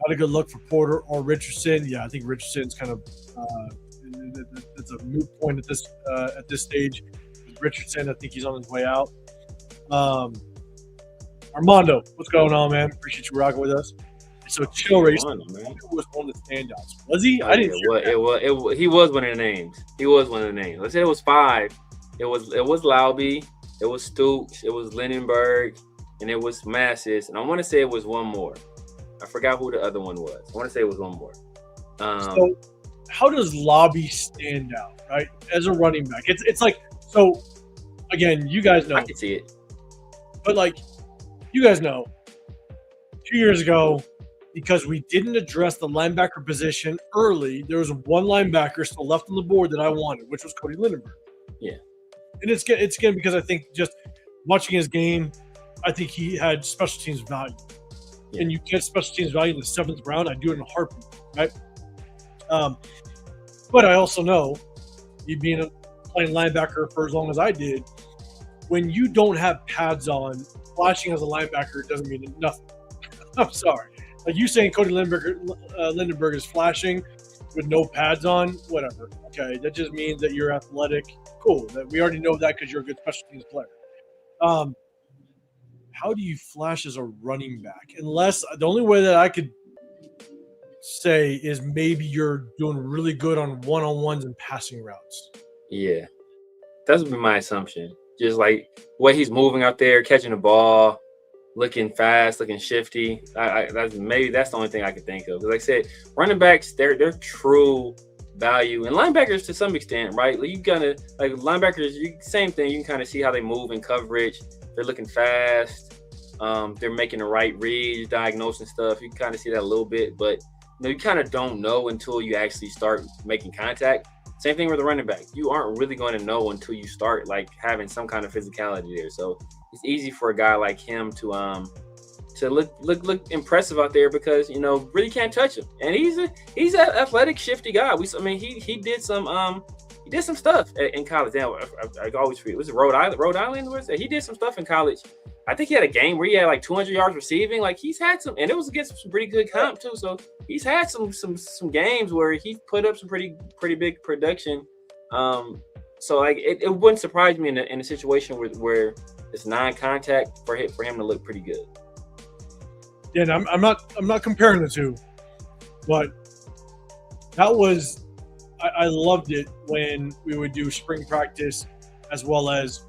Not a good look for Porter or Richardson. Yeah, I think Richardson's kind of it's a moot point at this stage. Richardson, I think he's on his way out. Armando, what's going on, man? Appreciate you rocking with us. So Chill Race was one of the standouts. Was he? I didn't.
He was one of the names. He was one of the names. Let's say it was 5. It was Lauby. It was Stooks. It was Lindenberg, and it was Masses. And I want to say it was one more. I forgot who the other one was. I want to say it was one more.
So how does Lauby stand out, right? As a running back, it's like so. Again, you guys know.
I can see it.
But like, you guys know, 2 years ago, because we didn't address the linebacker position early, there was one linebacker still left on the board that I wanted, which was Cody Lindenberg.
Yeah.
And it's again because I think just watching his game, I think he had special teams value. Yeah. And you get special teams value in the 7th round, I do it in a heartbeat, right? But I also know, you being playing linebacker for as long as I did, when you don't have pads on, flashing as a linebacker doesn't mean nothing. I'm sorry. Like you saying Cody Lindenberg is flashing with no pads on, whatever. Okay, that just means that you're athletic. Cool. We already know that because you're a good special teams player. How do you flash as a running back? Unless the only way that I could say is maybe you're doing really good on one-on-ones and passing routes.
Yeah, that's been my assumption. Just like the way he's moving out there, catching the ball, looking fast, looking shifty. That's the only thing I can think of. Like I said, running backs, they're true value, and linebackers to some extent, right? Like you gotta like linebackers, same thing. You can kind of see how they move in coverage. They're looking fast. They're making the right reads, diagnosing stuff. You can kind of see that a little bit, but you kind of don't know until you actually start making contact. Same thing with the running back. You aren't really going to know until you start like having some kind of physicality there. So it's easy for a guy like him to look impressive out there because really can't touch him. And he's an athletic, shifty guy. He did some stuff in college. Now I always forget. Was it Rhode Island? Rhode Island was it? He did some stuff in college. I think he had a game where he had like 200 yards receiving. Like he's had some, and it was against some pretty good comp too. So he's had some games where he put up some pretty big production. So like it wouldn't surprise me in a situation where it's non-contact for him to look pretty good.
Yeah, and I'm not comparing the two, but that was I loved it when we would do spring practice as well as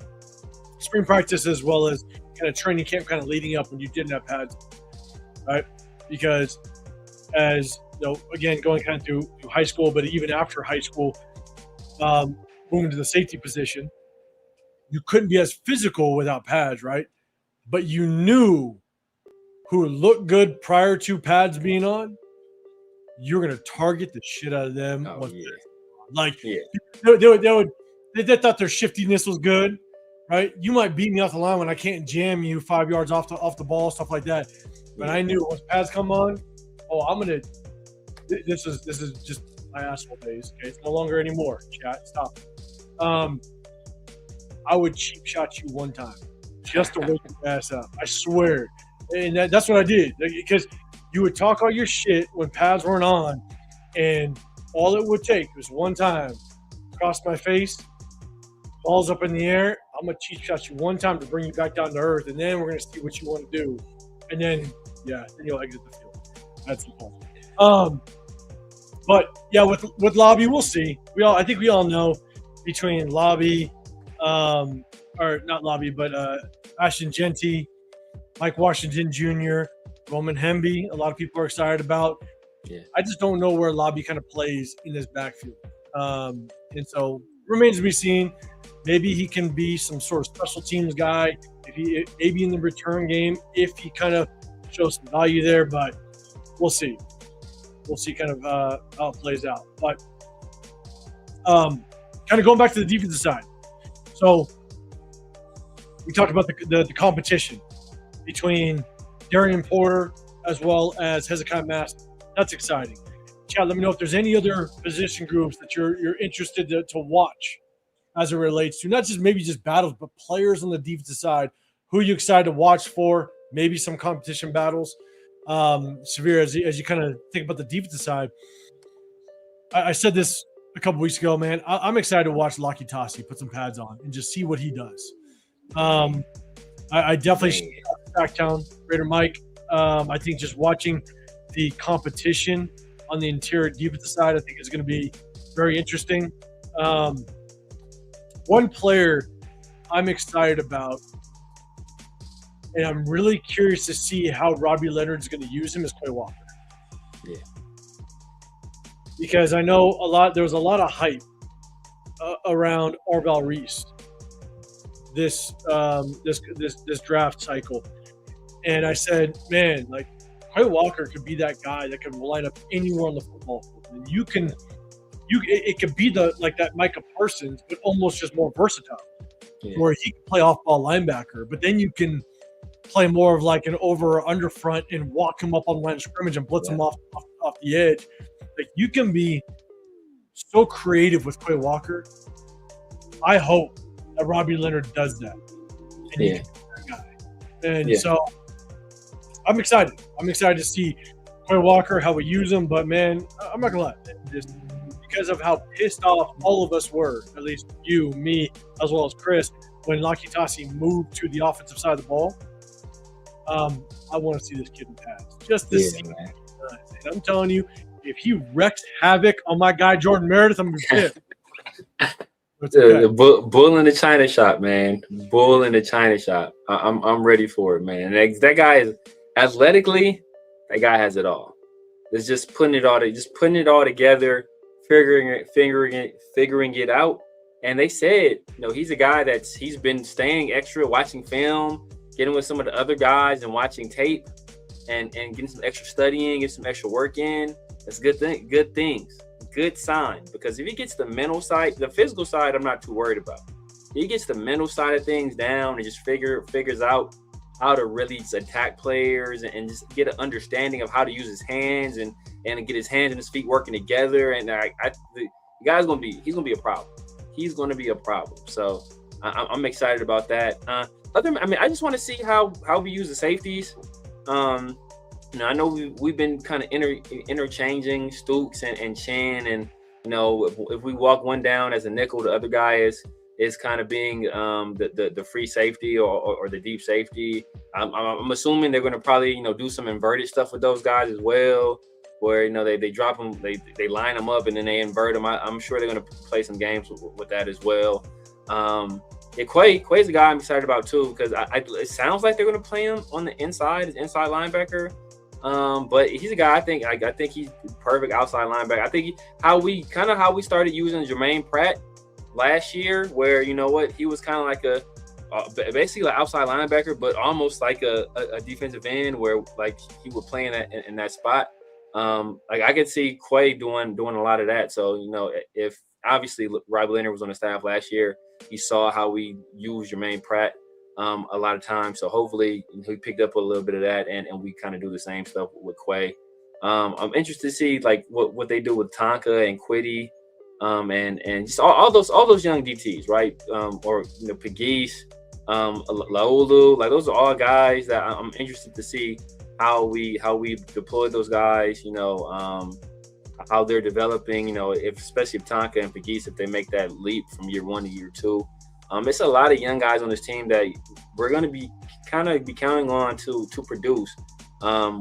kind of training camp kind of leading up when you didn't have pads, right? Because as again, going kind of through high school, but even after high school, moving to the safety position, you couldn't be as physical without pads, right? But you knew who looked good prior to pads being on, you're going to target the shit out of them. They thought their shiftiness was good, right? You might beat me off the line when I can't jam you 5 yards off the ball, stuff like that. But I knew once pads come on, this is just my asshole days. Okay, it's no longer anymore. Chat, stop. I would cheap shot you one time just to wake your ass up. I swear. And that's what I did, because you would talk all your shit when pads weren't on, and all it would take was one time, cross my face, balls up in the air. I'm gonna cheap shot you one time to bring you back down to earth, and then we're gonna see what you want to do, and then you'll exit the field. That's the point. But yeah, with Lobby, we'll see. I think we all know between Lobby, or not Lobby, but Ashton Genty, Mike Washington Jr., Roman Hemby, a lot of people are excited about.
Yeah. I
just don't know where Lobby kind of plays in this backfield. And so remains to be seen. Maybe he can be some sort of special teams guy, maybe in the return game, if he kind of shows some value there, but we'll see. We'll see kind of how it plays out. But kind of going back to the defensive side. So we talked about the competition between Darian Porter as well as Hezekiah Mass. That's exciting. Chad, let me know if there's any other position groups that you're interested to watch as it relates to not just battles, but players on the defensive side. Who are you excited to watch for? Maybe some competition battles. Severe, as you kind of think about the defensive side, I said this a couple weeks ago, man. I'm excited to watch Laki Tassi put some pads on and just see what he does. I definitely Backtown, Raider Mike. I think just watching the competition on the interior defensive side, I think is going to be very interesting. One player I'm excited about, and I'm really curious to see how Robbie Leonard's going to use him, is Quay Walker.
Yeah.
Because I know there was a lot of hype around Arvell Reese this draft cycle. And I said, man, like Quay Walker could be that guy that can line up anywhere on the football field. And it could be that Micah Parsons, but almost just more versatile, where he can play off-ball linebacker, but then you can play more of like an over or under front and walk him up on the line of scrimmage and blitz him off the edge. Like you can be so creative with Quay Walker. I hope that Robbie Leonard does that. And he can be that guy. And so I'm excited. I'm excited to see Quay Walker, how we use him. But, man, I'm not going to lie. Just because of how pissed off all of us were, at least you, me, as well as Chris, when Laki Tassi moved to the offensive side of the ball, I want to see this kid in pads. Just to see what he does. And I'm telling you, if he wrecks havoc on my guy Jordan Meredith, I'm going to be pissed.
The bull in the China shop, man. Bull in the China shop. I'm ready for it, man. And that guy is athletically, that guy has it all. It's just putting it all together, figuring it out. And they said, he's a guy he's been staying extra, watching film, getting with some of the other guys and watching tape and getting some extra studying, getting some extra work in. That's a good thing. Good things. Good sign, because if he gets the mental side, the physical side, I'm not too worried about. If he gets the mental side of things down and just figures out how to really attack players and just get an understanding of how to use his hands and get his hands and his feet working together. And the guy's he's gonna be a problem. He's gonna be a problem. So I'm excited about that. I just want to see how we use the safeties. I know we've been kind of interchanging Stooks and Chin, and if we walk one down as a nickel, the other guy is kind of being the free safety or the deep safety. I'm assuming they're going to probably do some inverted stuff with those guys as well, where they drop them, they line them up and then they invert them. I'm sure they're going to play some games with that as well. Quay's a guy I'm excited about too, because it sounds like they're going to play him on the inside, as inside linebacker. But he's a guy I think he's perfect outside linebacker. I think how we started using Jermaine Pratt last year, where he was kind of like basically like outside linebacker, but almost like a defensive end, where like he would play in that spot. I could see Quay doing a lot of that. So if obviously Rob Leonard was on the staff last year, he saw how we use Jermaine Pratt a lot of times. So hopefully he picked up a little bit of that, and we kind of do the same stuff with Quay. I'm interested to see like what they do with Tonka and Quiddy, and just all those young DTs, right? Or Pegues, Laulu, like those are all guys that I'm interested to see how we deploy those guys. How they're developing. Especially if Tonka and Pegues, if they make that leap from year 1 to year 2. It's a lot of young guys on this team that we're going to be counting on to produce,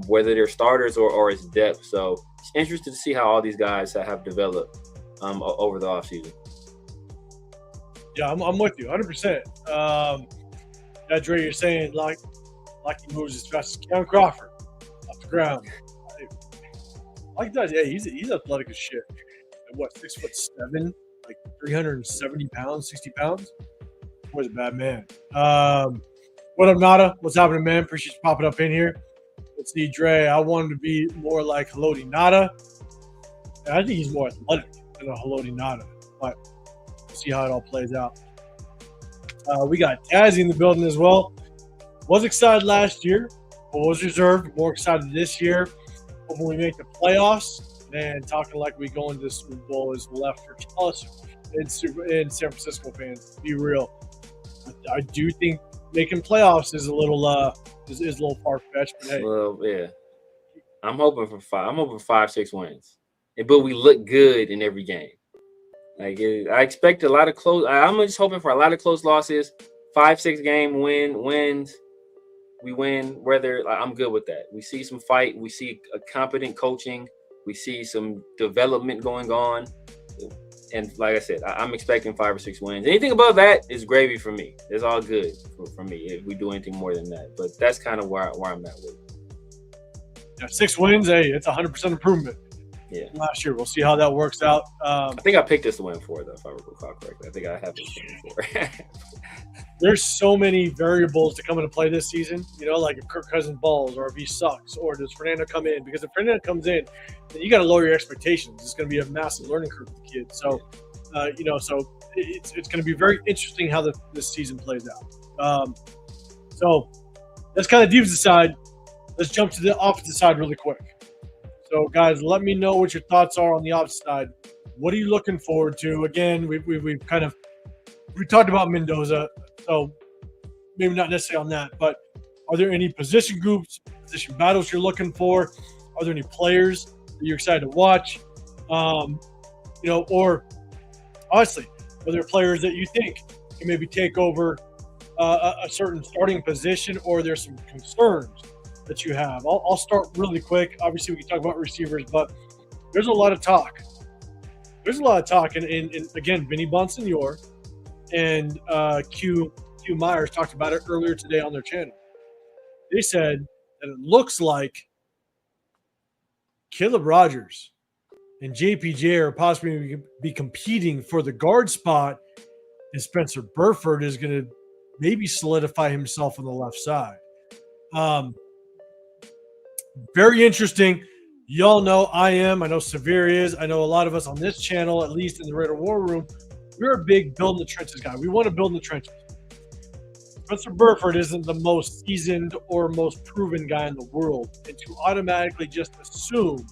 whether they're starters or as depth. So it's interesting to see how all these guys have developed over the offseason.
Yeah, I'm with you 100%. Dre, you're saying like he moves as fast as Cam Crawford off the ground. Like that, yeah, he's athletic as shit. What, 6'7", like 370 pounds, 60 pounds? Boy's a bad man. What up, Nada? What's happening, man? Appreciate you popping up in here. Let's see, Dre. I want him to be more like Haloti Nada. I think he's more athletic than a Haloti Nada, but we'll see how it all plays out. We got Tazzy in the building as well. Was excited last year, but was reserved. More excited this year. When we make the playoffs, and talking like we go into the Super Bowl is left for us in San Francisco fans. Be real. I do think making playoffs is a little far fetched. But hey.
Well, yeah, I'm hoping for 5. I'm hoping for 5-6 wins, but we look good in every game. Like I expect a lot of close. I'm just hoping for a lot of close losses. 5-6 game wins. We win. Whether I'm good with that. We see some fight. We see a competent coaching. We see some development going on. And like I said, I'm expecting 5 or 6 wins. Anything above that is gravy for me. It's all good for me if we do anything more than that. But that's kind of where I'm at with it.
Yeah, 6 wins, hey, it's 100% improvement.
Yeah.
Last year, we'll see how that works out.
I think I picked us to win 4, though, if I recall correctly. I think I have this win 4.
There's so many variables to come into play this season. Like if Kirk Cousins balls, or if he sucks, or does Fernando come in? Because if Fernando comes in, then you got to lower your expectations. It's going to be a massive learning curve for the kid. So, so it's going to be very interesting how this season plays out. So that's kind of defensive side. Let's jump to the offensive side really quick. So, guys, let me know what your thoughts are on the offensive side. What are you looking forward to? Again, we talked about Mendoza. So maybe not necessarily on that, but are there any position groups, position battles you're looking for? Are there any players that you're excited to watch? Or honestly, are there players that you think can maybe take over a certain starting position, or there's some concerns that you have? I'll start really quick. Obviously, we can talk about receivers, but there's a lot of talk. And again, Vinny Bonsignore and Q Myers talked about it earlier today on their channel. They said that it looks like Caleb Rogers and JPJ are possibly be competing for the guard spot, and Spencer Burford is going to maybe solidify himself on the left side. Very interesting. Y'all know I know Severe is. I know a lot of us on this channel, at least in the Raider War Room, we're a big build in the trenches guy. We want to build in the trenches. Spencer Burford isn't the most seasoned or most proven guy in the world. And to automatically just assume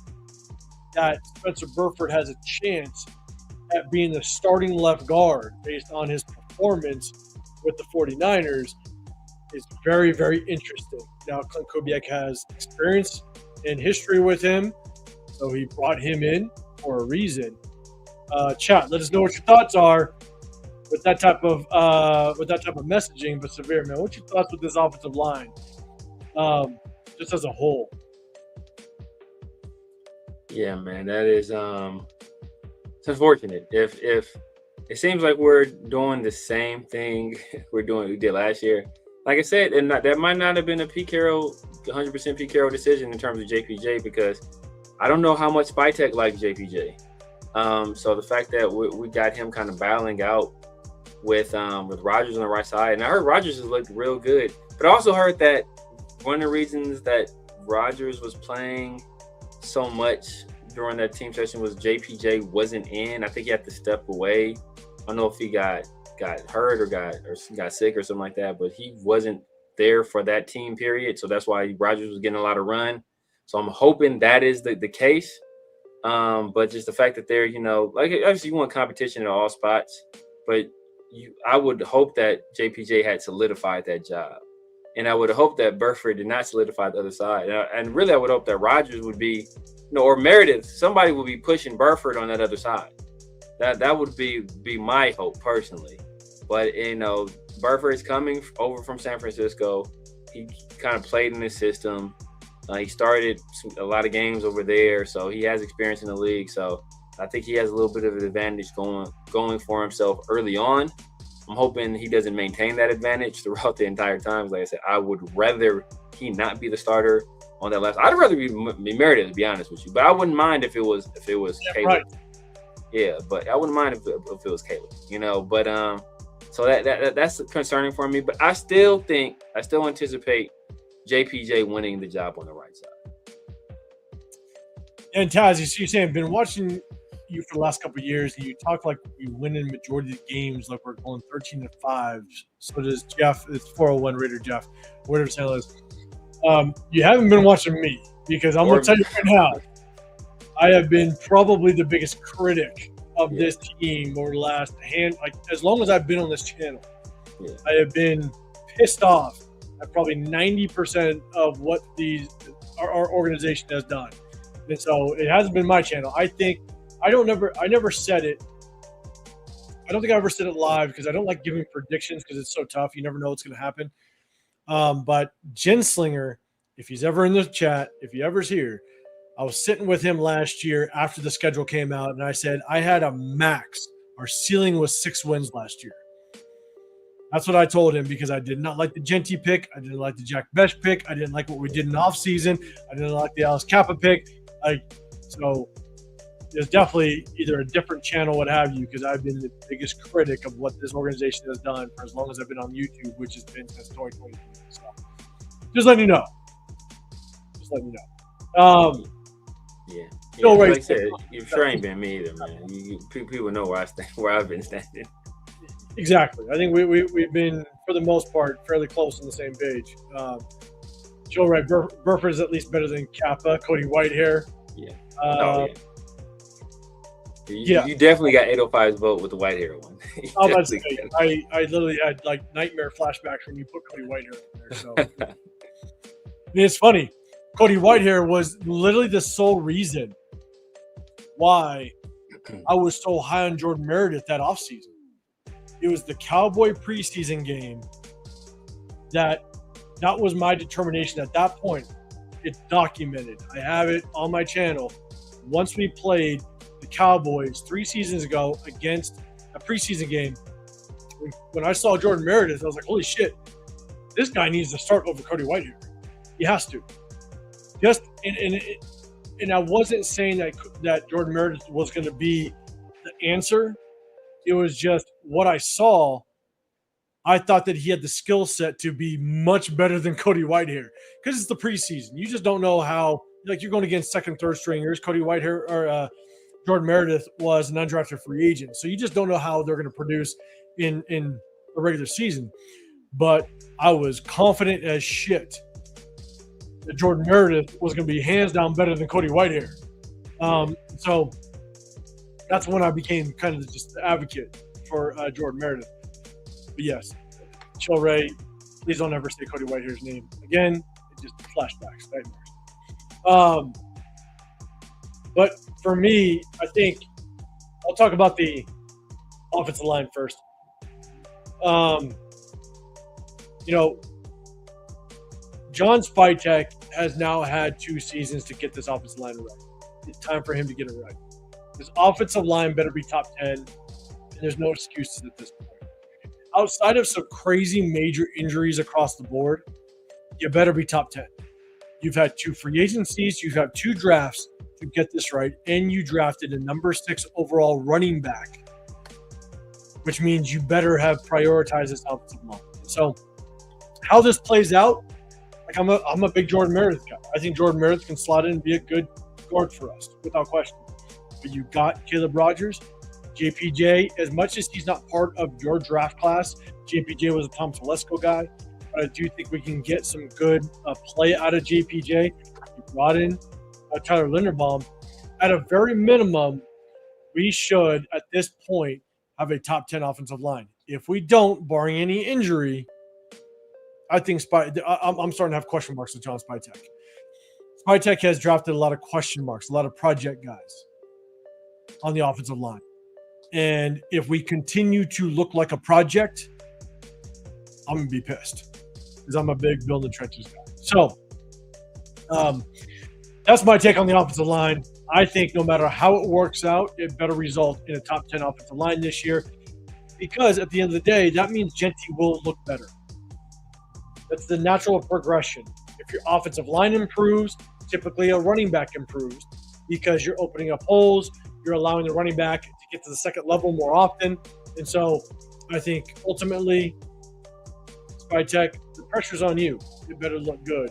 that Spencer Burford has a chance at being the starting left guard based on his performance with the 49ers is very, very interesting. Now, Clint Kubiak has experience and history with him, so he brought him in for a reason. Chat, let us know what your thoughts are with that type of messaging. But Severe, man, what's your thoughts with this offensive line, just as a whole?
Yeah, man, that is it's unfortunate. If it seems like we're doing the same thing we did last year. Like I said, and that might not have been a Pete Carroll, 100% Pete Carroll decision in terms of JPJ, because I don't know how much Spytek likes JPJ. So the fact that we got him kind of battling out with Rodgers on the right side, and I heard Rodgers has looked real good, but I also heard that one of the reasons that Rodgers was playing so much during that team session was JPJ wasn't in. I think he had to step away. I don't know if he got hurt or got sick or something like that, but he wasn't there for that team period. So that's why Rodgers was getting a lot of run. So I'm hoping that is the case. But just the fact that they're, like obviously you want competition at all spots, but I would hope that JPJ had solidified that job. And I would hope that Burford did not solidify the other side. And really, I would hope that Rodgers would be, or Meredith, somebody would be pushing Burford on that other side. That would be my hope personally. But, Burford's coming over from San Francisco. He kind of played in the system. He started a lot of games over there, so he has experience in the league. So I think he has a little bit of an advantage going for himself early on. I'm hoping he doesn't maintain that advantage throughout the entire time. Like I said, I would rather he not be the starter on that left. I'd rather be Meredith, to be honest with you. But I wouldn't mind if it was Caleb. Right. Yeah, but I wouldn't mind if it was Caleb. But so that's concerning for me. But I still anticipate JPJ winning the job on the right side.
And Taz, you're saying, been watching you for the last couple of years, and you talk like you win in majority of the games, like we're going 13-5. So does Jeff. It's 401 Raider Jeff, whatever his handle is. You haven't been watching me, because I'm going to tell you right now, I have been probably the biggest critic of this team over the last as long as I've been on this channel. Yeah. I have been pissed off at probably 90% of what our organization has done. And so it hasn't been my channel. I never said it. I don't think I ever said it live, because I don't like giving predictions, because it's so tough. You never know what's going to happen. But Genslinger, if he's ever in the chat, if he ever's here, I was sitting with him last year after the schedule came out, and I said I had a max. Our ceiling was 6 wins last year. That's what I told him, because I did not like the Genty pick. I didn't like the Jack Besh pick. I didn't like what we did in offseason. I didn't like the Alice Kappa pick. So there's definitely either a different channel, what have you, because I've been the biggest critic of what this organization has done for as long as I've been on YouTube, which has been since 2020. So just letting you know.
Yeah. Like I said, you sure ain't been me either, man. People know where I've been standing.
Exactly. I think we've been, for the most part, fairly close on the same page. Joe Wright, Burford is at least better than Kappa. Cody Whitehair.
Yeah. You definitely got 805's vote with the Whitehair one.
I literally had like nightmare flashbacks when you put Cody Whitehair in there. So it's funny. Cody Whitehair was literally the sole reason why I was so high on Jordan Meredith that offseason. It was the Cowboy preseason game that was my determination at that point. It's documented. I have it on my channel. Once we played the Cowboys 3 seasons ago against a preseason game when I saw Jordan Meredith, I was like, holy shit, this guy needs to start over Cody Whitehair. He has to. And I wasn't saying that Jordan Meredith was going to be the answer. It was just what I saw. I thought that he had the skill set to be much better than Cody Whitehair because it's the preseason. You just don't know how. Like, you're going against second, third stringers. Cody Whitehair or Jordan Meredith was an undrafted free agent, so you just don't know how they're going to produce in the regular season. But I was confident as shit that Jordan Meredith was going to be hands down better than Cody Whitehair. So that's when I became kind of just the advocate for Jordan Meredith. But yes, Chill Ray, please don't ever say Cody Whitehair's name again. It just flashbacks, nightmares. But for me, I think I'll talk about the offensive line first. John Spytek has now had 2 seasons to get this offensive line right. It's time for him to get it right. This offensive line better be top 10, and there's no excuses at this point. Outside of some crazy major injuries across the board, you better be top 10. You've had 2 free agencies, you've had 2 drafts to get this right, and you drafted a number 6 overall running back, which means you better have prioritized this offensive line. So how this plays out, like I'm a big Jordan Meredith guy. I think Jordan Meredith can slot in and be a good guard for us, without question. But you got Caleb Rogers, JPJ. As much as he's not part of your draft class, JPJ was a Tom Telesco guy. But I do think we can get some good play out of JPJ. You brought in Tyler Linderbaum. At a very minimum, we should, at this point, have a top 10 offensive line. If we don't, barring any injury, I think I'm starting to have question marks with John Spytek. Spytek has drafted a lot of question marks, a lot of project guys on the offensive line. And if we continue to look like a project, I'm going to be pissed because I'm a big build the trenches guy. So that's my take on the offensive line. I think no matter how it works out, it better result in a top 10 offensive line this year because at the end of the day, that means Genty will look better. That's the natural progression. If your offensive line improves, typically a running back improves because you're opening up holes, you're allowing the running back to get to the second level more often. And so I think ultimately, Spytek, the pressure's on you. It better look good.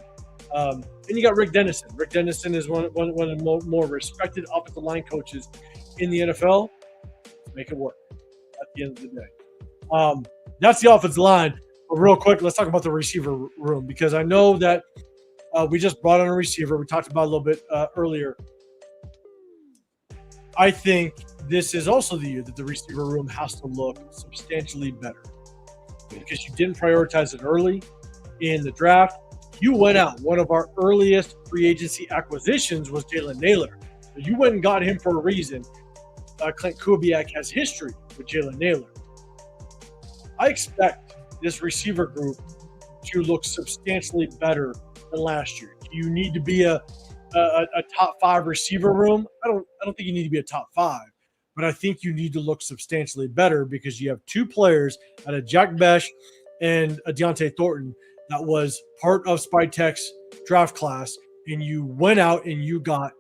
And you got Rick Dennison. Rick Dennison is one of the more respected offensive line coaches in the NFL. Make it work at the end of the day. That's the offensive line. But real quick, let's talk about the receiver room because I know that we just brought on a receiver. We talked about it a little bit earlier. I think this is also the year that the receiver room has to look substantially better because you didn't prioritize it early in the draft. You went out. One of our earliest free agency acquisitions was Jalen Naylor. So you went and got him for a reason. Clint Kubiak has history with Jalen Naylor. I expect this receiver group to look substantially better than last year. Do you need to be a top 5 receiver room? I don't think you need to be a top 5, but I think you need to look substantially better because you have 2 players out of Jack Besh and a Deontay Thornton that was part of Spytek's draft class, and you went out and you got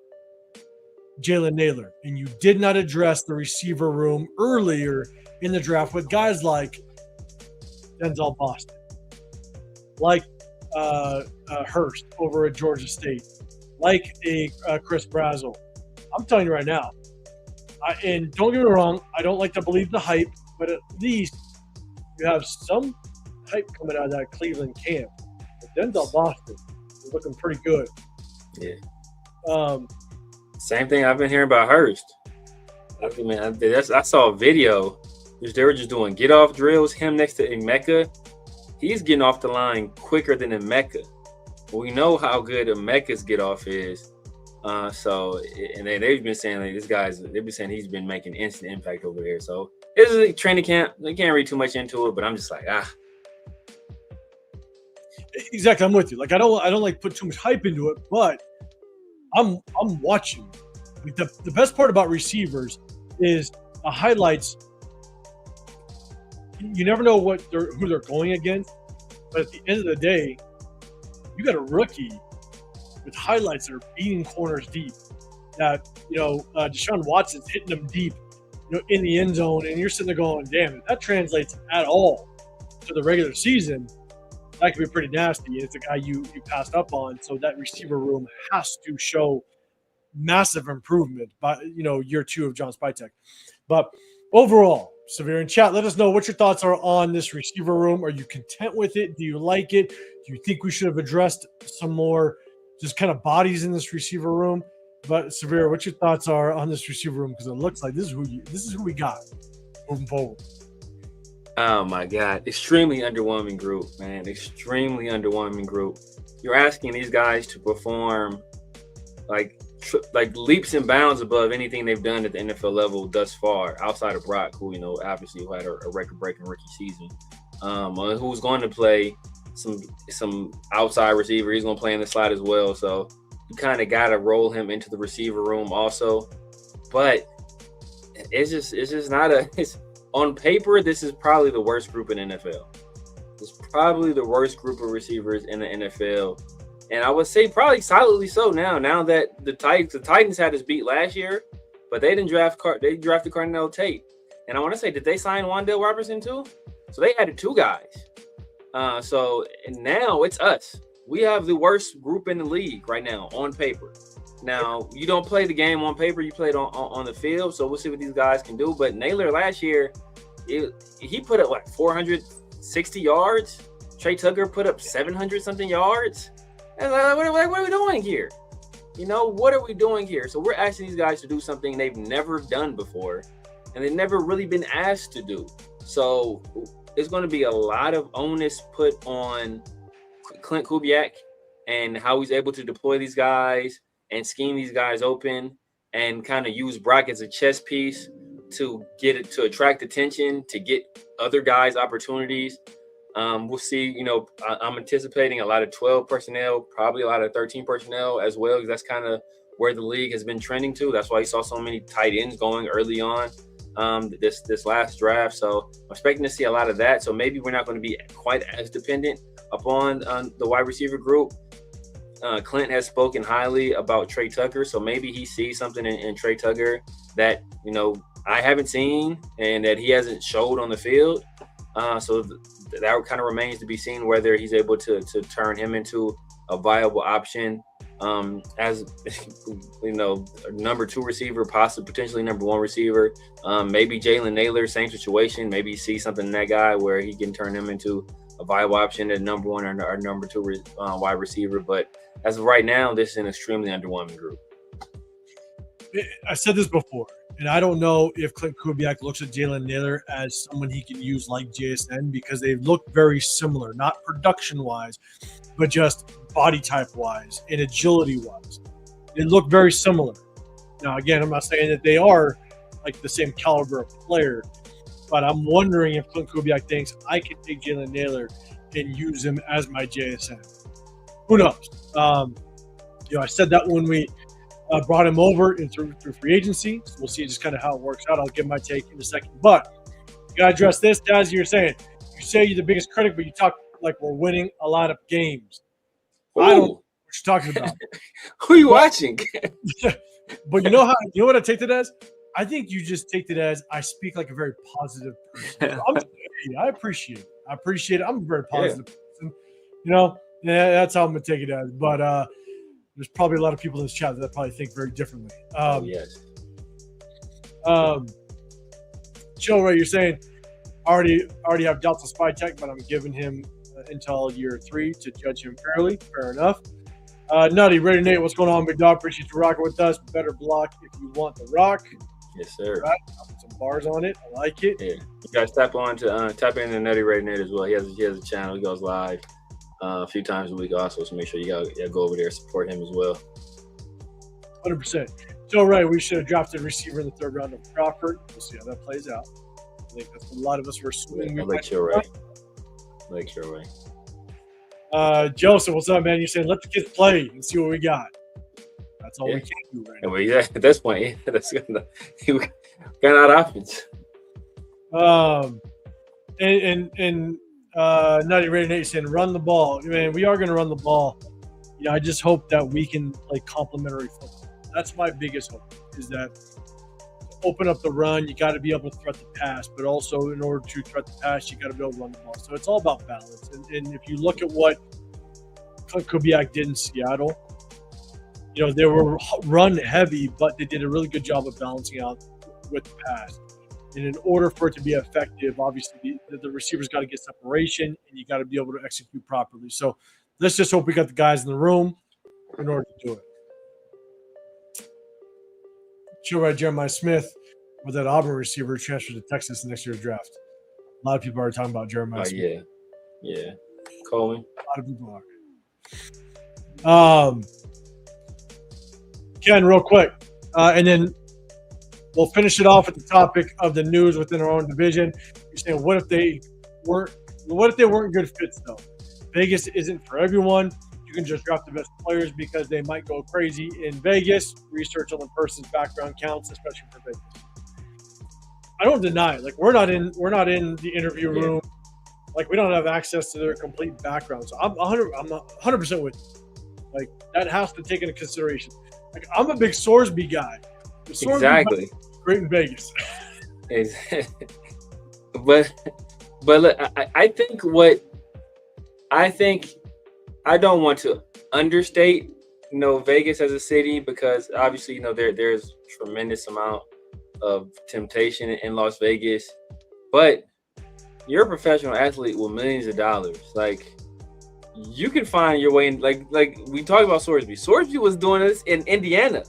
Jalen Naylor, and you did not address the receiver room earlier in the draft with guys like Denzel Boston, like Hurst over at Georgia State, like a Chris Brazzell. I'm telling you right now, and don't get me wrong, I don't like to believe the hype, but at least you have some hype coming out of that Cleveland camp. But Denzel Boston is looking pretty good.
Yeah. Same thing I've been hearing about Hurst. I saw a video. They were just doing get-off drills, him next to Emeka. He's getting off the line quicker than Emeka. We know how good Emeka's get-off is. They've been saying they've been saying he's been making instant impact over there. So it's a training camp. They can't read too much into it, but I'm just like,
Exactly, I'm with you. Like I don't like put too much hype into it, but I'm watching. Like the best part about receivers is the highlights you never know who they're going against. But at the end of the day, you got a rookie with highlights that are beating corners deep. That Deshaun Watson's hitting them deep, in the end zone, and you're sitting there going, "Damn, if that translates at all to the regular season, that could be pretty nasty." It's a guy you passed up on, so that receiver room has to show massive improvement by year 2 of John Spytek. But overall, Severe in chat, let us know what your thoughts are on this receiver room. Are you content with it? Do you like it? Do you think we should have addressed some more just kind of bodies in this receiver room? But Severe, what your thoughts are on this receiver room? Because it looks like this is who we got moving forward.
Oh my God. Extremely underwhelming group, man. Extremely underwhelming group. You're asking these guys to perform like leaps and bounds above anything they've done at the NFL level thus far, outside of Brock, who, obviously who had a record-breaking rookie season, who's going to play some outside receiver. He's going to play in the slot as well. So you kind of got to roll him into the receiver room also. But it's just not on paper, this is probably the worst group in NFL. It's probably the worst group of receivers in the NFL. And I would say probably solidly so now that the Titans had us beat last year, but they drafted Carnell Tate. And I want to say, did they sign Wan'Dale Robertson too? So they added 2 guys. So now it's us. We have the worst group in the league right now on paper. Now, you don't play the game on paper, you play it on the field. So we'll see what these guys can do. But Naylor last year, he put up 460 yards. Trey Tucker put up 700 something yards. And what are we doing here? What are we doing here? So we're asking these guys to do something they've never done before, and they've never really been asked to do. So it's going to be a lot of onus put on Clint Kubiak and how he's able to deploy these guys and scheme these guys open and kind of use Brock as a chess piece to attract attention, to get other guys opportunities. We'll see, I'm anticipating a lot of 12 personnel, probably a lot of 13 personnel as well, because that's kind of where the league has been trending to. That's why you saw so many tight ends going early on this last draft. So I'm expecting to see a lot of that. So maybe we're not going to be quite as dependent upon the wide receiver group. Clint has spoken highly about Trey Tucker, so maybe he sees something in Trey Tucker that, I haven't seen and that he hasn't showed on the field. So that kind of remains to be seen whether he's able to turn him into a viable option as number 2 receiver, possibly potentially number 1 receiver. Maybe Jalen Naylor, same situation. Maybe you see something in that guy where he can turn him into a viable option at number 1 or number 2 wide receiver. But as of right now, this is an extremely underwhelming group.
I said this before, and I don't know if Clint Kubiak looks at Jalen Naylor as someone he can use like JSN, because they look very similar, not production-wise, but just body type-wise and agility-wise. They look very similar. Now, again, I'm not saying that they are like the same caliber of player, but I'm wondering if Clint Kubiak thinks I can take Jalen Naylor and use him as my JSN. Who knows? I said that when we brought him over through free agency. So we'll see just kind of how it works out. I'll give my take in a second. But you got to address this, Daz. You say you're the biggest critic, but you talk like we're winning a lot of games.
Ooh.
I don't know what you're talking about.
Who are you watching?
But you know what I take that as? I think you just take it as I speak like a very positive person. I appreciate it. I'm a very positive person. That's how I'm going to take it as. But there's probably a lot of people in this chat that probably think very differently.
Yes.
Chill, Ray, you're saying already have doubts on Spytek, but I'm giving him until year 3 to judge him fairly. Fair enough. Nutty, Raider Nate, what's going on, big dog? Appreciate you rocking with us. Better block if you want the rock.
Yes, sir.
Right. I'll put some bars on it. I like it.
Yeah. You guys tap into Nutty Raider Nate as well. He has a channel. He goes live a few times a week also, so make sure you gotta go over there and support him as well.
100%. So, right, we should have drafted a receiver in the 3rd round of Crawford. We'll see how that plays out. I think that's what a lot of us were assuming.
You're right.
Joseph, what's up, man? You're saying let the kids play and see what we got. That's all we can do right now.
Well, yeah, at this point, that's gonna got out options.
And Nutty Raider Nation, run the ball. Man, we are going to run the ball. I just hope that we can play complementary football. That's my biggest hope, is that open up the run. You got to be able to threat the pass, but also in order to threat the pass, you got to be able to run the ball. So it's all about balance. And if you look at what Clint Kubiak did in Seattle, they were run heavy, but they did a really good job of balancing out with the pass. And in order for it to be effective, obviously the receivers got to get separation, and you got to be able to execute properly. So let's just hope we got the guys in the room in order to do it. Sure, right, Jeremiah Smith, with that Auburn receiver, transferred to Texas in next year's draft. A lot of people are talking about Jeremiah Smith.
Yeah. Coleman.
A lot of people are. Ken, real quick, and then we'll finish it off with the topic of the news within our own division. You're saying, what if they weren't good fits though? Vegas isn't for everyone. You can just draft the best players because they might go crazy in Vegas. Research on the person's background counts, especially for Vegas. I don't deny it. Like we're not in the interview room. Like we don't have access to their complete background. So I'm 100% with you. Like that has to take into consideration. Like I'm a big Sorsby guy.
Exactly.
Is great in Vegas.
but look, I think I don't want to understate, Vegas as a city, because obviously, there's tremendous amount of temptation in Las Vegas, but you're a professional athlete with millions of dollars. Like you can find your way in, like we talked about Sorsby. Sorsby was doing this in Indiana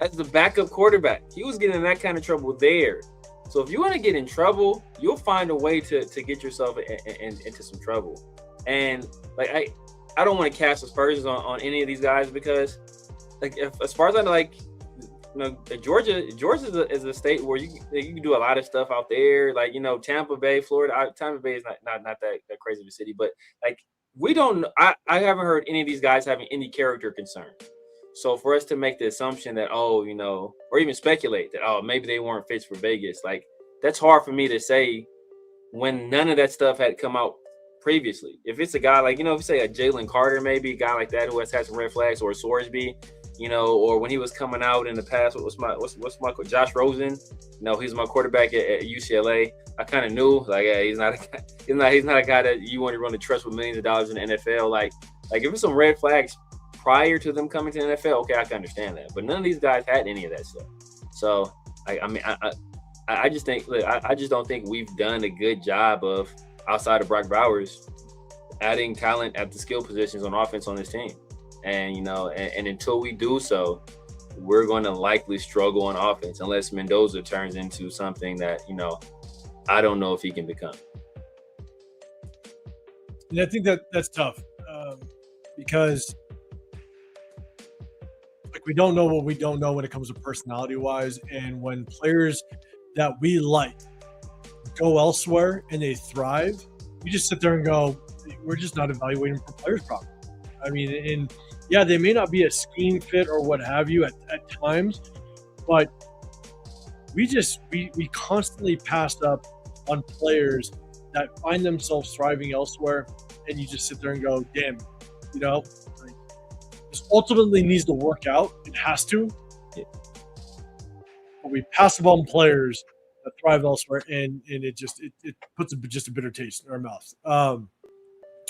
as the backup quarterback. He was getting in that kind of trouble there. So if you want to get in trouble, you'll find a way to get yourself into some trouble. And like I don't want to cast aspersions on any of these guys, because like as far as I know, like Georgia is a state where you can do a lot of stuff out there. Like Tampa Bay, Florida. Tampa Bay is not that crazy of a city, but like we don't. I haven't heard any of these guys having any character concern. So for us to make the assumption that or even speculate that maybe they weren't fits for Vegas, like that's hard for me to say when none of that stuff had come out previously. If it's a guy like if you say a Jalen Carter, maybe a guy like that who has had some red flags, or Sorsby, or when he was coming out in the past, what's my Josh Rosen? He's my quarterback at UCLA. I kind of knew he's not a guy that you want to run the trust with millions of dollars in the NFL. Like if it's some red flags prior to them coming to the NFL, okay, I can understand that. But none of these guys had any of that stuff. So I just think, I just don't think we've done a good job of, outside of Brock Bowers, adding talent at the skill positions on offense on this team. And and until we do so, we're going to likely struggle on offense unless Mendoza turns into something that I don't know if he can become.
And I think that's tough because we don't know what we don't know when it comes to personality wise, and when players that we like go elsewhere and they thrive, we just sit there and go, we're just not evaluating for players properly. I mean, and yeah, they may not be a scheme fit or what have you at times, but we constantly pass up on players that find themselves thriving elsewhere, and you just sit there and go, damn, this ultimately needs to work out. It has to. Yeah. But we pass up on players that thrive elsewhere, and it puts just a bitter taste in our mouths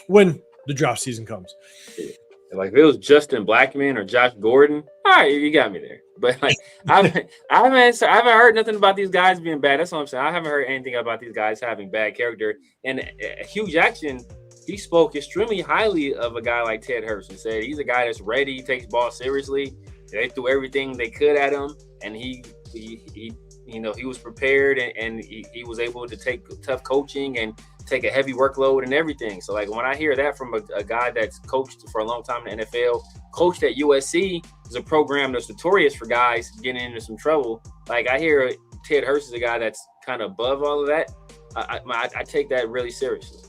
when the draft season comes.
Like if it was Justin Blackman or Josh Gordon, all right, you got me there. But like I haven't heard nothing about these guys being bad. That's what I'm saying. I haven't heard anything about these guys having bad character. And Hugh Jackson, he spoke extremely highly of a guy like Ted Hurst and said he's a guy that's ready, he takes ball seriously. They threw everything they could at him, and he was prepared, and he was able to take tough coaching and take a heavy workload and everything. So like when I hear that from a guy that's coached for a long time in the NFL, coached at USC, is a program that's notorious for guys getting into some trouble. Like I hear Ted Hurst is a guy that's kind of above all of that. I take that really seriously.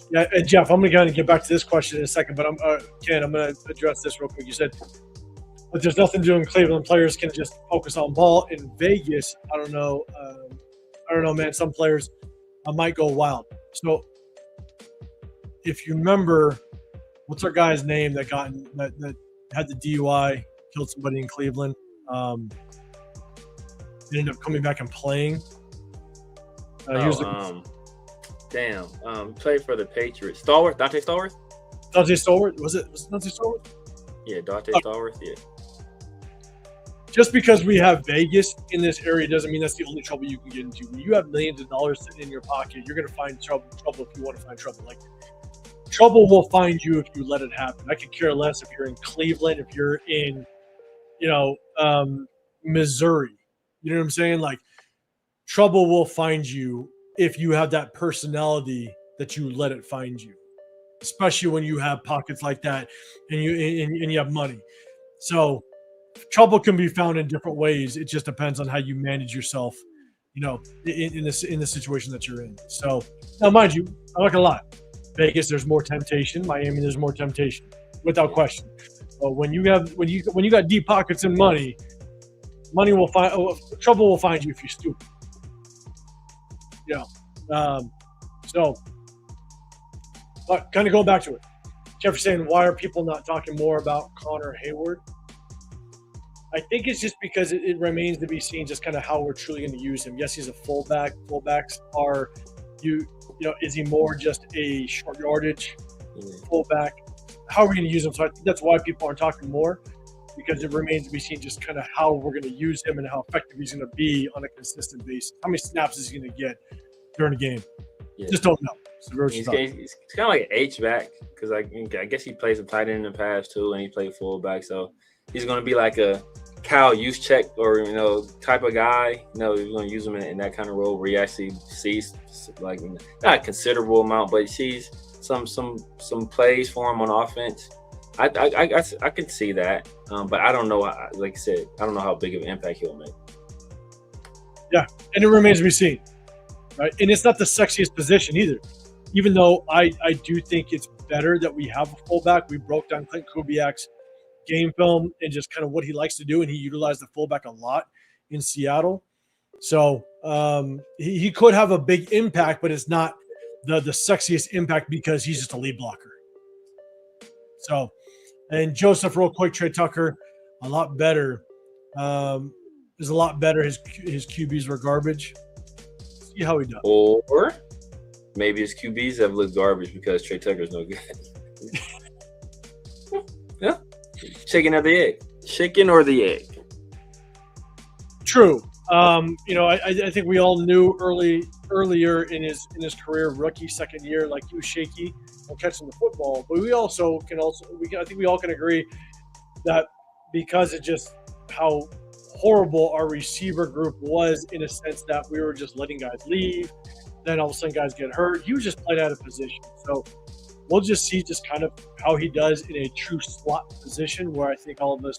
Yeah, and Jeff, I'm going to kind of get back to this question in a second, but Ken, I'm going to address this real quick. You said, but there's nothing to do in Cleveland. Players can just focus on ball. In Vegas, I don't know, man. Some players I might go wild. So if you remember, what's our guy's name that had the DUI, killed somebody in Cleveland? Ended up coming back and playing.
Played for the Patriots. Dante Stallworth?
Dante Stallworth? Was it Dante Stallworth?
Yeah, Dante Stallworth, yeah.
Just because we have Vegas in this area doesn't mean that's the only trouble you can get into. When you have millions of dollars sitting in your pocket, you're going to find trouble if you want to find trouble. Like, trouble will find you if you let it happen. I could care less if you're in Cleveland, if you're in, Missouri. You know what I'm saying? Like, trouble will find you if you have that personality that you let it find you, especially when you have pockets like that and you have money. So trouble can be found in different ways. It just depends on how you manage yourself, in the situation that you're in. So now, mind you, I'm not gonna lie. Vegas, there's more temptation. Miami, there's more temptation, without question. But when you got deep pockets and money will find trouble will find you if you're stupid. But kind of going back to it, Jeffrey's saying, why are people not talking more about Connor Hayward? I think it's just because it remains to be seen just kind of how we're truly going to use him. Yes, he's a fullback. Fullbacks are, is he more just a short yardage fullback? How are we going to use him? So I think that's why people aren't talking more, because it remains to be seen just kind of how we're going to use him and how effective he's going to be on a consistent basis. How many snaps is he going to get during a game? Yeah. Just don't know.
He's kind of like an H-back, because I guess he plays some tight end in the past too, and he played fullback. So he's going to be like a Kyle Juszczyk or type of guy. You're going to use him in that kind of role where he actually sees like not a considerable amount, but sees some plays for him on offense. I can see that, but I don't know. Like I said, I don't know how big of an impact he'll make.
Yeah, and it remains to be seen, right? And it's not the sexiest position either. Even though I do think it's better that we have a fullback. We broke down Clint Kubiak's game film and just kind of what he likes to do, and he utilized the fullback a lot in Seattle. So he could have a big impact, but it's not the sexiest impact because he's just a lead blocker. So, and Joseph, real quick, Trey Tucker, a lot better. Is a lot better. His QBs were garbage. See how he does.
Or maybe his QBs have looked garbage because Trey Tucker's no good. Yeah. Chicken or the egg? Chicken or the egg?
True. I think we all knew earlier in his career, rookie second year, like he was shaky on catching the football. But I think we all can agree that because of just how horrible our receiver group was, in a sense that we were just letting guys leave, then all of a sudden guys get hurt. He was just played out of position. So we'll just see just kind of how he does in a true slot position, where I think all of us,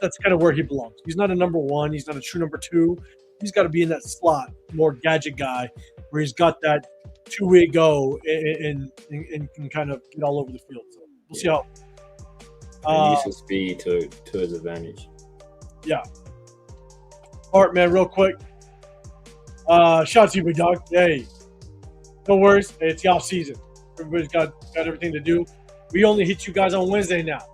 that's kind of where he belongs. He's not a number one. He's not a true number two. He's got to be in that slot, more gadget guy, where he's got that two-way go and can kind of get all over the field. So we'll see how.
He uses speed to his advantage.
Yeah. All right, man, real quick. Shout out to you, big dog. Hey, no worries. Hey, it's the off season. Everybody's got everything to do. We only hit you guys on Wednesday now.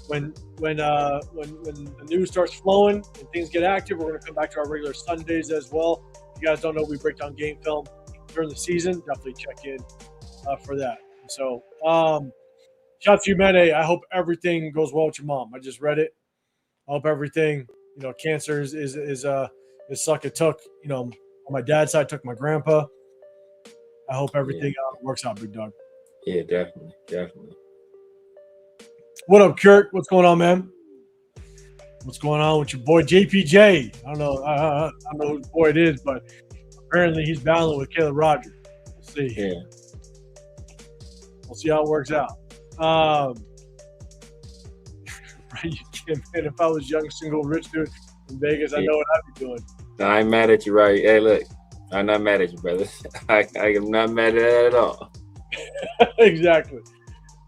When the news starts flowing and things get active, we're going to come back to our regular Sundays as well. If you guys don't know, we break down game film during the season. Definitely check in for that. So, shout out to you, man. Hey, I hope everything goes well with your mom. I just read it. I hope everything, cancer is suck. It took, on my dad's side, took my grandpa. I hope everything works out, big dog.
Yeah, definitely.
What up, Kurt? What's going on, man? What's going on with your boy JPJ? I don't know. I don't know whose boy it is, but apparently he's battling with Caleb Rogers. We'll see.
Yeah.
We'll see how it works out. Right, you can't, man. If I was young, single, rich dude in Vegas, I know what I'd be doing.
I ain't mad at you, right? Hey, look, I'm not mad at you, brother. I am not mad at that at all.
Exactly.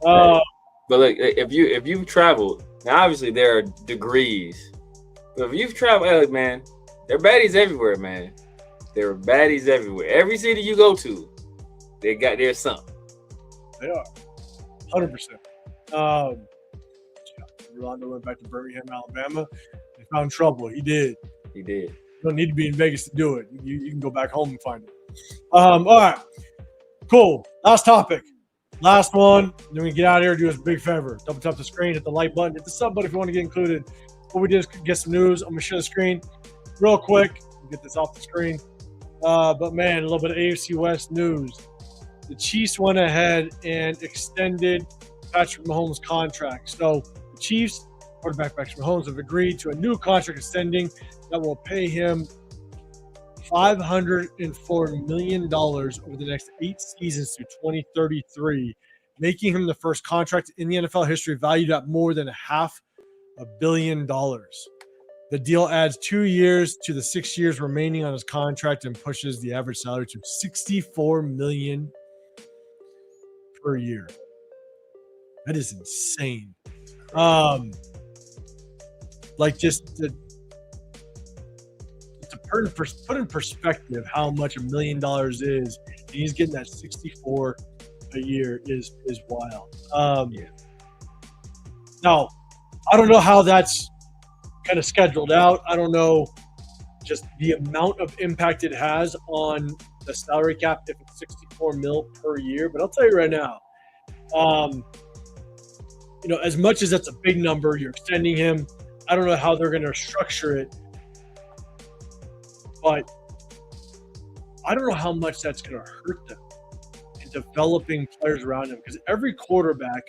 Right. But look, if you've traveled, now obviously there are degrees. But if you've traveled, look, man, there are baddies everywhere, man. There are baddies everywhere. Every city you go to, there's something.
They are 100%. Fernando went back to Birmingham, Alabama. He found trouble. He did. You don't need to be in Vegas to do it. You can go back home and find it. All right. Cool. Last topic. Last one. Then we get out of here. Do us a big favor. Double tap the screen. Hit the like button. Hit the sub button if you want to get included. What we did is get some news. I'm going to share the screen real quick. Get this off the screen. But, man, a little bit of AFC West news. The Chiefs went ahead and extended Patrick Mahomes' contract. So, the Chiefs, quarterback Patrick Mahomes, have agreed to a new contract extending that will pay him $504 million over the next 8 seasons through 2033, making him the first contract in the NFL history valued at more than $500 million. The deal adds 2 years to the 6 years remaining on his contract and pushes the average salary to $64 million per year. That is insane. To put in perspective how much $1 million is, and he's getting that 64 a year is wild. Now, I don't know how that's kind of scheduled out. I don't know just the amount of impact it has on the salary cap if it's 64 mil per year. But I'll tell you right now, as much as that's a big number, you're extending him. I don't know how they're going to structure it, but I don't know how much that's going to hurt them in developing players around him, because every quarterback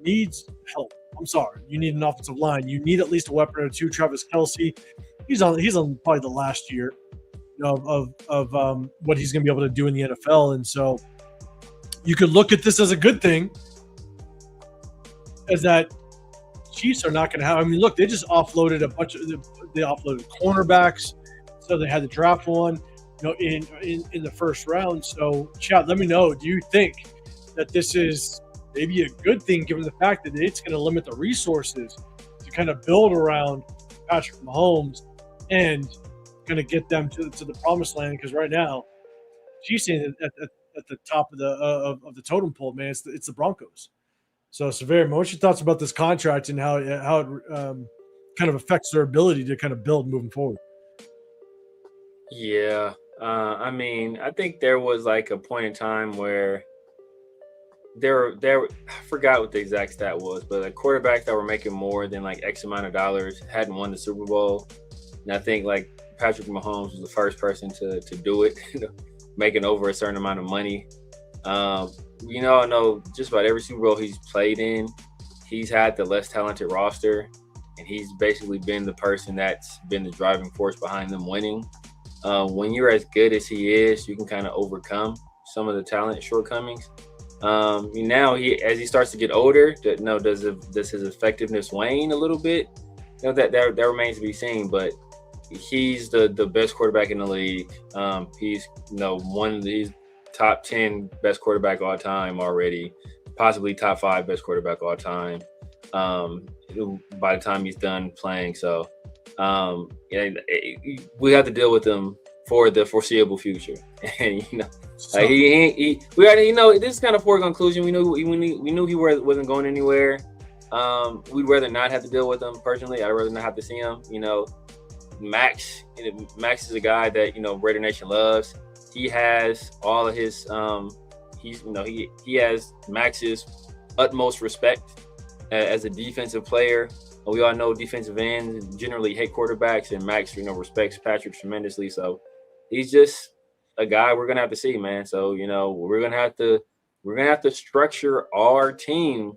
needs help. I'm sorry. You need an offensive line. You need at least a weapon or two. Travis Kelce, he's on probably the last year of what he's going to be able to do in the NFL. And so you could look at this as a good thing, as that Chiefs are not going to have. I mean, look, they just offloaded they offloaded cornerbacks. So they had the draft one, in the first round. So, chat, let me know. Do you think that this is maybe a good thing, given the fact that it's going to limit the resources to kind of build around Patrick Mahomes and going to get them to the promised land? Because right now, Chiefs at the top of the totem pole, man. It's the Broncos. So, Severe, what's your thoughts about this contract and how it kind of affects their ability to kind of build moving forward?
Yeah. I mean, I think there was like a point in time where there I forgot what the exact stat was, but like quarterbacks that were making more than like X amount of dollars hadn't won the Super Bowl. And I think like Patrick Mahomes was the first person to do it, making over a certain amount of money. I know just about every Super Bowl he's played in, he's had the less talented roster, and he's basically been the person that's been the driving force behind them winning. When you're as good as he is, you can kind of overcome some of the talent shortcomings. Now as he starts to get older, does his effectiveness wane a little bit? That remains to be seen. But he's the best quarterback in the league. He's one of these top 10 best quarterback all time already, possibly top 5 best quarterback all time. By the time he's done playing, so. We have to deal with him for the foreseeable future, and we already this is kind of foregone conclusion. We knew he wasn't going anywhere. We'd rather not have to deal with him personally. I'd rather not have to see him. Max is a guy that Raider Nation loves. He has all of his he has Max's utmost respect as a defensive player. We all know defensive ends generally hate quarterbacks, and Max, respects Patrick tremendously. So he's just a guy we're gonna have to see, man. So we're gonna have to structure our team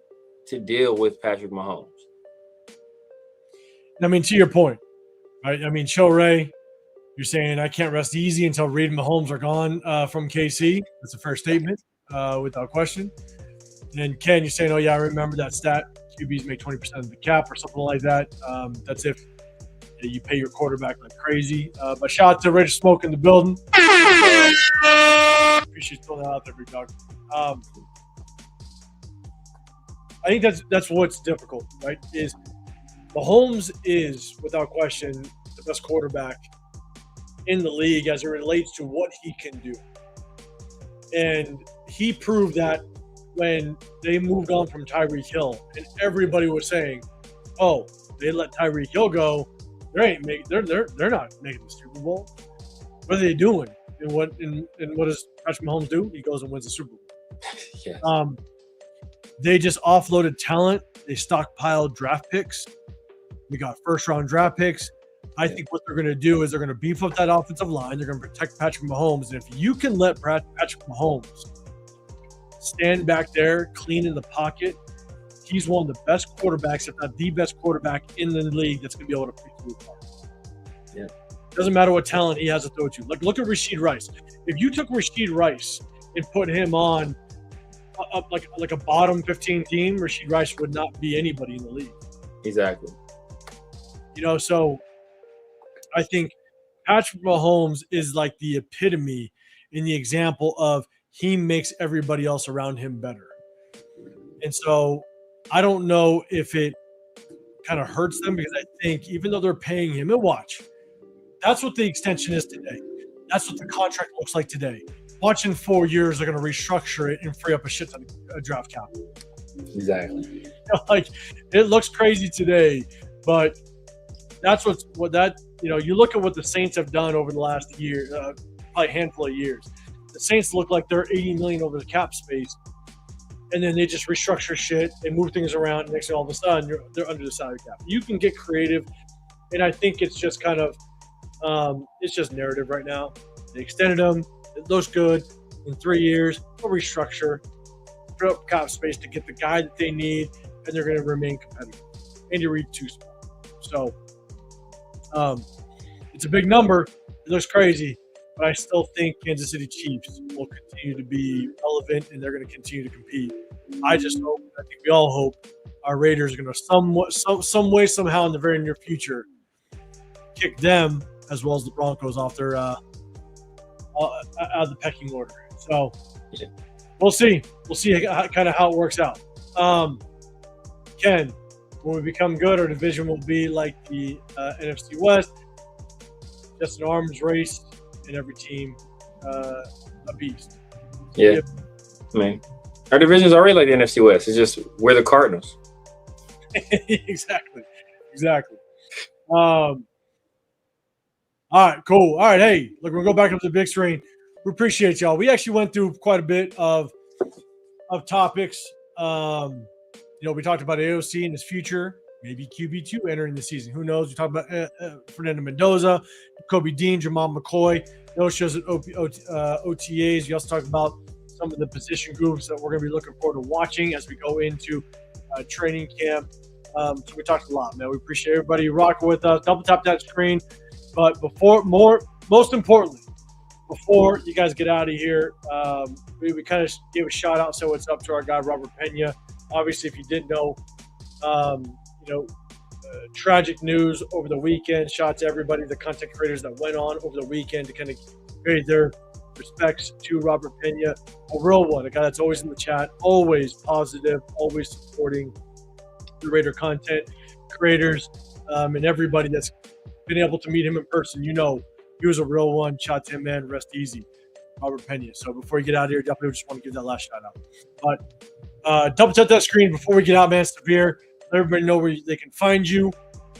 to deal with Patrick Mahomes.
I mean, to your point, right? I mean, Show Ray, you're saying I can't rest easy until Reed and Mahomes are gone from KC. That's a fair statement, without question. And then Ken, you're saying, oh yeah, I remember that stat. QBs make 20% of the cap or something like that. That's if you pay your quarterback like crazy. But shout out to Rich Smoke in the building. Appreciate you throwing that out there, big dog. I think that's what's difficult, right? Is Mahomes is, without question, the best quarterback in the league as it relates to what he can do. And he proved that when they moved on from Tyreek Hill, and everybody was saying, "Oh, they let Tyreek Hill go. They're not making the Super Bowl. What are they doing?" And what does Patrick Mahomes do? He goes and wins the Super Bowl.
Yes.
They just offloaded talent. They stockpiled draft picks. We got first-round draft picks. I think what they're going to do is they're going to beef up that offensive line. They're going to protect Patrick Mahomes. And if you can let Patrick Mahomes stand back there, clean in the pocket, he's one of the best quarterbacks, if not the best quarterback in the league that's going to be able to pick you apart.
Yeah.
Doesn't matter what talent he has to throw to. Like, look at Rashid Rice. If you took Rashid Rice and put him on like a bottom 15 team, Rashid Rice would not be anybody in the league.
Exactly.
So I think Patrick Mahomes is like the epitome in the example of he makes everybody else around him better. And so I don't know if it kind of hurts them, because I think even though they're paying him, and watch, that's what the extension is today. That's what the contract looks like today. Watch in 4 years, they're going to restructure it and free up a shit ton of draft capital.
Exactly.
Like, it looks crazy today, but that's you look at what the Saints have done over the last year, probably a handful of years. The Saints look like they're $80 million over the cap space, and then they just restructure shit, they move things around, and next thing all of a sudden they're under the salary cap. You can get creative, and I think it's just kind of it's just narrative right now. They extended them. It looks good. In 3 years, they'll restructure, put up cap space to get the guy that they need, and they're going to remain competitive. Andy Reid too small. So it's a big number. It looks crazy, but I still think Kansas City Chiefs will continue to be relevant, and they're going to continue to compete. I just hope, I think we all hope, our Raiders are going to some way, somehow in the very near future kick them as well as the Broncos off their out of the pecking order. So we'll see. We'll see kind of how it works out. Ken, when we become good, our division will be like the NFC West, just an arms race, and every team a beast.
Yeah. I mean, our division's already like the NFC West. It's just we're the Cardinals.
Exactly. All right, cool. All right, hey, look, we'll go back up to the big screen. We appreciate y'all. We actually went through quite a bit of topics. We talked about AOC and his future, maybe QB2 entering the season. Who knows? We talked about Fernando Mendoza, Kobe Dean, Jamal McCoy. No shows at OTAs. We also talked about some of the position groups that we're going to be looking forward to watching as we go into training camp. So we talked a lot, man. We appreciate everybody rocking with us. Double tap that screen. But most importantly, before you guys get out of here, we kind of gave a shout out, so what's up to our guy Robert Pena. Obviously, if you didn't know, tragic news over the weekend. Shout out to everybody, the content creators that went on over the weekend to kind of pay their respects to Robert Pena, a real one, a guy that's always in the chat, always positive, always supporting the Raider content creators, and everybody that's been able to meet him in person. He was a real one. Shout out to him, man. Rest easy, Robert Pena. So before you get out of here, definitely just want to give that last shout out. But double tap that screen before we get out, man. Severe. Let everybody know where they can find you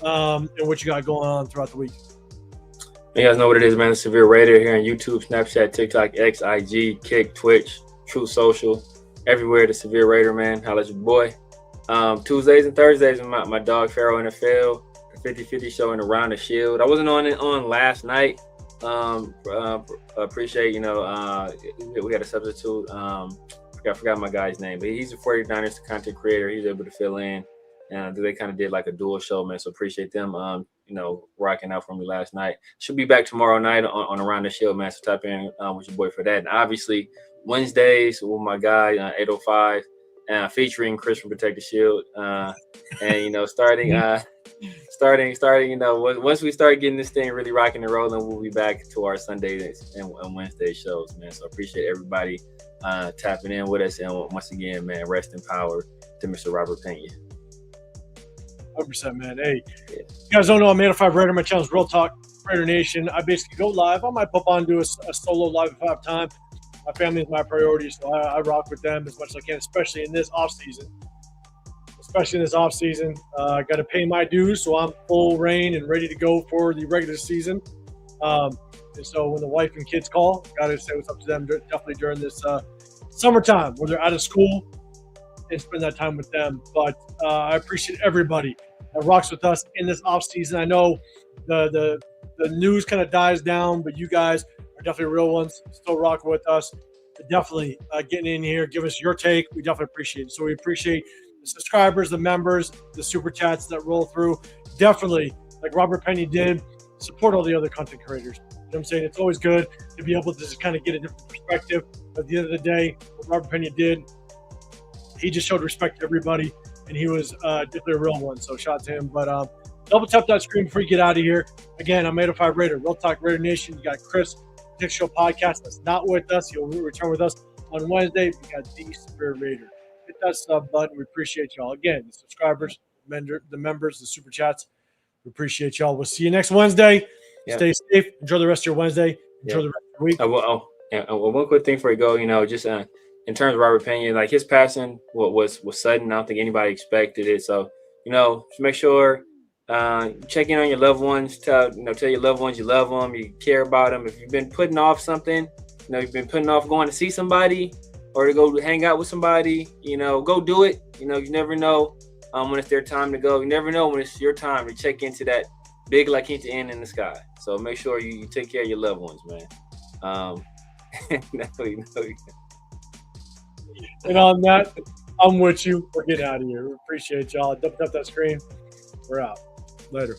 and what you got going on throughout the week.
You guys know what it is, man. The Severe Raider here on YouTube, Snapchat, TikTok, X, IG, Kick, Twitch, True Social, everywhere. The Severe Raider, man. Holla at your boy. Tuesdays and Thursdays, my dog PharoahNFL. 50-50 show in Around the Shield. I wasn't on last night. Appreciate, we had a substitute. I forgot my guy's name, but he's a 49ers content creator. He's able to fill in. And they kind of did like a dual show, man. So appreciate them, rocking out for me last night. Should be back tomorrow night on Around the Shield, man. So type in with your boy for that. And obviously, Wednesdays with my guy, 805, featuring Chris from Protect the Shield. Starting, once we start getting this thing really rocking and rolling, we'll be back to our Sundays and Wednesday shows, man. So appreciate everybody tapping in with us. And once again, man, rest in power to Mr. Robert Pena.
100%, man. Hey, you guys don't know I'm Man of 5 Raider. My channel is Real Talk. Raider Nation. I basically go live. I might pop on and do a solo live if I have time. My family is my priority, so I rock with them as much as I can, especially in this off season. I got to pay my dues, so I'm full reign and ready to go for the regular season. And so when the wife and kids call, got to say what's up to them definitely during this summertime where they're out of school and spend that time with them. But I appreciate everybody that rocks with us in this off season. I know the news kind of dies down, but you guys are definitely real ones, still rocking with us. Definitely getting in here, give us your take. We definitely appreciate it. So we appreciate the subscribers, the members, the super chats that roll through. Definitely, like Robert Penny did, support all the other content creators. You know what I'm saying? It's always good to be able to just kind of get a different perspective. At the end of the day, what Robert Penny did, he just showed respect to everybody, and he was definitely a real one. So shout out to him. But double tap that screen before you get out of here. Again, I'm 805 Raider, Real Talk Raider Nation. You got Chris, Tech Show Podcast that's not with us. He'll return with us on Wednesday. We got the Spirit Raider. Hit that sub button. We appreciate y'all. Again, the subscribers, the members, the super chats. We appreciate y'all. We'll see you next Wednesday. Yeah. Stay safe. Enjoy the rest of your Wednesday. Enjoy the rest of your week.
One quick thing before you go, just in terms of Robert Pena, like his passing was sudden. I don't think anybody expected it. So, just make sure check in on your loved ones. Tell your loved ones you love them, you care about them. If you've been putting off something, you've been putting off going to see somebody or to go hang out with somebody, go do it. You never know when it's their time to go. You never know when it's your time to check into that big La Quinta Inn in the sky. So make sure you take care of your loved ones, man.
And on that, I'm with you. We're getting out of here. We appreciate y'all. Double tap that screen. We're out. Later.